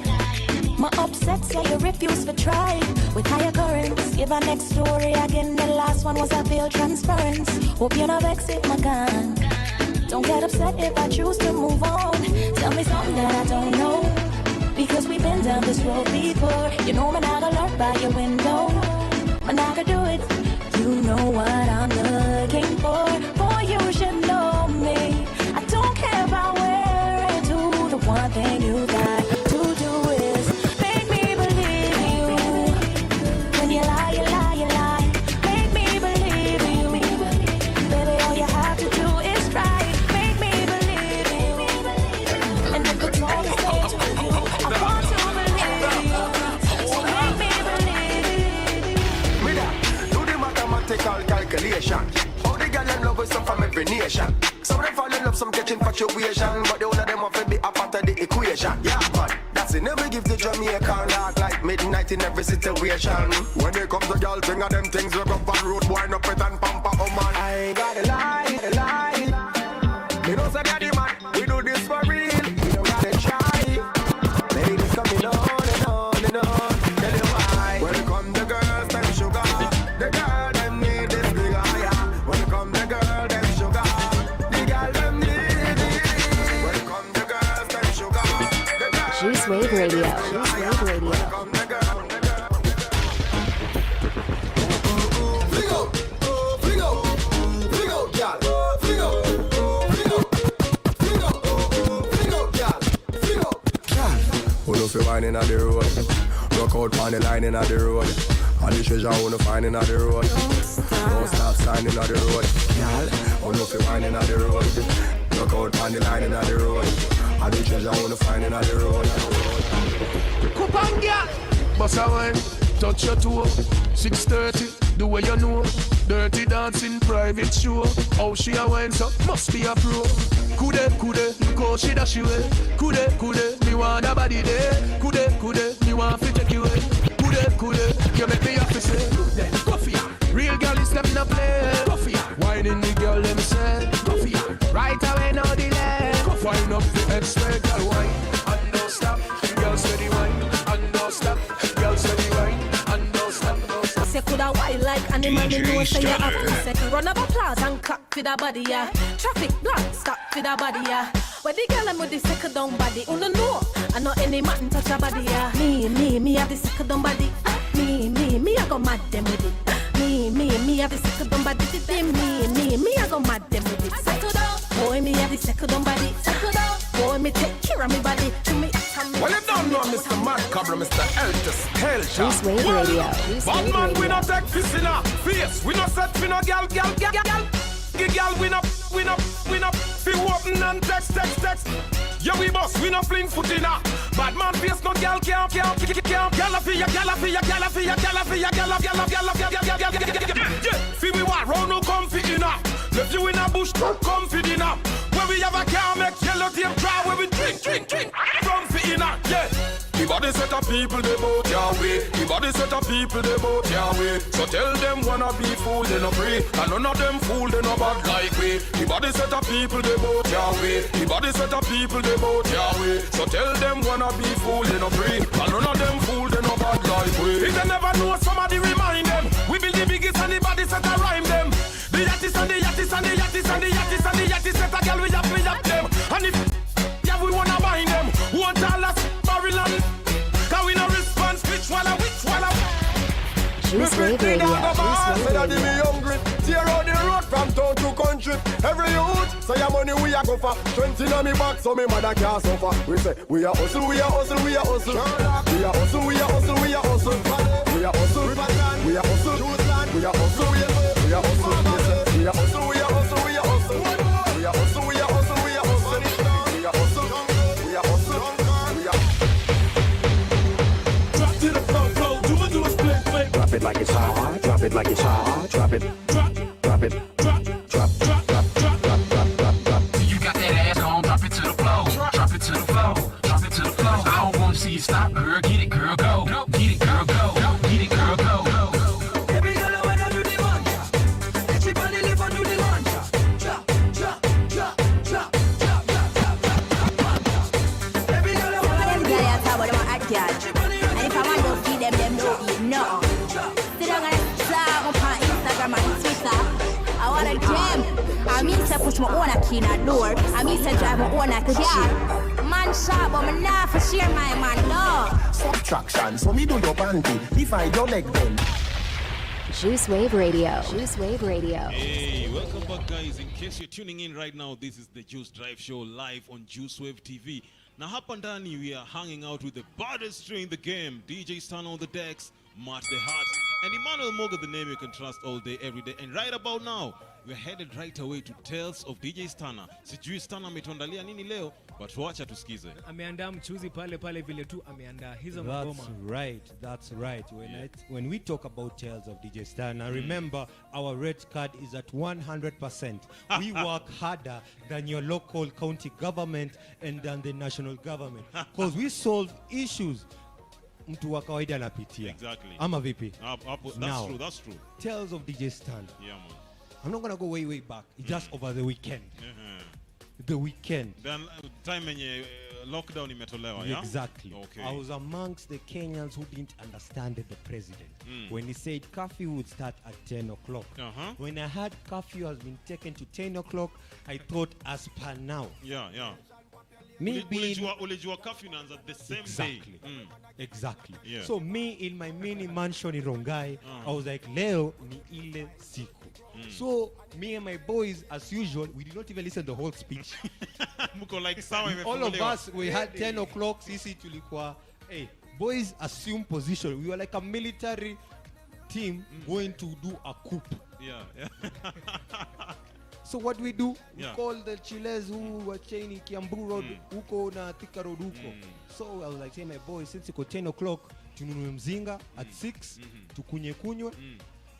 My upset say you refuse to try. With higher currents, give a next story again. The last one was a veiled transference. Hope you no vex if my gun. Don't get upset if I choose to move on. Tell me something that I don't know. Because we've been down this road before. You know me not gonna lurk by your window. I'm not gonna do it. You know what I'm looking for. Boy, you should know me. I don't care about where I do. The one thing you got to do is make me believe you. When you lie, you lie, you lie. Make me believe you. Baby, all you have to do is try. Make me believe you. And if it's all the same to you, I want to believe you. So make me believe you. Mida, do the mathematical calculation. All the girls love with some from every nation. Some of them fall in love, some catch infatuation, but the whole of them want to be a part of the equation. Yeah, but Gassy never give the Jamaican dark like midnight in every situation. When it comes to girl thing of them things, we go up on road, wind up it and pump up, oh man. I ain't got a lie. Me know say daddy man, we do this for real. We don't gotta try. Ladies coming on and on and on. Tell you why. When it come the girls, them sugar. The girl them need this big higher. When it come the girl, them sugar. The girl them need it. When it come the girls, them sugar. Juice Wave Radio. Juice Wave Radio. Fi whining at the road, rock out on the line in at the road. All the treasure I wanna find in at the road. Don't stop signing at the road. Girl, wanna fi whining at the road, rock out on the line in at the road. All the treasure I wanna find in at the road. Coupon girl, boss a wine, touch your toe. 6:30, the way you know. Dirty dancing, private show. How she a wine so must be a pro. Kude, look how she dash away. Kude, me want a body there. Kude, me want to take you away. Kude, you make me happy say. Coffee, real girl is stepping up play. Coffee, whining the girl them say. Coffee, right away no delay. Wine up the expert girl wine and don't stop. Girl steady wine and don't stop. Girl steady wine and don't stop. Say coulda wild like animal, you know say you have to say. Run up applause and clap for the body, yeah. Traffic block, stop for the body, yeah. When the girl I'm with the second down body, no know. I know any man touch her body, yeah. Me have the second down body. Me I go mad them with it. Me have the second down body. Me I go mad them with it. Second down, boy me have the second down body. Second down, boy me take care of me body. To me, well, you don't know Mr. MART, Mr. Eltis, Hellshot. Juice Wave Radio. Bad man, we not take this in our face. We not set for no gal. Girl, we not. Feel open and text. Yeah, we boss, we not fling foot in her. Bad man face no gal can't. Gala fia. Yeah, feel me what round no comfy in her. Left you in a bush, comfy dinner. Where we have a car, make yellow tape dry. Where we drink. Comfy in her, yeah. The body set of people, they both your way. The body set of people, they both your way. So tell them wanna be fool, they no free. And none of them fool, they no bad like we. The body set of people, they both your way. The body set of people, they both your way. So tell them wanna be fool, they no free. And none of them fool, they no bad like we. If they never know, somebody remind them. We build the biggest and the body set a rhyme them. The yattis and the yattis and the yattis and the yattis and the yattis set a girl, we yap them. And if yeah, we wanna mind them. Want all us barrel and cause we no response, which one. Juice Wave Radio. Daddy me hungry. Tear out the road from town to country. Every youth say your money we a go for. 20 on me back so me mother can't suffer. We say we a hustle. We a hustle. We a hustle. We a hustle. We a hustle. We a hustle. We a hustle. We a hustle. We a hustle. We a hustle. We a hustle. We a hustle. We a hustle. We a hustle. We a hustle. We a hustle. We a hustle. We a hustle. We a hustle. We a drop to the flow. Do a split. Drop it like it's hot. Drop it like it's hot. Drop it. Drop it. Drop. You got that ass on. Drop it to the floor. Drop it to the floor. Drop it to the floor. I don't wanna see you stop, girl. Get it, girl. Go. Get it, girl. Go. Get it, girl. Go. Every girl I wanna do the mantra. Everybody live and do the mantra. Drop. Every girl I wanna do the mantra. And if I want to feed them don't eat no. Sit down and talk on Instagram and Twitter. I want a gym. I mean to push my own key in the door. I mean to drive my own car. Man sharp, but me not for share my man, no. Subtraction, so me do your panty. Divide your leg then. Juice Wave Radio. Juice Wave Radio. Hey, welcome back, guys. In case you're tuning in right now, this is the Juice Drive Show live on Juice Wave TV. Now, hapa ndani, we are hanging out with the baddest string in the game, DJ Stan on the decks, MART the Heart, and Emmanuel MOGA, the name you can trust all day, every day. And right about now, we're headed right away to Tales of DJ Stana. Sijui Stana ametuandalia nini leo, but wacha tusikize. Ameandaa mchuzi pale pale vile tu ameandaa hizo That's magoma. That's right. When we talk about Tales of DJ Stana, remember our red card is at 100%. We work harder than your local county government and than the national government because we solve issues mtu wa kawaida anapitia. Exactly. Ama vipi? That's true. Tales of DJ Stana. Yeah, man. I'm not gonna go way back. It's just over the weekend. The weekend. Then time when lockdown imetolewa, yeah? Exactly. Okay. I was amongst the Kenyans who didn't understand the president. When he said curfew would start at 10 o'clock. When I heard curfew has been taken to 10 o'clock, I thought as per now. Yeah. Ulijua curfew ends at the same day. Exactly. Yeah. So me in my mini mansion in Rongai, I was like, leo ni ile siku. So me and my boys, as usual, we did not even listen to the whole speech. All of us, we had 10 o'clock, sisi tulikuwa, hey, boys assume position. We were like a military team going to do a coup. Yeah. So what we do? We call the Chiles who were chaining Kiambu Road, huko na Thika Road huko. So I was like, hey my boys, since it's 10 o'clock, tununue mzinga at 6, tukunywe,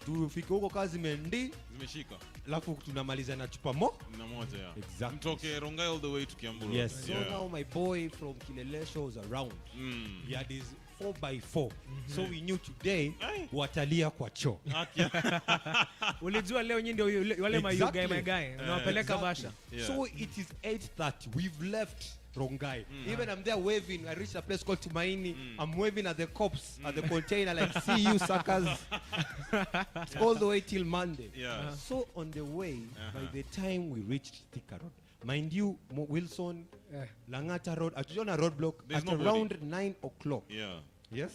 tufike huko kazi zimeshika. Alafu tunamaliza na chupa na moja. Exactly. Mtoke Rongai all the way to Kiambu Road. Yes. So now my boy from Kilelesho was around. He had his 4x4. So we knew today watalia kwa choo. Ulijua leo nyinyi ndio wale my guy unawapeleka basha. So it is 8:30. We've left Rongai. Even I'm there waving. I reached a place called Tumaini. I'm waving at the cops at the container like, see you suckers. All the way till Monday. So on the way, by the time we reached Thika Road, mind you, Wilson, Langata Road, at roadblock at around 9 o'clock. Yes?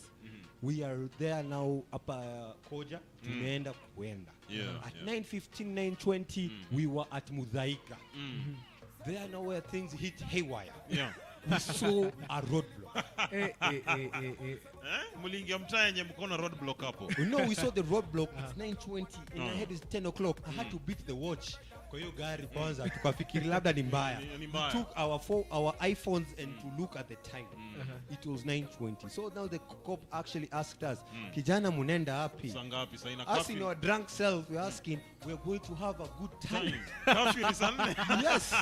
We are there now upper Koja, tumeenda kuenda. At 9:15, 9:20, we were at Mudhaika. There now where things hit haywire. We saw a roadblock. Mulingia mtaa yenye mkono roadblock hapo. No, we saw the roadblock at 9:20 and I heard it's 10 o'clock. I had to beat the watch. Kwa hiyo gari kwanza tukafikiri labda ni mbaya. We took our iPhones and to look at the time. It was 9:20. So now the cop actually asked us, kijana munenda hapi? Sangapi sasa ina coffee? Us in our drunk self, we're asking, we're going to have a good time. Coffee is on. Yes.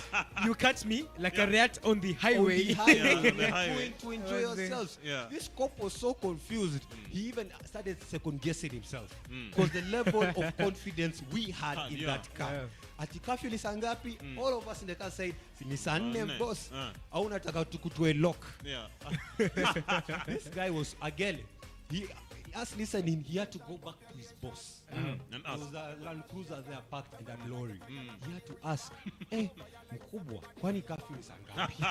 You catch me like a rat on the highway. On the highway. To enjoy yourselves. This cop was so confused. He even started second guessing himself. Because the level of confidence we had in that car. Ati curfew ni sangapi? All of us in the car said, ni saa 4 boss. Au unataka tukutwe lock. This guy was again. He us listening, he had to go back to his boss. And there was a Land Cruiser there parked and a lorry. He had to ask, hey, mkubwa, kwani curfew ni sangapi?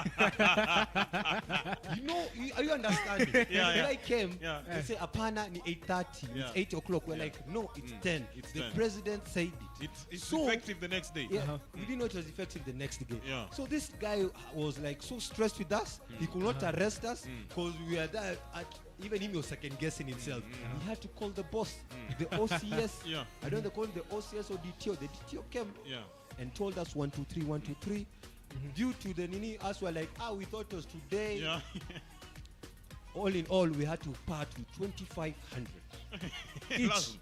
You know, are you understanding? When I came, they say, apana ni 8:30, it's 8 o'clock. We're like, no, it's 10. It's the 10. President said it. It's so effective the next day. We didn't know it was effective the next day. So this guy was like so stressed with us, he could not arrest us because we were there at, even him was second guessing himself. He had to call the boss, the OCS. I don't know, they call him the OCS or DTO. The DTO came and told us 1, 2, 3, 1, 2, 3. Due to the Nini, us were like, we thought it was today. All in all, we had to part with 2,500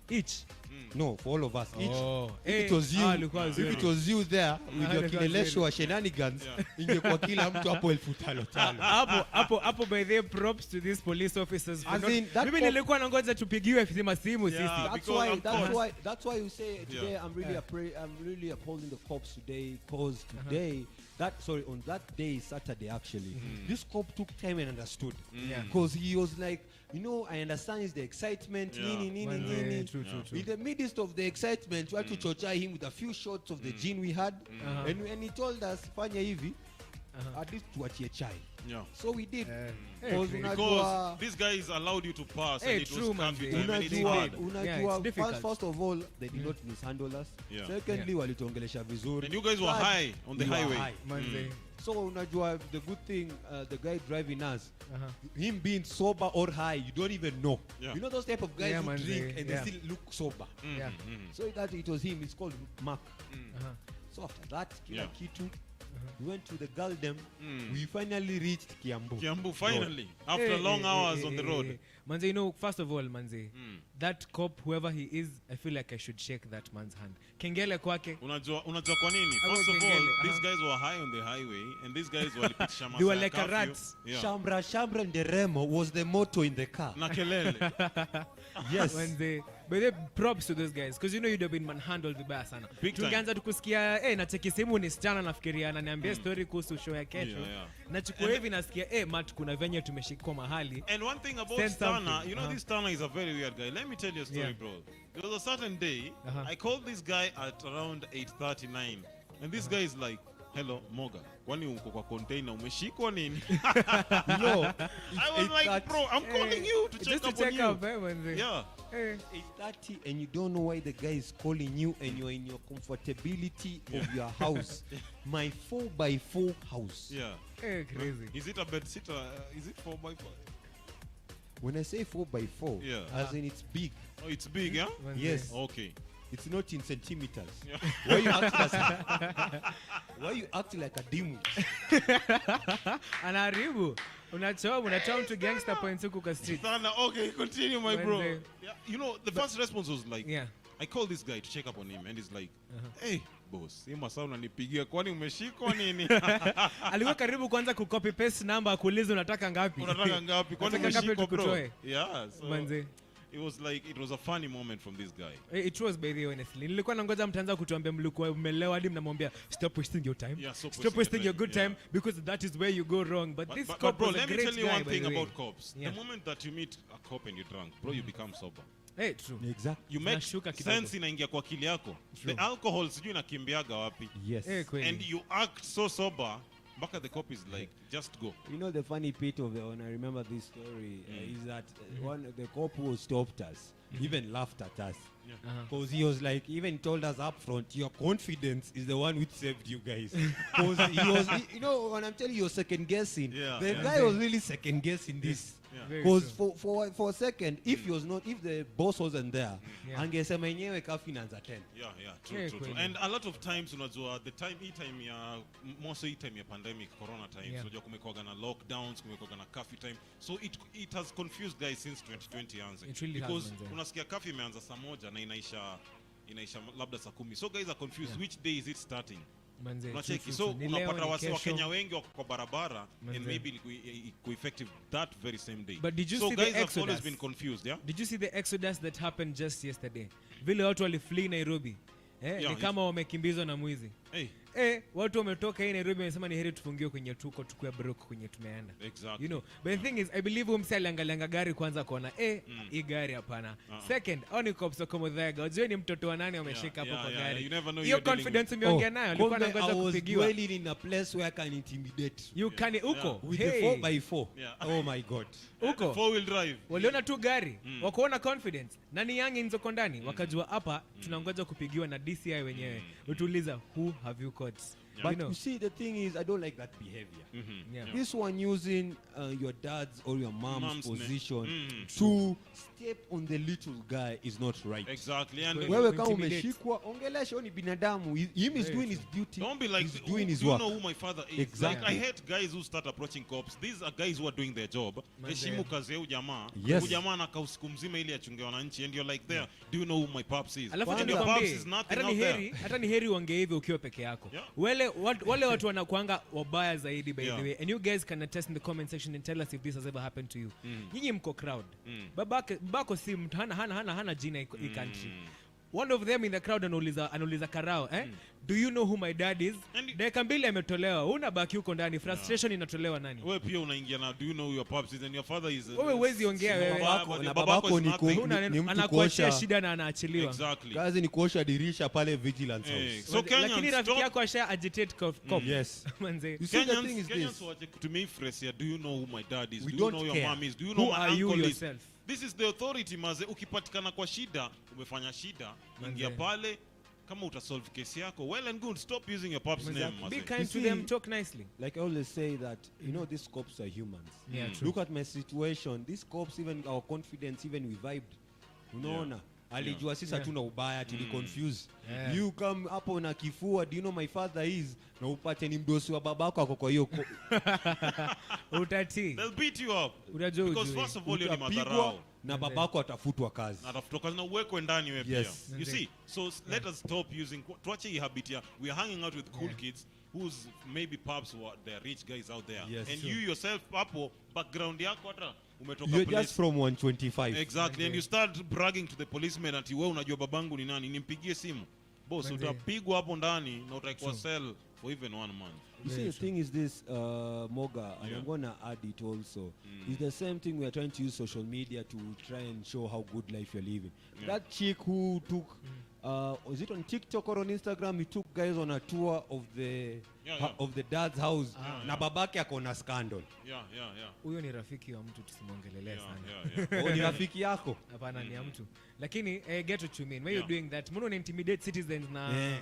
each. No, for all of us each. If it was you, if it was you there with your kilelesho shenanigans, ingekuwa kila mtu hapo 5,500. Hapo by the props to these police officers. Mimi nilikuwa nangoja tupigiwe simu sisi. That's why you say today I'm really upholding the cops today because today on that day, Saturday actually, this cop took time and understood. Because he was like, you know, I understand it's the excitement. True. In the midst of the excitement, we had to chocha him with a few shots of the gin we had. And he told us, fanya hivi, at least tuachie chai. Yeah. So we did. Because these guys allowed you to pass and it was curfew time and it's hard. First of all, they did not mishandle us. Yeah. Secondly, walituongelesha vizuri. And you guys were high on the highway. So unajua the good thing, the guy driving us, him being sober or high, you don't even know. Yeah. You know those type of guys who drink and they still look sober. So that it was him. It's called Mark. So after that, kila kitu. We went to the Galdem. We finally reached Kiambu. Kiambu, finally. After long hours on the road. Manze, you know, first of all, Manze, that cop, whoever he is, I feel like I should shake that man's hand. Kengele kwake. Unajua kwa nini? First of all, these guys were high on the highway, and these guys were they were like a rats. Yeah. Shambra nderemo was the motto in the car. Na kelele. Yes. But they props to those guys, because you know you'd have been manhandled vibaya sana. Tungeanza tukusikia na cheki simu ni sichana nafikiria ananiambia story kuhusu show ya kesho. Na chukua hivi nasikia Matt kuna venye tumeshikwa mahali. And one thing about Stana, you know this Stana is a very weird guy. Let me tell you a story, bro. There was a certain day I called this guy at around 8:39 and this guy is like, "Hello, Moga. Kwani uko kwa container umeshikwa nini?" No. I was like, "Bro, I'm calling you to check up on you." Yeah. 8:30 and you don't know why the guy is calling you and you're in your comfortability of your house. My 4x4 house. Yeah. Crazy. Is it a bed sitter? Is it 4x4? When I say 4x4, as in it's big. Oh, it's big, yeah? Yes. Okay. It's not in centimeters. Yeah. Why you acting like a demon? Anaribu. Unachoma mtu gangster points huku kwa street. Okay, continue, my bro. Yeah, you know, the first response was like, I called this guy to check up on him, and he's like, "Hey, boss, hii masaa unanipigia, kwani umeshikwa nini?" Alikuwa karibu kwanza kucopy paste number akuuliza unataka ngapi. Unataka ngapi? Kwani umeshikwa, bro? Yeah, so Manze. It was a funny moment from this guy. It was, by the way, honestly. Nilikuwa nangoja mtaanza kutuambia mlikuwa mmelewa hadi mnamwambia stop wasting your time. Stop wasting your good time because that is where you go wrong. But this cop bro, was a let me great tell you guy, one by thing the way. about cops. The moment that you meet a cop and you're drunk, bro, you become sober. Hey, true. Exactly. You make sense inaingia kwa akili yako. The alcohol sijui inakimbiaga wapi. Yes. And you act so sober. Back at the cop is like, just go. You know the funny bit of it, when I remember this story, is that the cop who stopped us even laughed at us. Because he was like, even told us up front, your confidence is the one which saved you guys. Because he was, you know, when I'm telling you, you're second guessing, the guy was really second guessing this. Because for a second, if the boss wasn't there, angesema yenyewe kafi inaanza 10. True. And a lot of times unajua the time hii time ya pandemic corona time, unajua kumekuwa na lockdowns, kumekuwa na curfew time, so it has confused guys since 2020 anze, because unasikia curfew imeanza saa 1 na inaisha labda saa 10, so guys are confused which day is it starting. Unacheki, so unapata wase wa Kenya wengi wako kwa barabara and maybe iko effective that very same day. But did you so see guys the have always been confused, yeah? Did you see the exodus that happened just yesterday? Vile watu waliflee Nairobi. Ni kama wamekimbizwa na mwizi. Watu wametoka hii Nairobi wamesema ni heri tufungiwe kwenye tukue broke kwenye tumeenda. Exactly. You know, but the thing is I believe umse aliangalianga gari kwanza kuona hii gari hapana. Second, oni cops wako mudhega. Wajue ni mtoto wa nani wameshika hapo kwa gari. Hiyo confidence umeongea nayo alikuwa anangoja kupigiwa. I was dwelling in a place where I can intimidate you. Can uko with the 4x4. Oh my god. Uko 4-wheel drive. Waliona tu gari, wakaona confidence. Nani yangi nzoko ndani, wakajua hapa tunangoja kupigiwa na DCI wenyewe. Utuuliza who have you caught? But you see, the thing is, I don't like that behavior. This one using your dad's or your mom's position to step on the little guy is not right. Exactly. And wewe kama umeshikwa, ongelesha ni binadamu. Him is doing his duty. Don't be like, he's doing his work. You know who my father is. Exactly. Like, I hate guys who start approaching cops. These are guys who are doing their job. Heshimu kazi ya ujamaa. Ujamaa anakaa usiku mzima ili achunge wananchi, and you're like there. Do you know who my pops is? Alafu your pops is nothing out there. Hata ni heri uongee hivi ukiwa peke yako. Wale watu wanakuanga wabaya zaidi, by the way, and you guys can attest in the comment section and tell us if this has ever happened to you. Nyinyi mko crowd. Babako si mtu hana jina i country. one of them in the crowd anauliza karao, do you know who my dad is? Dakika mbili ametolewa, unabaki huko ndani, frustration inatolewa nani? Wewe pia unaingia na do you know your pops is and your father is. Wewe huwezi ongea wewe. Na babako ni mtu anakuachia shida na anaachiliwa. Exactly. Kazi ni kuosha dirisha pale vigilance house. So Kenyans, lakini rafiki yako asha agitate cop. Yes. Manze. Kenyans wache to me phrase, do you know who my dad is? We Do you don't know your care. mom is? Do you know Who my are uncle you is? yourself? This is the authority maze. Ukipatikana kwa shida, umefanya shida, ingia pale. Kama utasolve case yako, well and good. Stop using your pop's name. Be kind to them, talk nicely. Like I always say that, you know, these cops are humans. Yeah, true. Look at my situation. These cops, even our confidence, even we vibed. Unaona? Alijua sisi hatuna ubaya, tuli confuse. You come hapo na kifua, do you know my father is? Na upate ni mdosi wa babako ako kwa hiyo. Utati. They'll beat you up. Unajua Because first of all, you're madharau. Na babako atafutwa kazi. Atafutwa kazi na uwekwe ndani wewe pia. Yes. You see, so let us stop using tuache hii habit ya we are hanging out with cool kids whose maybe pops were the rich guys out there. Yes, and sure. you yourself hapo background yako hata umetoka You're place. just from 125. Exactly. And you start bragging to the policeman ati wewe unajua babangu ni nani, nimpigie simu. Boss, utapigwa hapo ndani na utaikuwa cell for even 1 month. You see, the thing is this, Moga, and I'm going to add it also. It's the same thing we are trying to use social media to try and show how good life you're living. That chick who took, was it on TikTok or on Instagram, he took guys on a tour of the dad's house. Na babake akona scandal. Huyo ni rafiki wa mtu tusimuongelelea sana. Oh, ni rafiki yako? Hapana, ni ya mtu. Lakini get what you mean. When you're doing that, mbona intimidate citizens na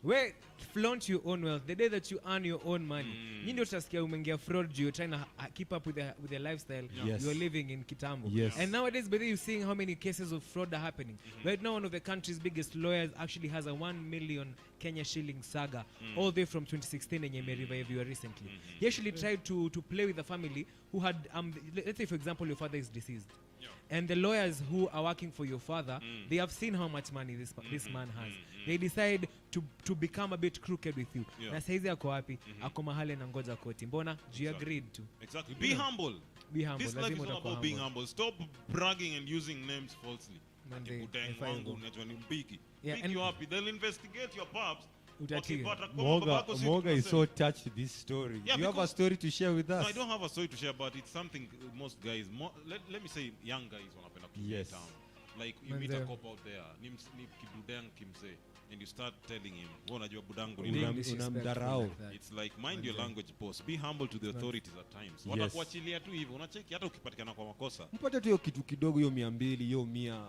where flaunt your own wealth the day that you earn your own money. Nyinyi ndio utasikia umeingia fraud, you're trying to keep up with the lifestyle you're living in kitambo. And nowadays, by the way, you're seeing how many cases of fraud are happening. Right now, one of the country's biggest lawyers actually has a 1 million Kenya shilling saga all the way from 2016 and revive recently. He actually tried to play with a family who had let's say for example your father is deceased. And the lawyers who are working for your father, they have seen how much money this man has. They decide to become a bit crooked with you. Na saizi ako wapi? Ako mahali na ngoja koti. Mbona? You agreed to. Exactly. Be humble. Be humble. This life is all about being humble. Stop bragging and using names falsely. Pick you up. They'll investigate your pops. Moga is so touched with this story. Do you have a story to share with us? No, I don't have a story to share, but it's something most guys, let me say young guys wanapenda kuja town. Like you meet a cop out there, ni kibudang kimse, and you start telling him, unajua budangu ni unamdarau. It's like mind your language, boss. Be humble to the authorities at times. Watakuachilia tu hivyo, unacheki hata ukipatikana kwa makosa. Mpate tu hiyo kitu kidogo, hiyo 200, hiyo 100,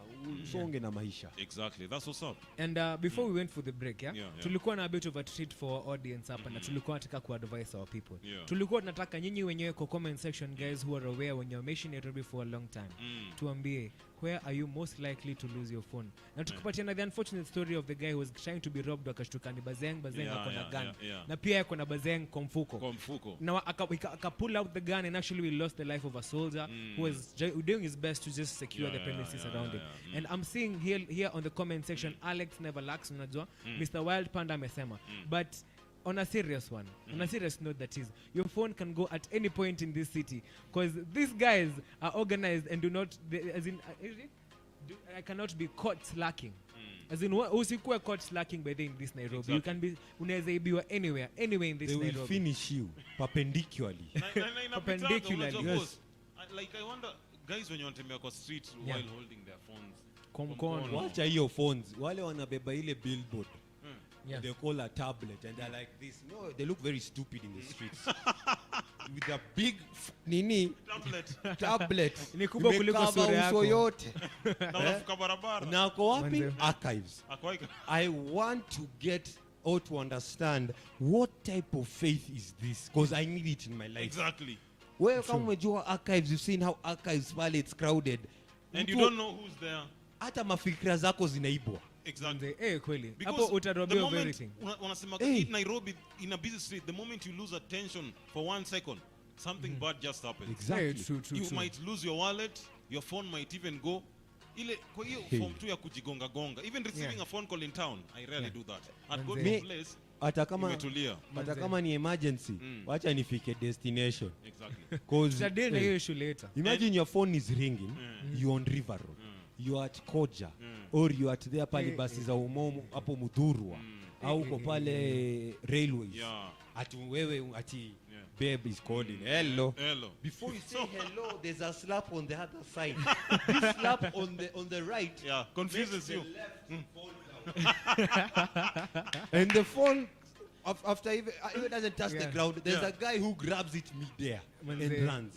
usonge na maisha. Exactly. That's what's up. And before we went for the break, tulikuwa na a bit of a treat for our audience hapa na tulikuwa nataka ku-advise our people. Tulikuwa tunataka nyinyi wenyewe kwa comment section, guys who are aware when you're mentioning Nairobi for a long time, tuambie where are you most likely to lose your phone. Na tukipatiana the unfortunate story of the guy who was trying to be robbed, akashtuka ni bazeng akona gun. Na pia akona bazeng kwa mfuko. Na aka pull out the gun and actually we lost the life of a soldier who was doing his best to just secure the premises around him. And I'm seeing here on the comment section, Alex never lacks, unajua. Mr. Wild Panda amesema. But on a serious one, on a serious note, that is, your phone can go at any point in this city because these guys are organized and do not, I cannot be caught slacking. As in, usikuwe caught slacking by in this Nairobi. Exactly. You can be, unaweza ibiwa anywhere in this Nairobi. They will finish you perpendicularly. Perpendicularly. Yes. Like I wonder, guys when you wanatembea kwa street while holding their phones. Wacha hiyo phones. Wale wanabeba ile billboard. They call a tablet and they're like this. No, they look very stupid in the streets. With a big tablet. Ni kubwa kuliko sura yako yote. Na unafuka barabara. Na ako wapi? Archives. I want to get or to understand what type of faith is this, because I need it in my life. Exactly. Where kama umejua archives, you've seen how archives pale it's crowded. And you don't know who's there. Hata mafikira zako zinaibwa. Exactly. Kweli. Hapo utarobia of everything. Wanasema in Nairobi in a busy street, the moment you lose attention for 1 second, something bad just happens. Exactly. True. You might lose your wallet, your phone might even go. Ile kwa hiyo form tu ya kujigonga gonga. Even receiving a phone call in town, I rarely do that. I'd go to a place. Hata kama ni emergency, wacha nifike destination. Exactly. Cause hiyo issue later. Imagine your phone is ringing, you're on River Road. you are at Koja or you are at there pale basi za umomo hapo Mudhurwa au uko pale railways ati wewe ati babe is calling hello. Before you say hello there's a slap on the other side. This slap on the right confuses you. And the phone after even doesn't touch the ground, there's a guy who grabs it mid-air and runs.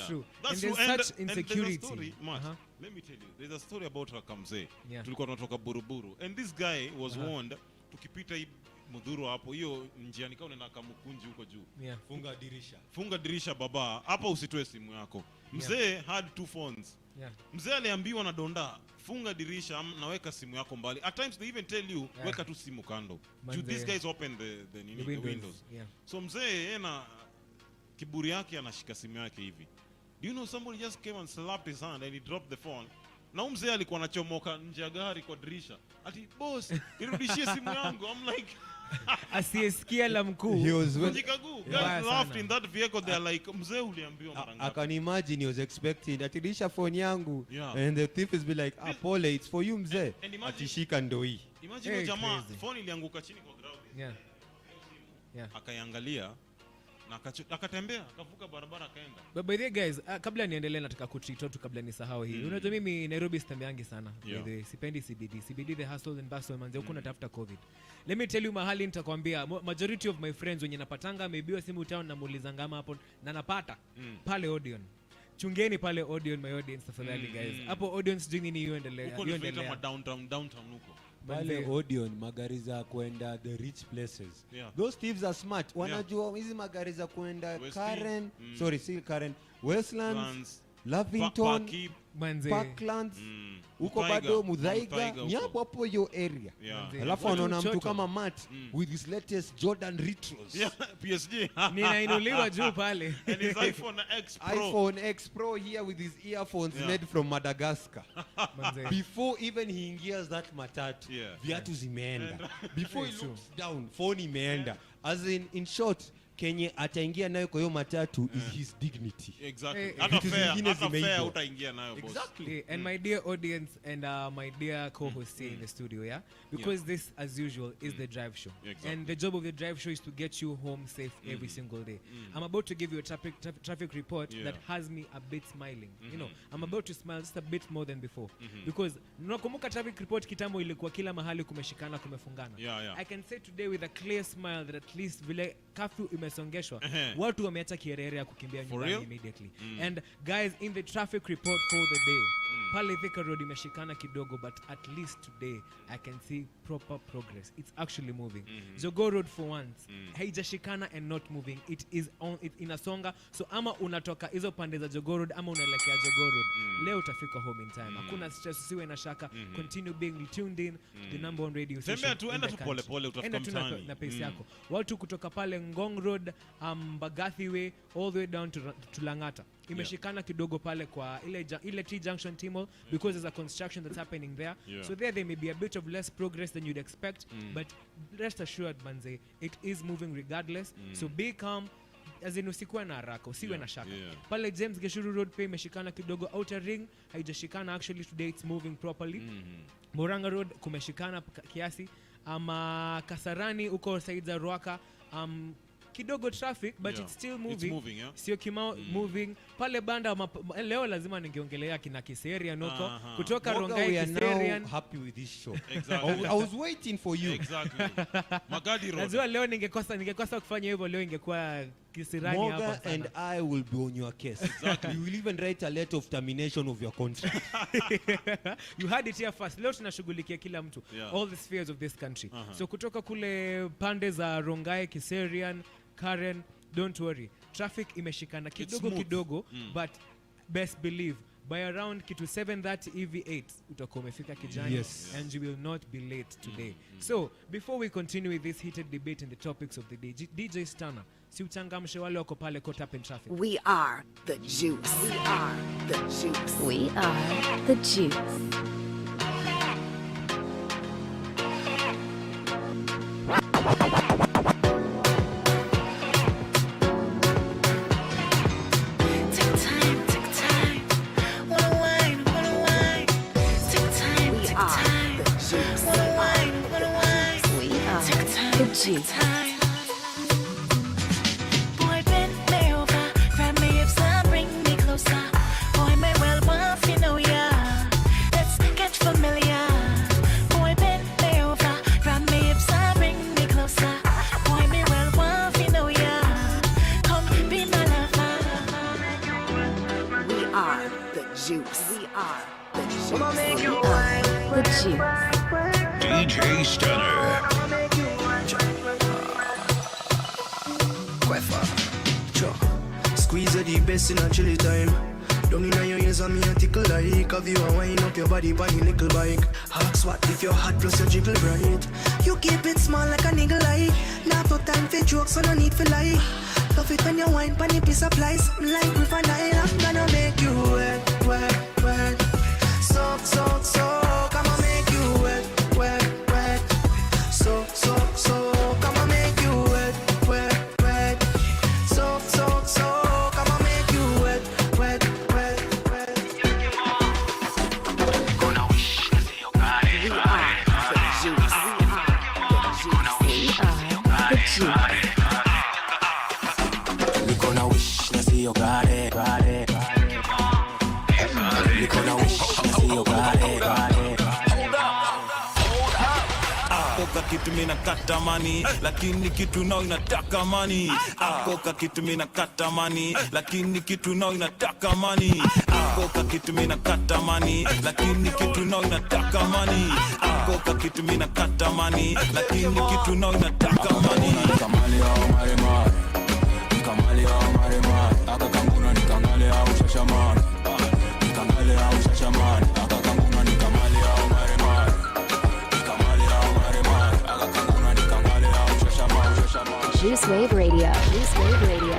True. That's and true. There's such And insecurity. there's a story, let me tell you, there's a story about Rakamze. Tulikuwa tunatoka Buruburu. And this guy was warned, tukipita hii Mudhuru hapo, hiyo njia nikao unaenda Kamukunji huko juu. Funga dirisha baba, hapa usitoe simu yako. Mzee had 2 phones. Mzee aliambiwa na donda, funga dirisha naweka simu yako mbali. At times they even tell you weka tu simu kando. These guys open the windows. So mzee yena kiburi yake anashika simu yake hivi. Do you know somebody just came and slapped his hand and he dropped the phone? Na mzee alikuwa anachomoka nje ya gari kwa dirisha. Ati boss, nirudishie simu yangu. I'm like asiyesikia la mkuu. He was guys laughed in that vehicle. They're like mzee uliambiwa mara ngapi? I can imagine he was expecting atilisha phone yangu and the thief is be like Pole, it's for you mzee. Atishika ndo hii. Imagine jamaa phone ilianguka chini kwa ground. Akaiangalia na akatembea akavuka barabara akaenda. But by the way guys, kabla niendelee nataka kutreat tu kabla nisahau hii. Unajua mimi Nairobi sitembeangi sana. Sipendi CBD the hustle and bustle manze huko natafuta COVID. Let me tell you mahali nitakwambia majority of my friends wenye napatanga ameibiwa simu town na muuliza ngama hapo na napata pale Odeon. Chungeni pale Odeon my audience tafadhali guys. Hapo Odeon sijui nini hiyo endelea. Huko ni downtown huko. Pale Odeon magari za kwenda the rich places. Those thieves are smart. Wanajua hizi magari za kwenda Karen, Karen, Westlands, Lavington, Parklands, uko bado Muthaiga, ni hapo hiyo area. Alafu anaona mtu kama Matt with his latest Jordan retros. PSG. Ninainuliwa juu pale. And his iPhone X Pro here with his earphones made from Madagascar. Before even he ingias that matatu, viatu zimeenda. Before he looks down, phone imeenda. As in short, Kenya ataingia nayo kwa hiyo matatu is his dignity. Exactly. Hata fair utaingia nayo boss. Exactly. And my dear audience and my dear co-host here in the studio, because this as usual is the drive show. And the job of the drive show is to get you home safe every single day. I'm about to give you a traffic report that has me a bit smiling. You know, I'm about to smile just a bit more than before because nakumbuka traffic report kitambo ilikuwa kila mahali kumeshikana kumefungana. I can say today with a clear smile that at least vile curfew imesongeshwa watu wameacha kierere ya kukimbia nyumbani immediately. And guys, in the traffic report for the day, pale Thika Road imeshikana kidogo, but at least today I can see proper progress. It's actually moving. Jogoo Road for once haijashikana and not moving. It is on, it inasonga. So ama unatoka hizo pande za Jogoo Road ama unaelekea Jogoo Road, leo utafika home in time. Hakuna stress, usiwe na shaka. Continue being tuned in to the number 1 radio station. Tembea tu, enda tu pole pole utafika mtaani. Na pace yako. Watu kutoka pale Ngong Road, Mbagathi Way all the way down to Langata. Imeshikana kidogo pale kwa ile T Junction Timol because there's a construction that's happening there. So there may be a bit of less progress than you'd expect, but rest assured manze, it is moving regardless. So be calm, as in usikuwe na haraka, usiwe na shaka. Pale James Geshuru Road pay imeshikana kidogo. Outer Ring haijashikana, actually today it's moving properly. Moranga Road kumeshikana kiasi. Kasarani uko side za Ruaka kidogo traffic but it's still moving. Sio Kimau moving. Pale Banda leo lazima ningeongelea kina Kiseria Noko kutoka Rongai Kiseria. I'm happy with this show. Exactly. I was waiting for you. Exactly. Magadi Road. Lazima leo ningekosa kufanya hivyo, leo ingekuwa Kisirani hapa sana. And I will be on your case. Exactly. We will even write a letter of termination of your contract. You had it here first. Leo tunashughulikia kila mtu. All the spheres of this country. So kutoka kule pande za Rongai Kiserian Karen, don't worry. Traffic imeshikana kidogo but best believe by around kitu 7:30 EV8 utakuwa umefika Kijani, and you will not be late today. So before we continue with this heated debate and the topics of the day, DJ Stana, si uchangamshe wale wako pale caught up in traffic. We are the juice. We are the juice. We are the juice. Take time. Wanna wine. Juice. DJ Stunner. Squeeze the best in a chilly time. Down in your ears and me a tickle like. Have you a wind up your body by a little bike. Hot swat if you're hot plus your jiggle bright. You keep it small like a niggle like. Not no time for jokes so no need for lie. Love it when you wine pan a piece of flies. Like with an Nile, I'm gonna make you wet, wet, wet. Soak, soak, soak, I'ma make you wet, wet, wet. Soak, soak, soak, I'ma make you wet, wet, wet. Soak, soak, soak, I'ma make you wet, wet, wet, wet. Gonna wish to see your body, body, body. Gonna wish to see your body, body. We gonna wish to see your body, body. We gonna wish to see your body, body. Akoka kitu mina kata mani, lakini kitu nao inataka mani. Akoka kitu mina kata mani, lakini kitu nao inataka mani. Akoka kitu mina kata mani, lakini kitu nao inataka mani. Akoka kitu mina kata mani, lakini kitu nao inataka mani. Kamali au maremar, kamali au maremar. Aka kanguna ni kamali au shashaman, kamali au shashaman. Aka kanguna ni kamali au maremar, kamali au maremar. Aka kanguna ni kamali au shashaman, shashaman. Juice Wave Radio. Juice Wave Radio.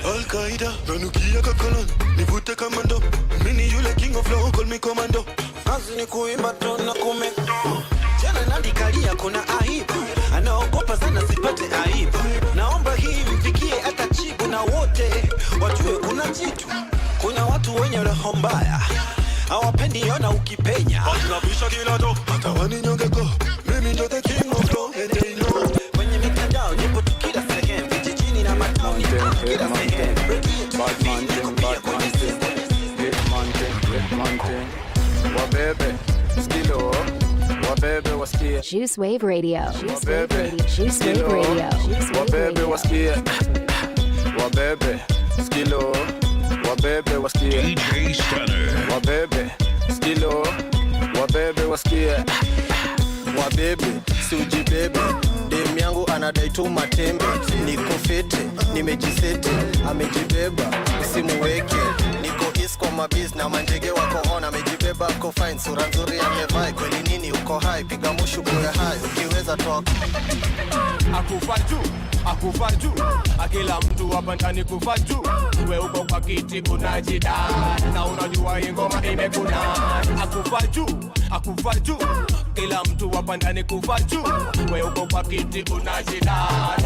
Al-Qaeda, nanukia kakalan, nivute kamando. Mini yule king of law, call me commando. Kazi ni kuimba tu na kumekto. Jana nalikalia kuna aibu, anaogopa sana sipate aibu. Naomba hii mfikie hata chibu na wote wajue kuna jitu. Kuna watu wenye roho mbaya, hawapendi ona ukipenya. Tunabisha kila do, hata waninyongeko. Mimi ndo the king of law, and they know. Kwenye mitandao nipo tukila sehemu, vijijini na matauni tukila sehemu. Bad man thing, hit man thing. Wabebe, skilo. Wabebe wasikie. Juice Wave Radio. Juice Wave Radio. Juice Wave Radio. Wabebe wasikie. Wabebe, skilo. Wabebe wasikie. DJ Stunner. Wabebe, skilo. Wabebe wasikie. Wabebe, si ujibebe. Dem yangu anadai tu matembe. Niko fete, nimejisete. Amejibeba, simuweke. Niko east kwa mabiz na manjege wako on. Amejibeba, ako fine, sura nzuri amevai. Kweli nini uko high, piga mushu kue high. Ukiweza toka akufa juu, akila mtu hapa ndani kufa juu. We uko kwa kiti unajida, na unajua ingoma imekuna. Akufa juu, kila mtu hapa ndani kufa juu. We uko kwa kiti unajida,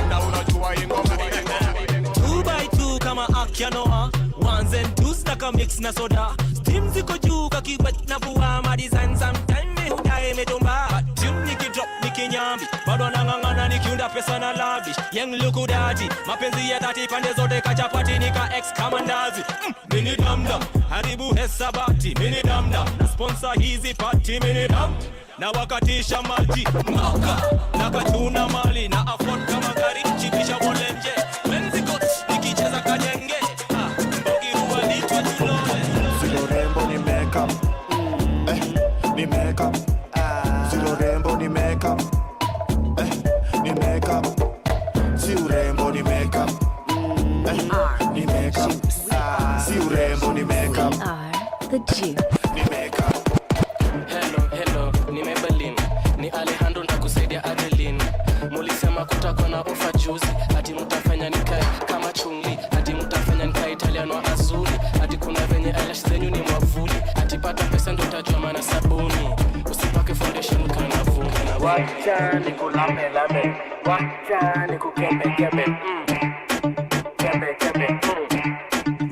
na unajua ingoma imekuna. 2 by 2 kama Akianoa, 1s and 2s taka mix na soda. Steam ziko juu kakibet na buwa ma design sometime me hudae metomba. Tune nikidrop nikinyambi, bado nangangana nikiunda pesa na lavish. Young luku daddy, mapenzi ya 30 pande zote kachapati nika ex kamandazi. Mini damdam, haribu hesabati, mini damdam. Na sponsor hizi party mini dam. Na wakatisha maji, MOGA. Na katuna mali, na afford kama gari, chipisha molenje. Menziko, nikicheza kajenge. Mbogi huwa nitwa tulole. Zero rembo ni makeup, ni makeup. Zero rembo ni makeup, ni makeup. Si urembo ni makeup, ni makeup. Si urembo ni makeup, The Juice. ni makeup. Hello, ni Maybelline. Ni Alejandro na kusaidia Adeline. Mulisema kutakuwa na ofa juzi. Ati mutafanya nikae kama chungli. Ati mutafanya nikae Italiano wa azuli. Ati kuna venye eyelash zenyu ni mwavuli. Ati pata pesa ndo utajua maana sabuni. Usipake foundation kana vumbi. Wacha nikulame lame. Wacha nikukembe kembe. Kembe kembe.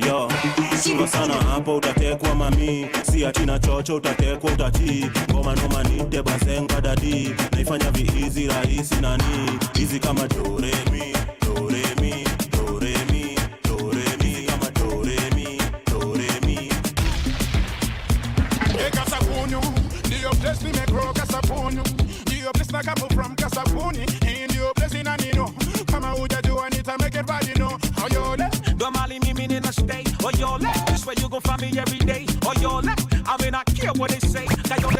Yo, sio sana hapo utatekwa mami. Si ati na chocho utatekwa utatii. Ngoma noma nite basenga dadi. Naifanya viizi rahisi nani. Hizi kama do re mi, do re mi, do re mi, do re mi. Kama do re mi, do re mi. Hey Kasabunyu, ndiyo place nimekro Kasabunyu. Ndiyo place na kapo from Kasabuni. Ndiyo place inanino. Kama hujajua nita make it bad you know. Oyole, do mali mimi nina stay. Oyole, this where you gon' find me every day. Oyole, I mean I care what they say. Kayole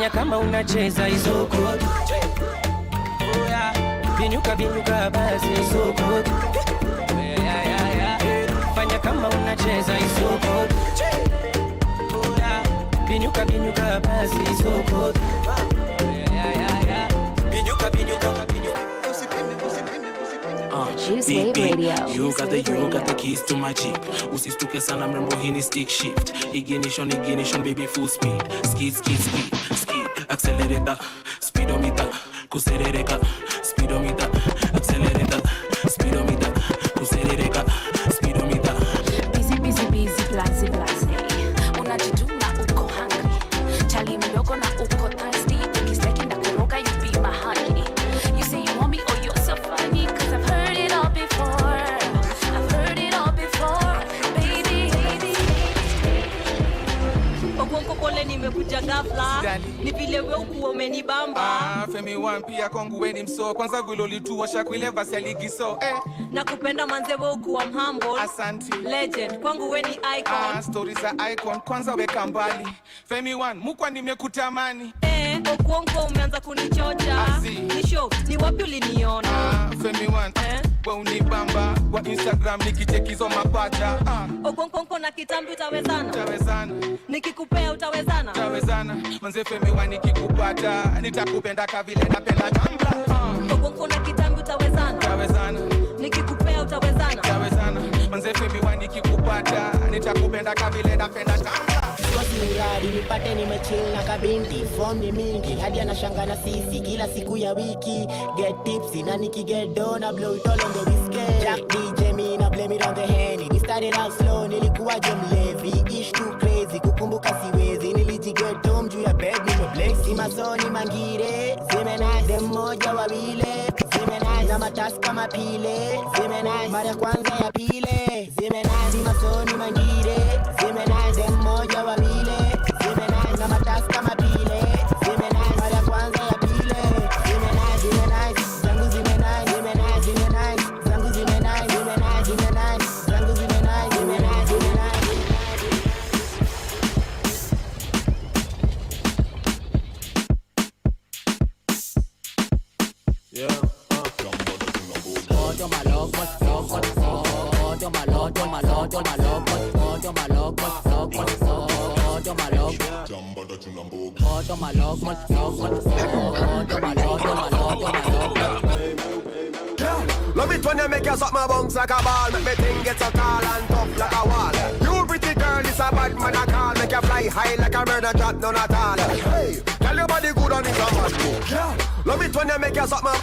fanya kama unacheza isoko. Oh yeah, binyuka basi isoko. Yeah. Fanya kama unacheza isoko. Oh yeah, binyuka basi isoko. Yeah. Binyuka. Juice Wave Radio. You got the keys to my Jeep. Usistuke sana mrembo, hii ni stick shift. Ignition baby, full speed. Skid. Accelerator, speedometer, kuserereka. Speedometer, accelerator, speedometer, kuserereka. Speedometer. Busy, blase. Unajituma uko hungry. Chali mdogo na uko thirsty. Ukistaki na kuroga, you be my honey. You say you want me, oh you're so funny. Cause I've heard it all before. Baby. Ogonko pole nimekuja ghafla. Ni vile wewe ukuwa umenibamba. Femi one pia kwangu weni mso. Kwanza guloli tuosha kuile vasi aligiso. Nakupenda manze wewe ukuwa humble. Asanti. Legend kwangu weni icon. Stories za icon kwanza weka mbali. Femi one mukwa nimekutamani. Ogonko umeanza kunichocha. Ni show ni wapi uliniona? Femi one we unibamba. Kwa Instagram nikichekizo mapacha. Ogonko na kitambi utawezana? Utawezana. Nikikupea utawezana? Utawezana. Manze Femi one nikikupata nitakupenda kavile napenda tambla. Ogonko na kitambi utawezana? Utawezana. Nikikupea utawezana? Utawezana. Manze Femi one nikikupata nitakupenda kavile napenda tambla. Wasiniradi nipate nimechill na kabinti. Form ni mingi hadi anashanga na sisi kila siku ya wiki. Get tipsy na nikiget dough na blow it all on the whiskey. Jack DJ me na blame it on the Henny. We started out slow nilikuwa mlevi. Ish too crazy kukumbuka siwezi. Nilijiget home juu ya bed nimeblaze. Si masoni mangire zimenai. Dem moja wawile zimenai. Na matasi kama pile zimenai. Mara kwanza ya pile zimenai. Si masoni mangire zimenai. Dem moja wawile zimenai. Na matasi kama pile zimenai. Mara kwanza ya pile zimenai. Zangu zimenai. Zangu zimenai. Zangu zimenai. Yeah. Love it when you make your suck my bones like a ball. Make me thing get so tall and tough like a wall. You pretty girl, it's a bad man I call. Make you fly high like a bird and drop down at all. Hey, tell your body good on it, love it when you make your suck my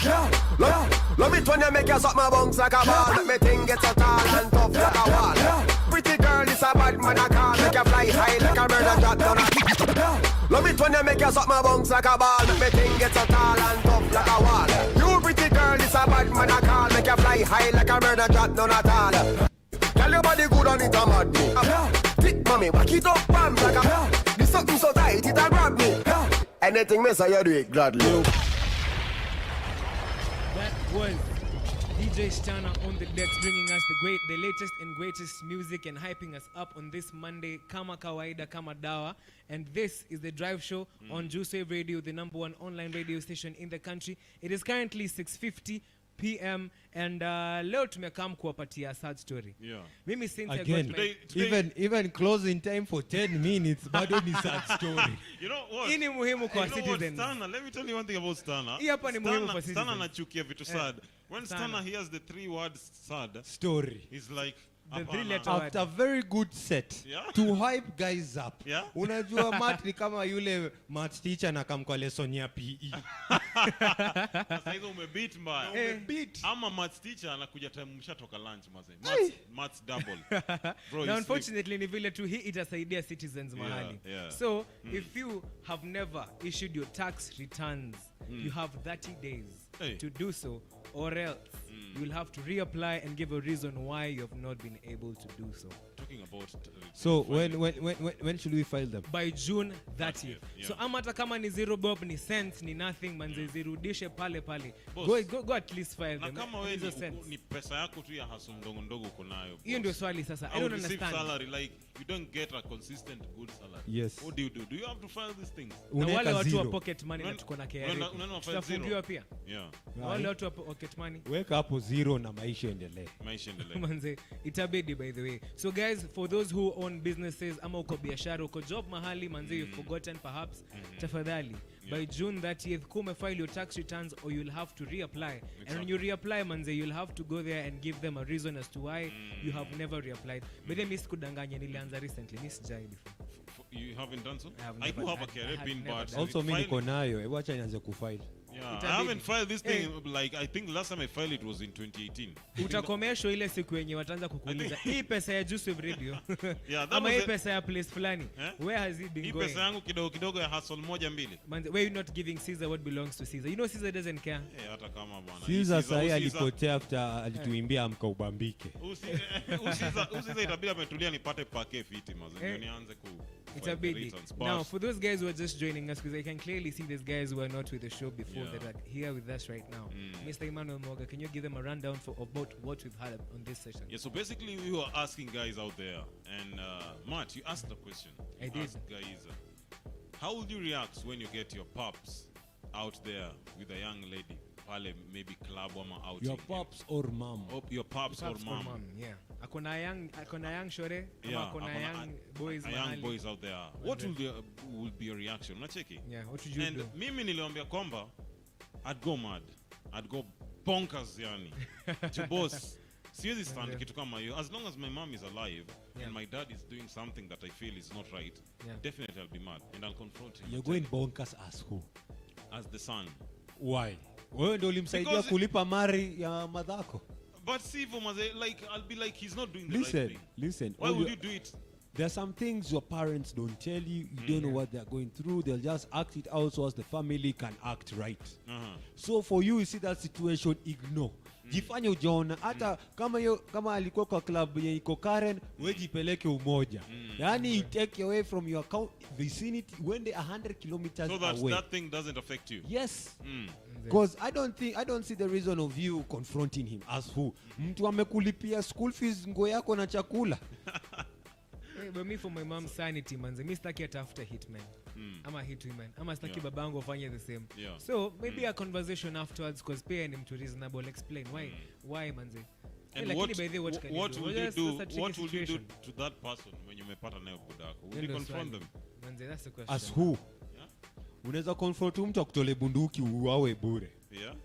Love it when you make your suck my bones like a ball. Make me thing get so tall and tough like a wall. Pretty girl, it's a bad man I call. Make you fly high like a bird and drop down at love it when you make your suck my bones like a ball. Make me thing get so tall and tough like a wall. You pretty girl, it's a bad man I call. Make you fly high like a bird and drop down at all. Tell your body good on it, mad me. Thick mommy, back it up, bam, like a this something so tight, it'll grab me. Anything me say you do it gladly. That was DJ Stana on the decks, bringing us the latest and greatest music and hyping us up on this Monday, kama kawaida, kama dawa. And this is the Drive Show on Juice Wave Radio, the #1 online radio station in the country. It is currently 6:50 p.m. and leo tumekam kuwapatia sad story. Yeah. Mimi since again, I got my even closing time for 10 minutes, bado ni sad story. You know what? Hii ni muhimu kwa citizens. Stana, let me tell you one thing about Stana. Hii hapa ni muhimu kwa citizens. Stana anachukia vitu sad. When Stana hears the 3 words sad story, he's like the 3-letter after a very good set to hype guys up. Yeah? Unajua Matt ni kama yule math teacher na kamkwa lesson ya PE. Sasa hizo umebeat mbaya. Umebeat. Ama math teacher anakuja time mshatoka lunch maze. Maths double. Bro, now unfortunately ni vile tu hii itasaidia citizens mahali. Yeah. So if you have never issued your tax returns, you have 30 days to do so, or else you'll have to reapply and give a reason why you have not been able to do so. Talking So when should we file them? By June 30th. Yeah. So amata kama ni 0 bob ni cents ni nothing manze zirudishe pale pale. Boss, Go at least file them. Na kama wewe ni pesa yako tu ya hustle ndogo uko nayo. Hiyo ndio swali sasa. I don't understand. Salary like you don't get a consistent good salary. Yes. What do? Do you have to file these things? Na wale watu wa pocket money na tuko na KRA. Tutafungiwa pia. Yeah. Wale watu wa pocket money. Weka hapo 0 na maisha endelee. Manze itabidi by the way. So guys, for those who own businesses ama uko biashara uko job mahali manze you've forgotten perhaps, tafadhali by June 30th come file your tax returns or you'll have to reapply. And when you reapply manze you'll have to go there and give them a reason as to why you have never reapplied. But then miss kudanganya nilianza recently, miss jai before. You haven't done so? I do have a KRA pin, but also mimi niko nayo. Hebu acha nianze kufile. Yeah, I haven't filed this thing like I think last time I filed it was in 2018. Utakomeshwa ile siku yenye wataanza kukuuliza hii pesa ya Juice Radio. Ama hii pesa ya place fulani. Where has it been going? Hii pesa yangu kidogo ya hustle moja mbili. Man, why you not giving Caesar what belongs to Caesar? You know Caesar doesn't care. Hata kama bwana. Caesar sasa alipotea after alituimbia amka ubambike. Caesar itabidi ametulia nipate pake fiti mazo ndio nianze ku itabidi. Now for those guys who are just joining us because I can clearly see these guys who are not with the show before that are here with us right now. Mr. Emmanuel MOGA, can you give them a rundown about what we've had on this session? Yeah, so basically we were asking guys out there and Matt, you asked the question. I did. Asked guys, how would you react when you get your pops out there with a young lady? Maybe club or outing. Your pops or mom? Your pops or mom. Yeah. Akona young shore, akona young boys mahali. Young boys out there. What will be your reaction? Unacheki? Yeah, what would you do? And mimi niliambia kwamba I'd go mad. I'd go bonkers yani. To boss. Siwezi stand kitu kama hiyo. As long as my mom is alive and my dad is doing something that I feel is not right, definitely I'll be mad and I'll confront him. You're going bonkers as who? As the son. Why? Wewe ndio ulimsaidia kulipa mari ya madhako. But see for like I'll be like he's not doing the right thing. Listen. Why would you do it? There are some things your parents don't tell you. You don't know what they're going through. They'll just act it out so as the family can act right. So for you see that situation, ignore. Jifanye ujaona hata kama alikuwa kwa club yenye iko Karen, wewe jipeleke umoja. Yani you take away from your vicinity when they 100 kilometers away. So that thing doesn't affect you. Yes. Because I don't see the reason of you confronting him as who. Mtu amekulipia school fees, nguo yako na chakula. But me for my mom's sanity manze, mi sitaki atafuta hitman. Ama hit women. Ama sitaki babangu afanye the same. So maybe a conversation afterwards because pia ni mtu reasonable, explain why manze. And what will you do to that person when you mepata nayo budako? Will you confront them? Manze, that's the question. As who? Unaweza confront mtu akutole bunduki uawe bure. Yeah.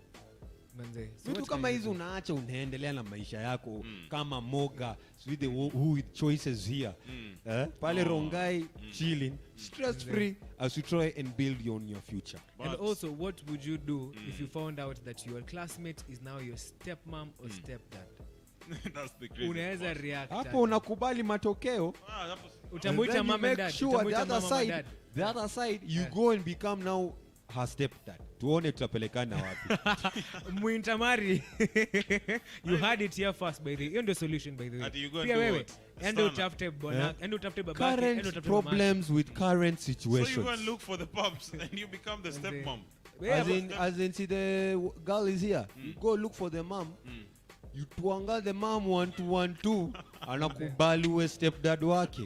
Manze. Vitu kama hizo unaacha unaendelea na maisha yako kama MOGA with the who with choices here. Pale Rongai chilling stress free as you try and build on your future. And also what would you do if you found out that your classmate is now your stepmom or stepdad? That's the crazy. Unaweza react. Hapo unakubali matokeo. Utamuita mom and dad. Sure, the other side you go and become now her stepdad. Tuone tutapelekana wapi. Muintamari. You had it here first by the way. Hiyo ndio solution by the way. Pia wewe endo utafute babake, endo utafute current problems with current situations. So you go and look for the pops and you become the stepmom. As in see the girl is here. You go look for the mom. You tuanga the mom 1-2-1-2 anakubali we stepdad wake.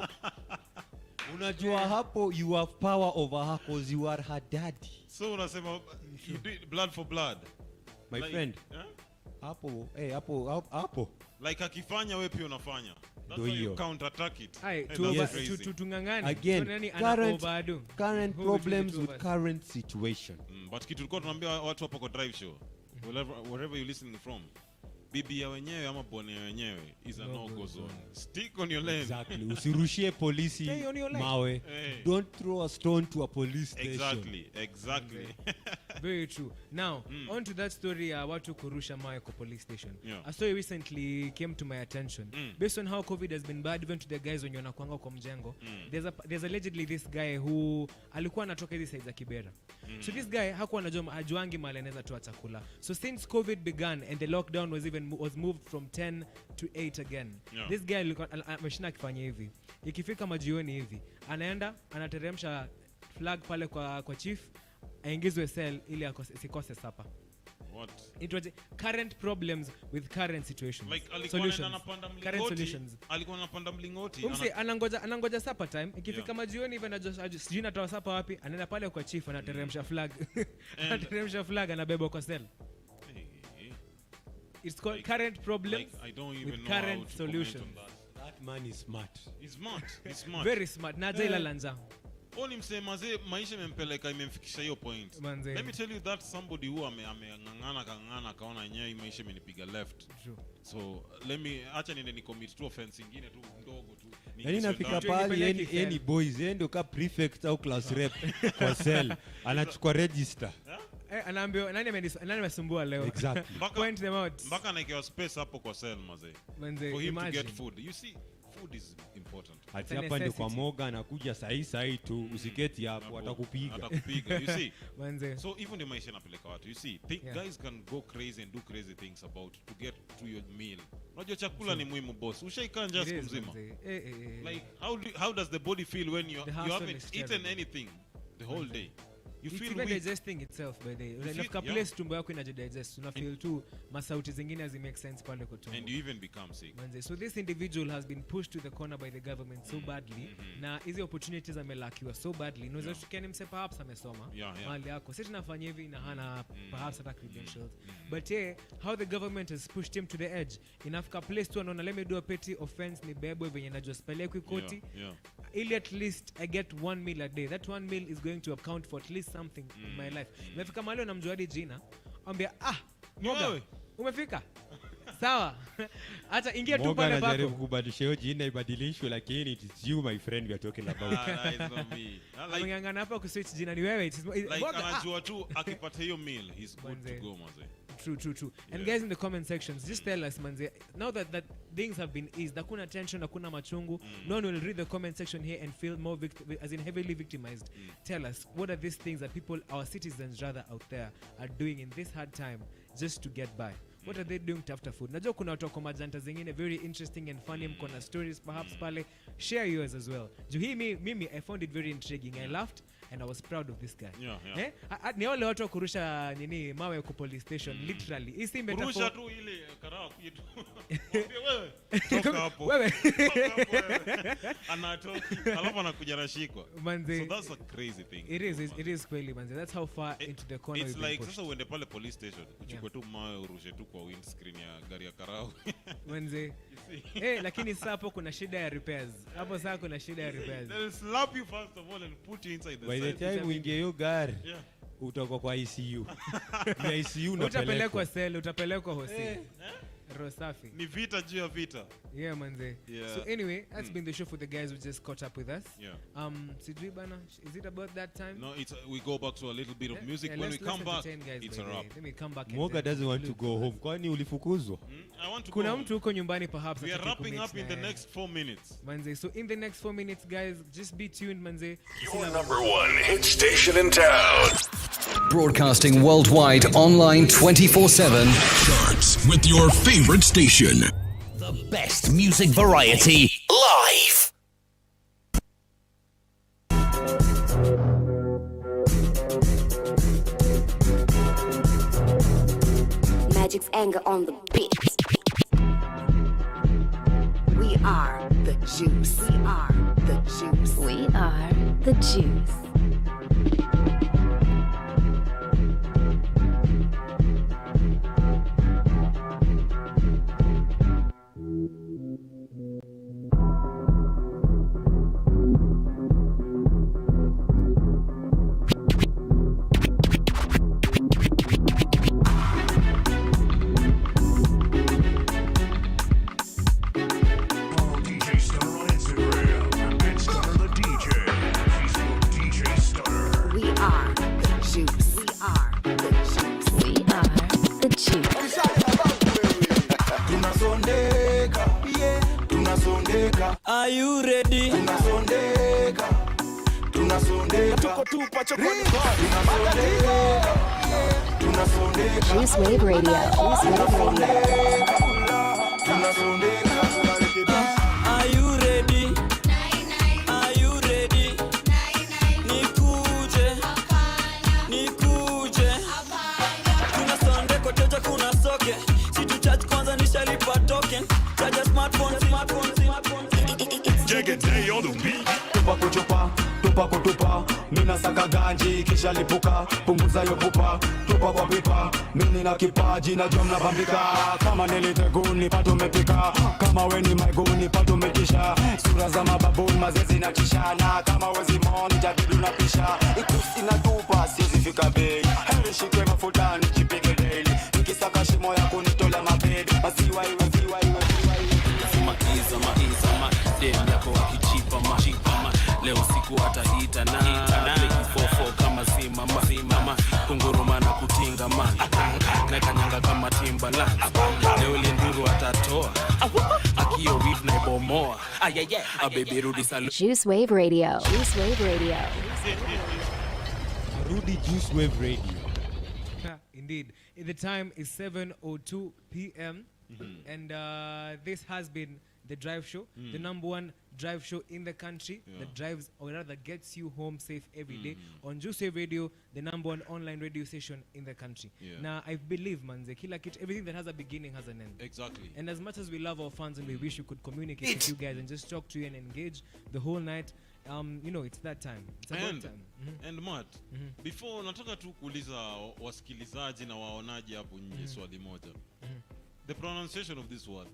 Unajua hapo you have power over her because you are her daddy. So unasema you do blood for blood. My friend. Hapo hapo. Like akifanya wewe pia unafanya. That's how you counter attack it. Tungangani. Again, current problems with current situation. But kitu tulikuwa tunaambia watu hapo kwa drive show. Wherever you're listening from. Bibi ya wenyewe ama bwana ya wenyewe is a no-go zone. Stick on your lane. Exactly. Usirushie polisi mawe. Don't throw a stone to a police station. Exactly. Very true. Now, on to that story, watu kurusha mawe kwa police station. Yeah. A story recently came to my attention. Based on how COVID has been bad, even to the guys when wanakuanga kwa mjengo, there's allegedly this guy who alikuwa anatoka hizi side za Kibera. So this guy hakuwa anajua ajuangi mahali anaweza toa chakula. So since COVID began and the lockdown was moved from 10 to 8 again. Yeah. This guy alikuwa ameshina akifanya hivi. Ikifika majioni hivi, anaenda anateremsha flag pale kwa chief, aingizwe cell ili asikose sapa. What? It was current problems with current situations. Like solutions. Current solutions. Alikuwa anapanda mlingoti. Anangoja supper time. Ikifika majioni hivi anajua sijui natoa supper wapi, anaenda pale kwa chief anateremsha flag. Anateremsha flag anabeba kwa cell. It's called current problems I don't even with know current how to solutions. comment on That man is smart. He's smart. He's smart. Very smart. Na jaila lanza. Oni msemaze maisha imempeleka imemfikisha hiyo point. Manze. Let me tell you that somebody who amengangana akaona yenyewe hii maisha imenipiga left. True. So acha niende ni commit to offense nyingine tu ndogo tu. Yaani nafika pale any boys ndio ka prefect au class rep kwa cell anachukua register. Anaambia nani amesumbua leo? Exactly. Point them out. Mpaka anaekewa space hapo kwa cell mazee. For him to get food. You see, food is important. Hata hapa ndio kwa MOGA anakuja sahi tu usiketi hapo atakupiga. You see? Manze. So even the maisha napeleka watu. You see, guys can go crazy and do crazy things about to get to your meal. Unajua chakula ni muhimu boss. Ushaikaa njaa siku mzima. Like how does the body feel when you haven't eaten anything the whole day? You it's feel even weak. digesting itself by the way. Unafika place tumbo yako inajidigest. Una feel tu masauti zingine as make sense pale kwa tumbo. And you even become sick. Manze. So this individual has been pushed to the corner by the government so badly. Na hizi opportunities amelakiwa so badly. Unaweza shukeni mse perhaps amesoma. Mali yako. Sisi tunafanya hivi na hana perhaps hata credentials. But how the government has pushed him to the edge. Inafika place tu anaona let me do a petty offense ni bebo venye najua spelekwi koti. Ili at least I get one meal a day. That one meal is going to account for at least something in my life. Umefika mahali unamjuadi jina, ambia MOGA, umefika? Sawa. Acha ingia tu pale bako. Anajaribu kubadilisha hiyo jina ibadilishwe lakini it's you my friend we are talking about. It's not me. Ngangana hapa ku switch jina ni wewe. Like anajua tu akipata hiyo meal he's good to go manze. True. And guys in the comment sections, just tell us manze, now that things have been eased, hakuna tension, hakuna machungu, no one will read the comment section here and feel more heavily victimized. Tell us, what are these things that people, our citizens rather out there, are doing in this hard time just to get by? What are they doing to after food? Najua kuna watu kwa majanta zingine very interesting and funny, mko na stories perhaps pale, share yours as well. Mimi I found it very intriguing. I laughed and I was proud of this guy. Ni wale watu kurusha nini mawe kwa police station literally. Hii metaphor. Kurusha tu ile karao kitu. Wewe. Toka hapo. Wewe. Anatoka. Alafu anakuja nashikwa. So that's a crazy thing. It is kweli manze. That's how far into the corner it's like sasa uende pale police station uchukue tu mawe urushe tu kwa windscreen ya gari ya karao. Manze. Lakini sasa hapo kuna shida ya repairs. Hapo sasa kuna shida ya repairs. They'll slap you first of all and put you inside the cell. By the time uingie hiyo gari utakuwa kwa ICU. Ni ICU utapelekwa cell, utapelekwa hosi. Rosafi. Ni vita juu ya vita. Yeah manze. So anyway, that's been the show for the guys who just caught up with us. Sijui bana, is it about that time? No, we go back to a little bit of music. When we come back, it's a wrap. Let me come back. MOGA doesn't want to go home. Kwani ulifukuzwa? I want to go. Kuna mtu huko nyumbani perhaps. We are wrapping up in the next 4 minutes. Manze, so in the next 4 minutes guys, just be tuned manze. Your number one hit station in town. Broadcasting worldwide online 24/7. Charts with your favorite station. The best music variety live. Magic's anger on the beat. We are the juice. We are the juice. We are the juice. DJ Star on Instagram. It's Star the DJ. Facebook DJ Tunasondeka, tunasondeka. Are you ready? Tunasondeka, tunasondeka. Tuko tupa chokoni. Tunasondeka. Juice Wave Radio. Juice Wave Radio. Are you ready? Are you ready? Nikuje, nikuje. Tunasonde koteja kuna soke. Situ charge kwanza nishalipa token. Charge smartphone. Jagger day on the beat. Tupa kuchupa, tupa kutupa. Mina saka ganji kisha lipuka. Punguza yo pupa, tupa kwa pipa. Mini na kipaji na jom na bambika. Kama niliteguni pato mepika. Kama weni maiguni pato mekisha. Sura za mababuni mazezi na kishana. Kama wezi moni jadidu na pisha. Ikusi na tupa siezi fika bei. Heri shike mafuta nichipike daily. Nikisaka shimo ya kunitola mabedi. Maziwa iwe ziwa iwe ziwa iwe. Maiza dem yako akichipa ma leo siku atahita na fofo kama zima kunguruma na kutinga man na kanyanga kama Timbaland leo linduru atatoa akio weave na bomoa baby rudi salu Juice Wave Radio. Juice Wave Radio. Rudy Juice Wave Radio. Indeed. The time is 7:02 p.m. And this has been the Drive Show, the number one drive show in the country that drives, or rather gets you home safe every day on Juice Wave Radio, the number one online radio station in the country. Now, I believe, manze, kila kitu, everything that has a beginning has an end. Exactly. And as much as we love our fans and we wish we could communicate with you guys and just talk to you and engage the whole night, you know, it's that time. It's about time. And Matt, before nataka tu kuuliza wasikilizaji na waonaji hapo nje swali moja. The pronunciation of this word.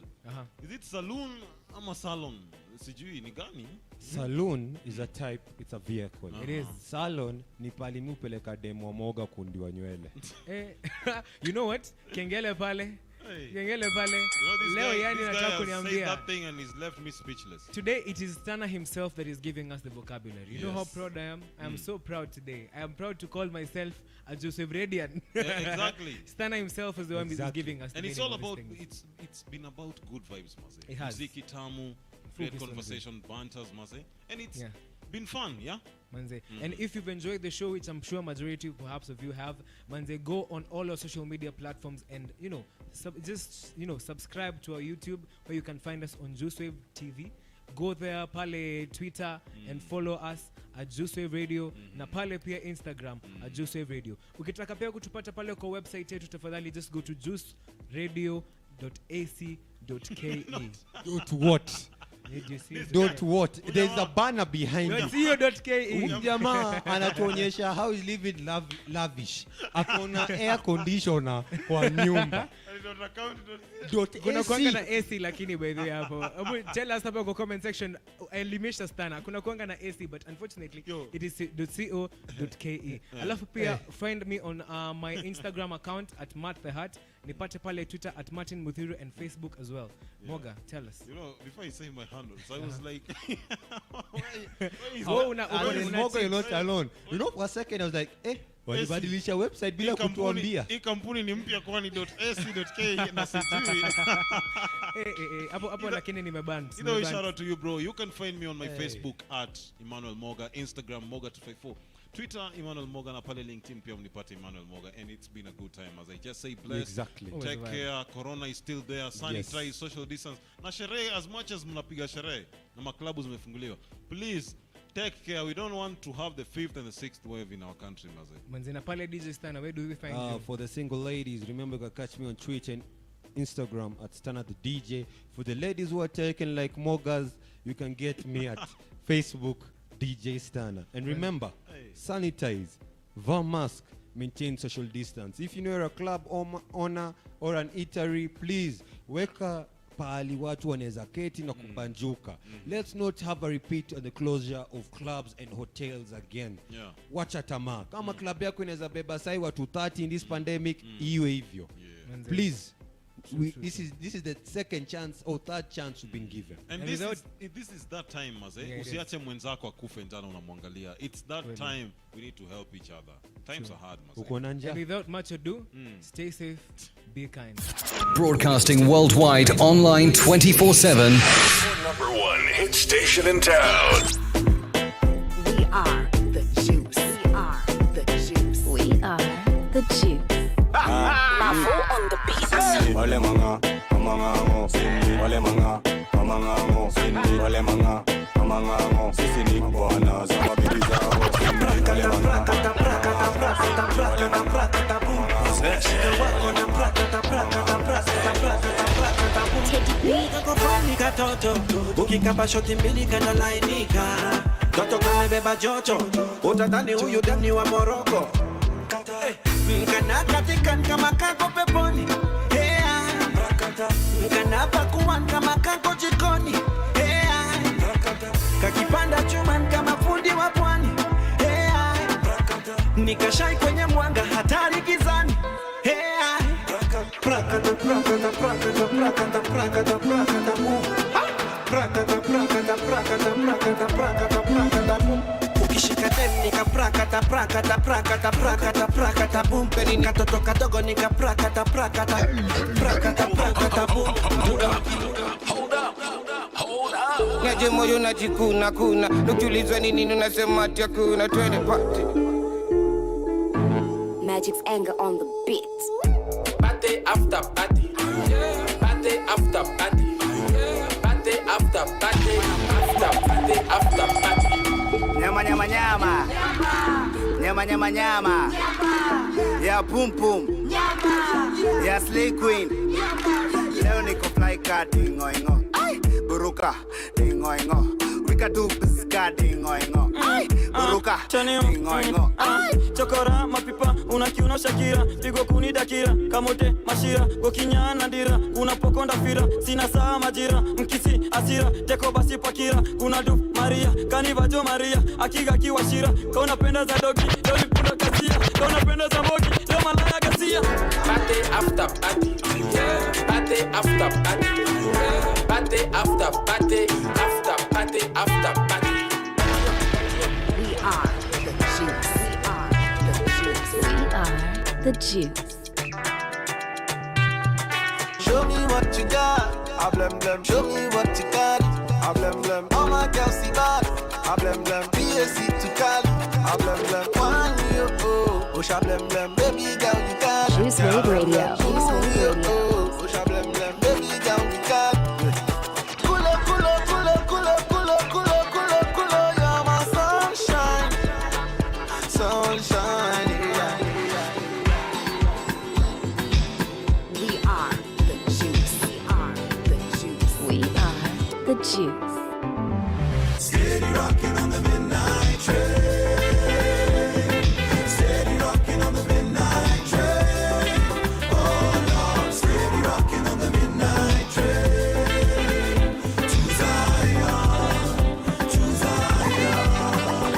Is it saloon ama salon? Sijui ni gani? Saloon is a type, it's a vehicle. It is. Salon ni pali mupeleka demo MOGA kundiwa nywele. You know what? Kengele pale. Kengele pale. Leo yani nataka kuniambia. That thing and he's left me speechless. Today it is Stana himself that is giving us the vocabulary. You know how proud I am? I am so proud today. I am proud to call myself a Joseph Radian. Exactly. Stana himself is the one who is giving us the and it's all about things. it's been about good vibes, Maze. It has. Muziki tamu, great conversation, banters, Maze. And it's been fun, yeah? Manze. And if you've enjoyed the show, which I'm sure majority perhaps of you have, Manze, go on all our social media platforms and, you know, subscribe to our YouTube where you can find us on Juicewave TV. Go there, pale Twitter and follow us at Juicewave Radio na pale pia Instagram at Juicewave Radio. Ukitaka pia kutupata pale kwa website yetu, tafadhali just go to juiceradio.ac.ke. Dot what? Dot what? There's a banner behind you. .co.ke. Jamaa anatuonyesha how is living lavish. Akona air conditioner kwa nyumba. Kuna kuanga na AC lakini by the way hapo. Tell us about the comment section. Elimisha Stana. Kuna kuanga na AC but unfortunately it is .co.ke. Alafu pia find me on my Instagram account at MART the Heart. Nipate pale Twitter at Martin Muthiru and Facebook as well. Moga, tell us. You know, before you say my handles, I was like, Moga, you're not alone. You know, for a second I was like, walibadilisha website bila kutuambia. Hii kampuni ni mpya kwani .ac.ke na sijui. Hapo lakini nimeband. You know, shout out to you, bro. You can find me on my Facebook at Emmanuel Moga, Instagram Moga254. Twitter Emmanuel Moga na pale LinkedIn pia mnipate Emmanuel Moga, and it's been a good time. As I just say, bless, exactly. Take care. Corona is still there. Sanitize, social distance. Na sherehe, as much as mnapiga sherehe na maklabu zimefunguliwa, please take care. We don't want to have the 5th and the 6th wave in our country, Maze. Manzina pale DJ Stana, where do we find you? For the single ladies, remember you can catch me on Twitter and Instagram at Stana the DJ. For the ladies who are taken like Mogas, you can get me at Facebook DJ Stana. And remember, sanitize, wear mask, maintain social distance. If you know you're a club owner or an eatery, please weka pahali watu wanaweza keti na kubanjuka. Let's not have a repeat on the closure of clubs and hotels again. Wacha tamaa. Kama club yako inaweza beba sai watu 30 in this pandemic, iwe hivyo. Please, This is the second chance or third chance we've been given. And this is that time, Maze. Usiache mwenzako akufe njana unamwangalia. It's that time we need to help each other. Times are hard, Maze. And without much ado, stay safe, be kind. Broadcasting worldwide online 24/7. Number 1 hit station in town. We are the juice. We are the juice. We are the juice. Mafu on the beat. Wale manga, amangango, wale manga, amangango, wale manga, amangango, sisi ni bwana za mabibi zao. Wale manga, ukikapa shoti mbili kana lainika toto kamebeba joto utadhani huyu demni wa Moroko mkana katikan kama kako peponi mkana pakuan kama kako jikoni kakipanda chuman kama fundi wa pwani nikashai kwenye mwanga hatari gizani prakata prakata prakata prakata prakata prakata prakata prakata prakata prakata prakata prakata ukishika dem nika prakata prakata prakata prakata prakata boom peri katoto kadogo nika prakata prakata prakata prakata boom. Naje moyo najikuna kuna nukiulizwa nini unasema ati hakuna twende party. Magic's anger on the beat. Party after party, party after party, party after party, after party after party. Nyama nyama nyama, nyama nyama nyama, ya pum pum, ya slay queen. Leo niko fly card ingo ingo, buruka ingo ingo. Wika do bizka ingo ingo, buruka ingo ingo. Chokora mapipa unakiuna Shakira pigo kuni dakira kamote mashira gokinyana ndira kuna pokonda fira sina saa majira mkisi asira teko basi pakira kuna du Maria kanivajo Maria akiga kiwashira kauna penda za dogi leo nipunda kasia kauna penda za mogi leo malaya gasia. Party after party, party after party, party after party, after party after party. We are the juice. The juice. Show me what you got, I blem blem. Show me what you got, I blem blem. All my girls see bad, I blem blem. BSC to Cali, I blem blem. One year old, push I blem blem. Baby girl you got Juice Wave Radio. Juice Wave Radio. Push I blem blem. Baby girl you got Cool up, cool up, cool up, cool up, cool up, cool up, cool up, cool up. You're my sunshine, sunshine. The juice. Steady rocking on the midnight train. Steady rocking on the midnight train. Oh Lord, steady rocking on the midnight train. To Zion, to Zion.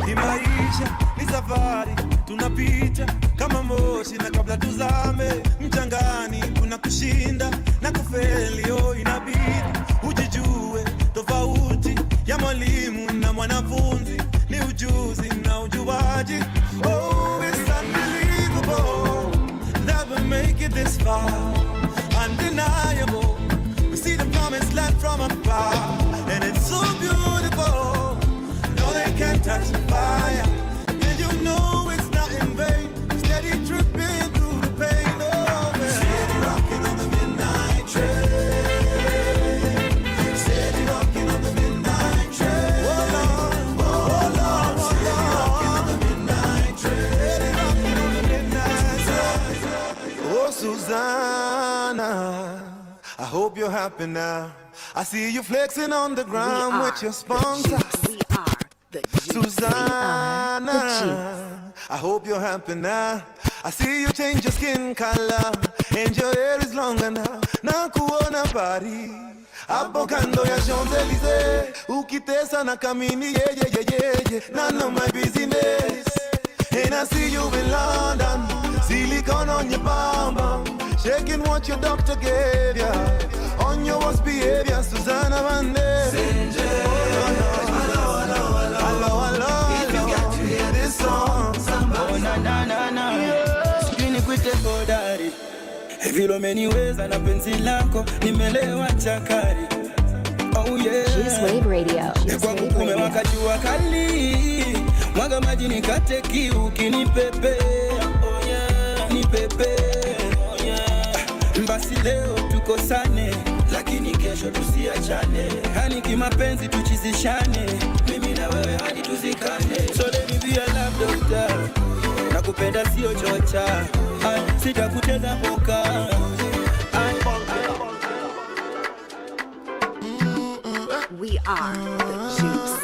Kimaisha ni safari, tunapita kama moshi na kabla tuzame mchangani kuna kushinda na kufeli. Oh, inabidi ujijue tofauti ya mwalimu na mwanafunzi ni ujuzi na ujuaji. Oh, it's unbelievable that we make it this far. Undeniable, we see the promised land from afar, and it's so beautiful. No, they can't touch the fire, and you know it's not in vain. Steady tripping through the pain. Oh, man. Steady rocking on the midnight train. Steady rocking on the midnight train. Oh Lord, oh Lord, steady rocking on the midnight train. Steady rocking on the midnight train. Oh, Susanna, I hope you're happy now. I see you flexing on the ground with your sponsor. Susanna, I hope you're happy now. I see you change your skin color and your hair is longer now. Na kuona bari hapo kando ya Champs-Élysées, ukitesa na kamini none of my business. And I see you in London, silicone on your bum bum, Checking what your doctor gave ya on your worst behavior, Susanna Vande. If you get to hear this song, somebody. Oh, na. Sikini kwite hodari. Vilo meniweza na penzi lako, nimelewa chakari. Oh yeah. Juice Wave Radio. Kwa kukume wakati wakali. Mwaga maji nikate kiu kinipepe. Oh yeah. Nipepe. Oh yeah. Basi leo tukosane, lakini kesho tusiachane. Hani kimapenzi tuchizishane, mimi na wewe hadi tuzikane. So let me be a love doctor, nakupenda sio chocha. Sitakuteza poka. We are the juice.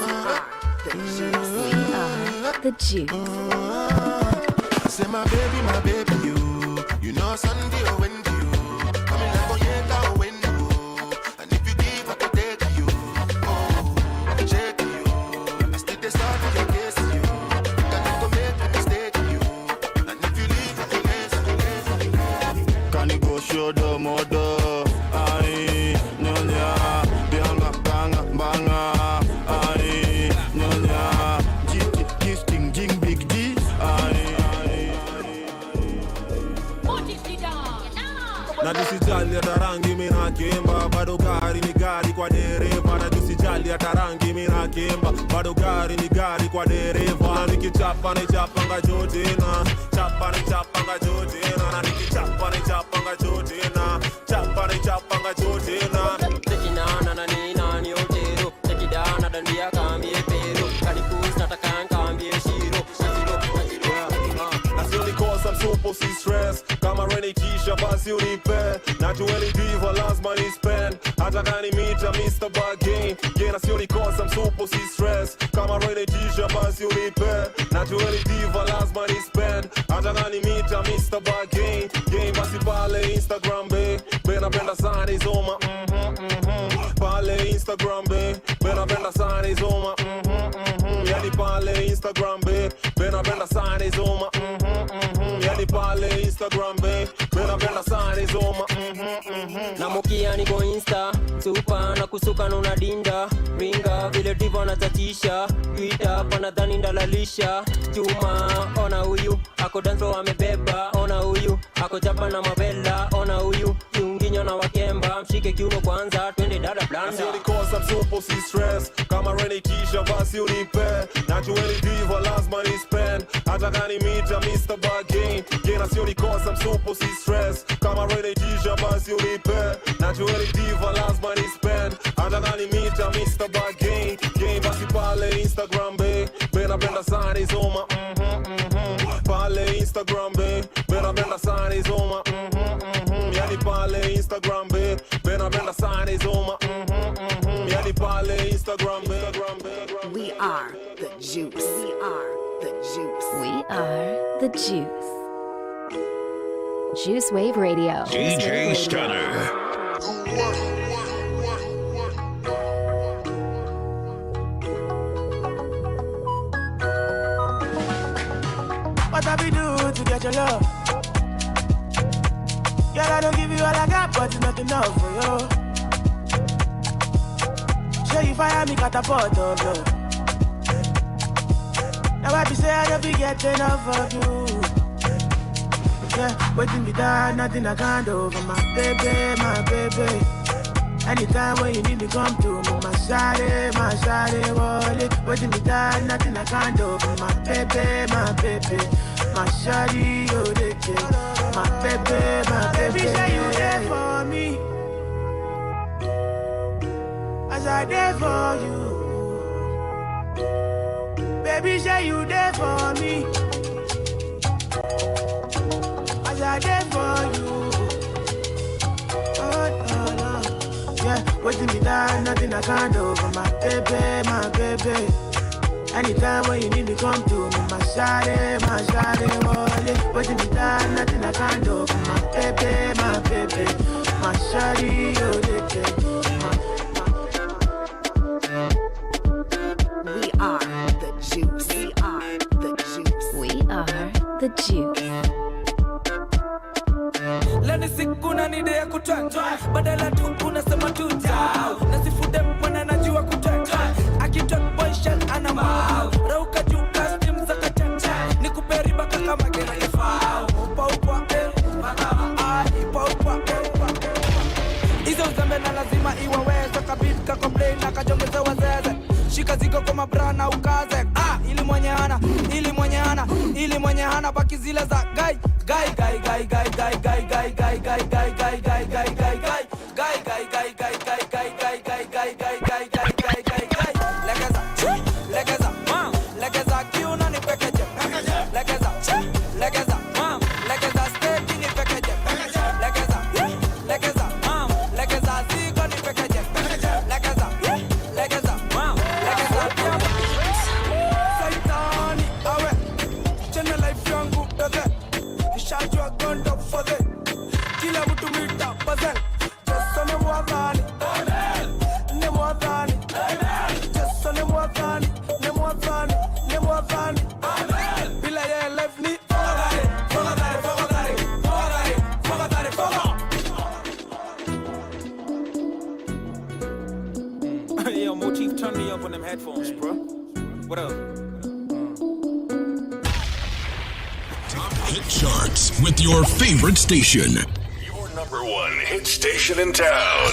We are the juice. Say my baby, you know Sunday or Wendy, you. I'm in a boyeta window, and if you give, I could take you. Oh, shake you. I still the start of your case, you. Can never make a mistake, you. And if you leave, I can. Can you go show the mother? Aye, nyonya, banga, banga, aye, nyonya, gifting, jing big D, aye. Na tusijali hata rangi mina kimba, bado gari ni gari kwa dereva. Na tusijali hata rangi mina kimba, bado gari ni gari kwa dereva. Na nikichapa ni chapa nga jodina, chapa ni chapa nga jodina. Na nikichapa ni chapa nga jodina, chapa ni chapa nga jodina. Tekinana na nina ni otero, tekidana dandia kambie pero, kalikus nataka kambie shiro. I'm super see stress. Kama reni kisha basi unipe. Na jueli diva lazima ni spend. Hata kani mita Mr. Bargain. Gena sioni cause I'm super see stress. Kama reni kisha basi unipe. Na jueli diva lazima ni spend. Hata kani mita Mr. Bargain. Game basi pale Instagram be. Bena benda sana izoma. Pale Instagram be. Bena benda sana izoma. Yani pale Instagram be. Bena benda sana izoma. Yani pale Instagram be. Bena benda sana izoma. Na mukia niko Insta, super na kusuka nuna dinda. Ringa vile diva na tatisha, Twitter panadhani ndalalisha. Chuma, ona huyu, ako danso amebeba. Ona huyu, ako chapa na mabella. Ona huyu, kiunginyo na wakemba. Mshike kiuno kwanza, twende dada blanda. Sioni cause I'm super see stress. Kama reni kisha basi unipe. Na jueli diva lazima ni spend. Hata kani mita Mr. Bargain. Gena sioni cause I'm super see stress. Kama reni kisha basi unipe. Na jueli diva lazima ni spend. Hata kani mita Mr. Bargain. Game basi pale Instagram be. Bena benda sana izoma. Pale Instagram be. Bena benda sana izoma. Yani pale Instagram be. Bena benda sana izoma. Yani pale Instagram be. We are the juice. We are the juice. We are the juice. Juice Wave Radio. DJ Stunner. What have we do to get your love? Girl, I don't give you all I got, but it's not enough for you. Show you fire me catapult of love. Now I be say I don't be getting enough of you. Yeah, waiting me down, nothing I can't do for my baby, my baby. Anytime when you need me, come to me, my shawty, wallet. Waiting me down, nothing I can't do for my baby, my baby. My shawty, oh, they care. My baby, my baby. Baby, say you there for me. As I there for you. Baby, say you there for me. As I there for you. Oh, no, no. Yeah, waiting me down, nothing I can't do for my baby, my baby. Anytime when you need me, come to me, my shawty, wallet. Waiting me down, nothing I can't do for my baby, my baby. My shawty, oh, they care. We are the juice. We are the juice. We are the juice. Let me see ni day ya kutwang. Badala tu unasema tu jao. Nasifude mwana najua kutwang. Akitwang boy shell ana mau. Rauka juu custom za kachacha. Nikuperi baka kama gera ifao. Upa upa ipa upa Izo uzembe na lazima iwaweze. Kabit complain na kajongeze wazeze. Shika ziko kwa mabrana ukaze. Ili mwenye hana, ili mwenye hana, ili mwenye hana baki zile za guy. Legeza, legeza kiuno ni pekeje. Legeza, legeza steak ni pekeje. Legeza, legeza zigo ni pekeje. Legeza, Saitani awe chene life yangu bebe. Nishajua gondo fode. Kila mtu mita puzzle. Jesu ni mwadhani. Ni mwadhani. Jesu ni mwadhani. Ni mwadhani. Ni mwadhani. Bila ye life ni Yo, Motif, turn me up on them headphones, bro. What up? Top hit charts with your favorite station. Your number one hit station in town.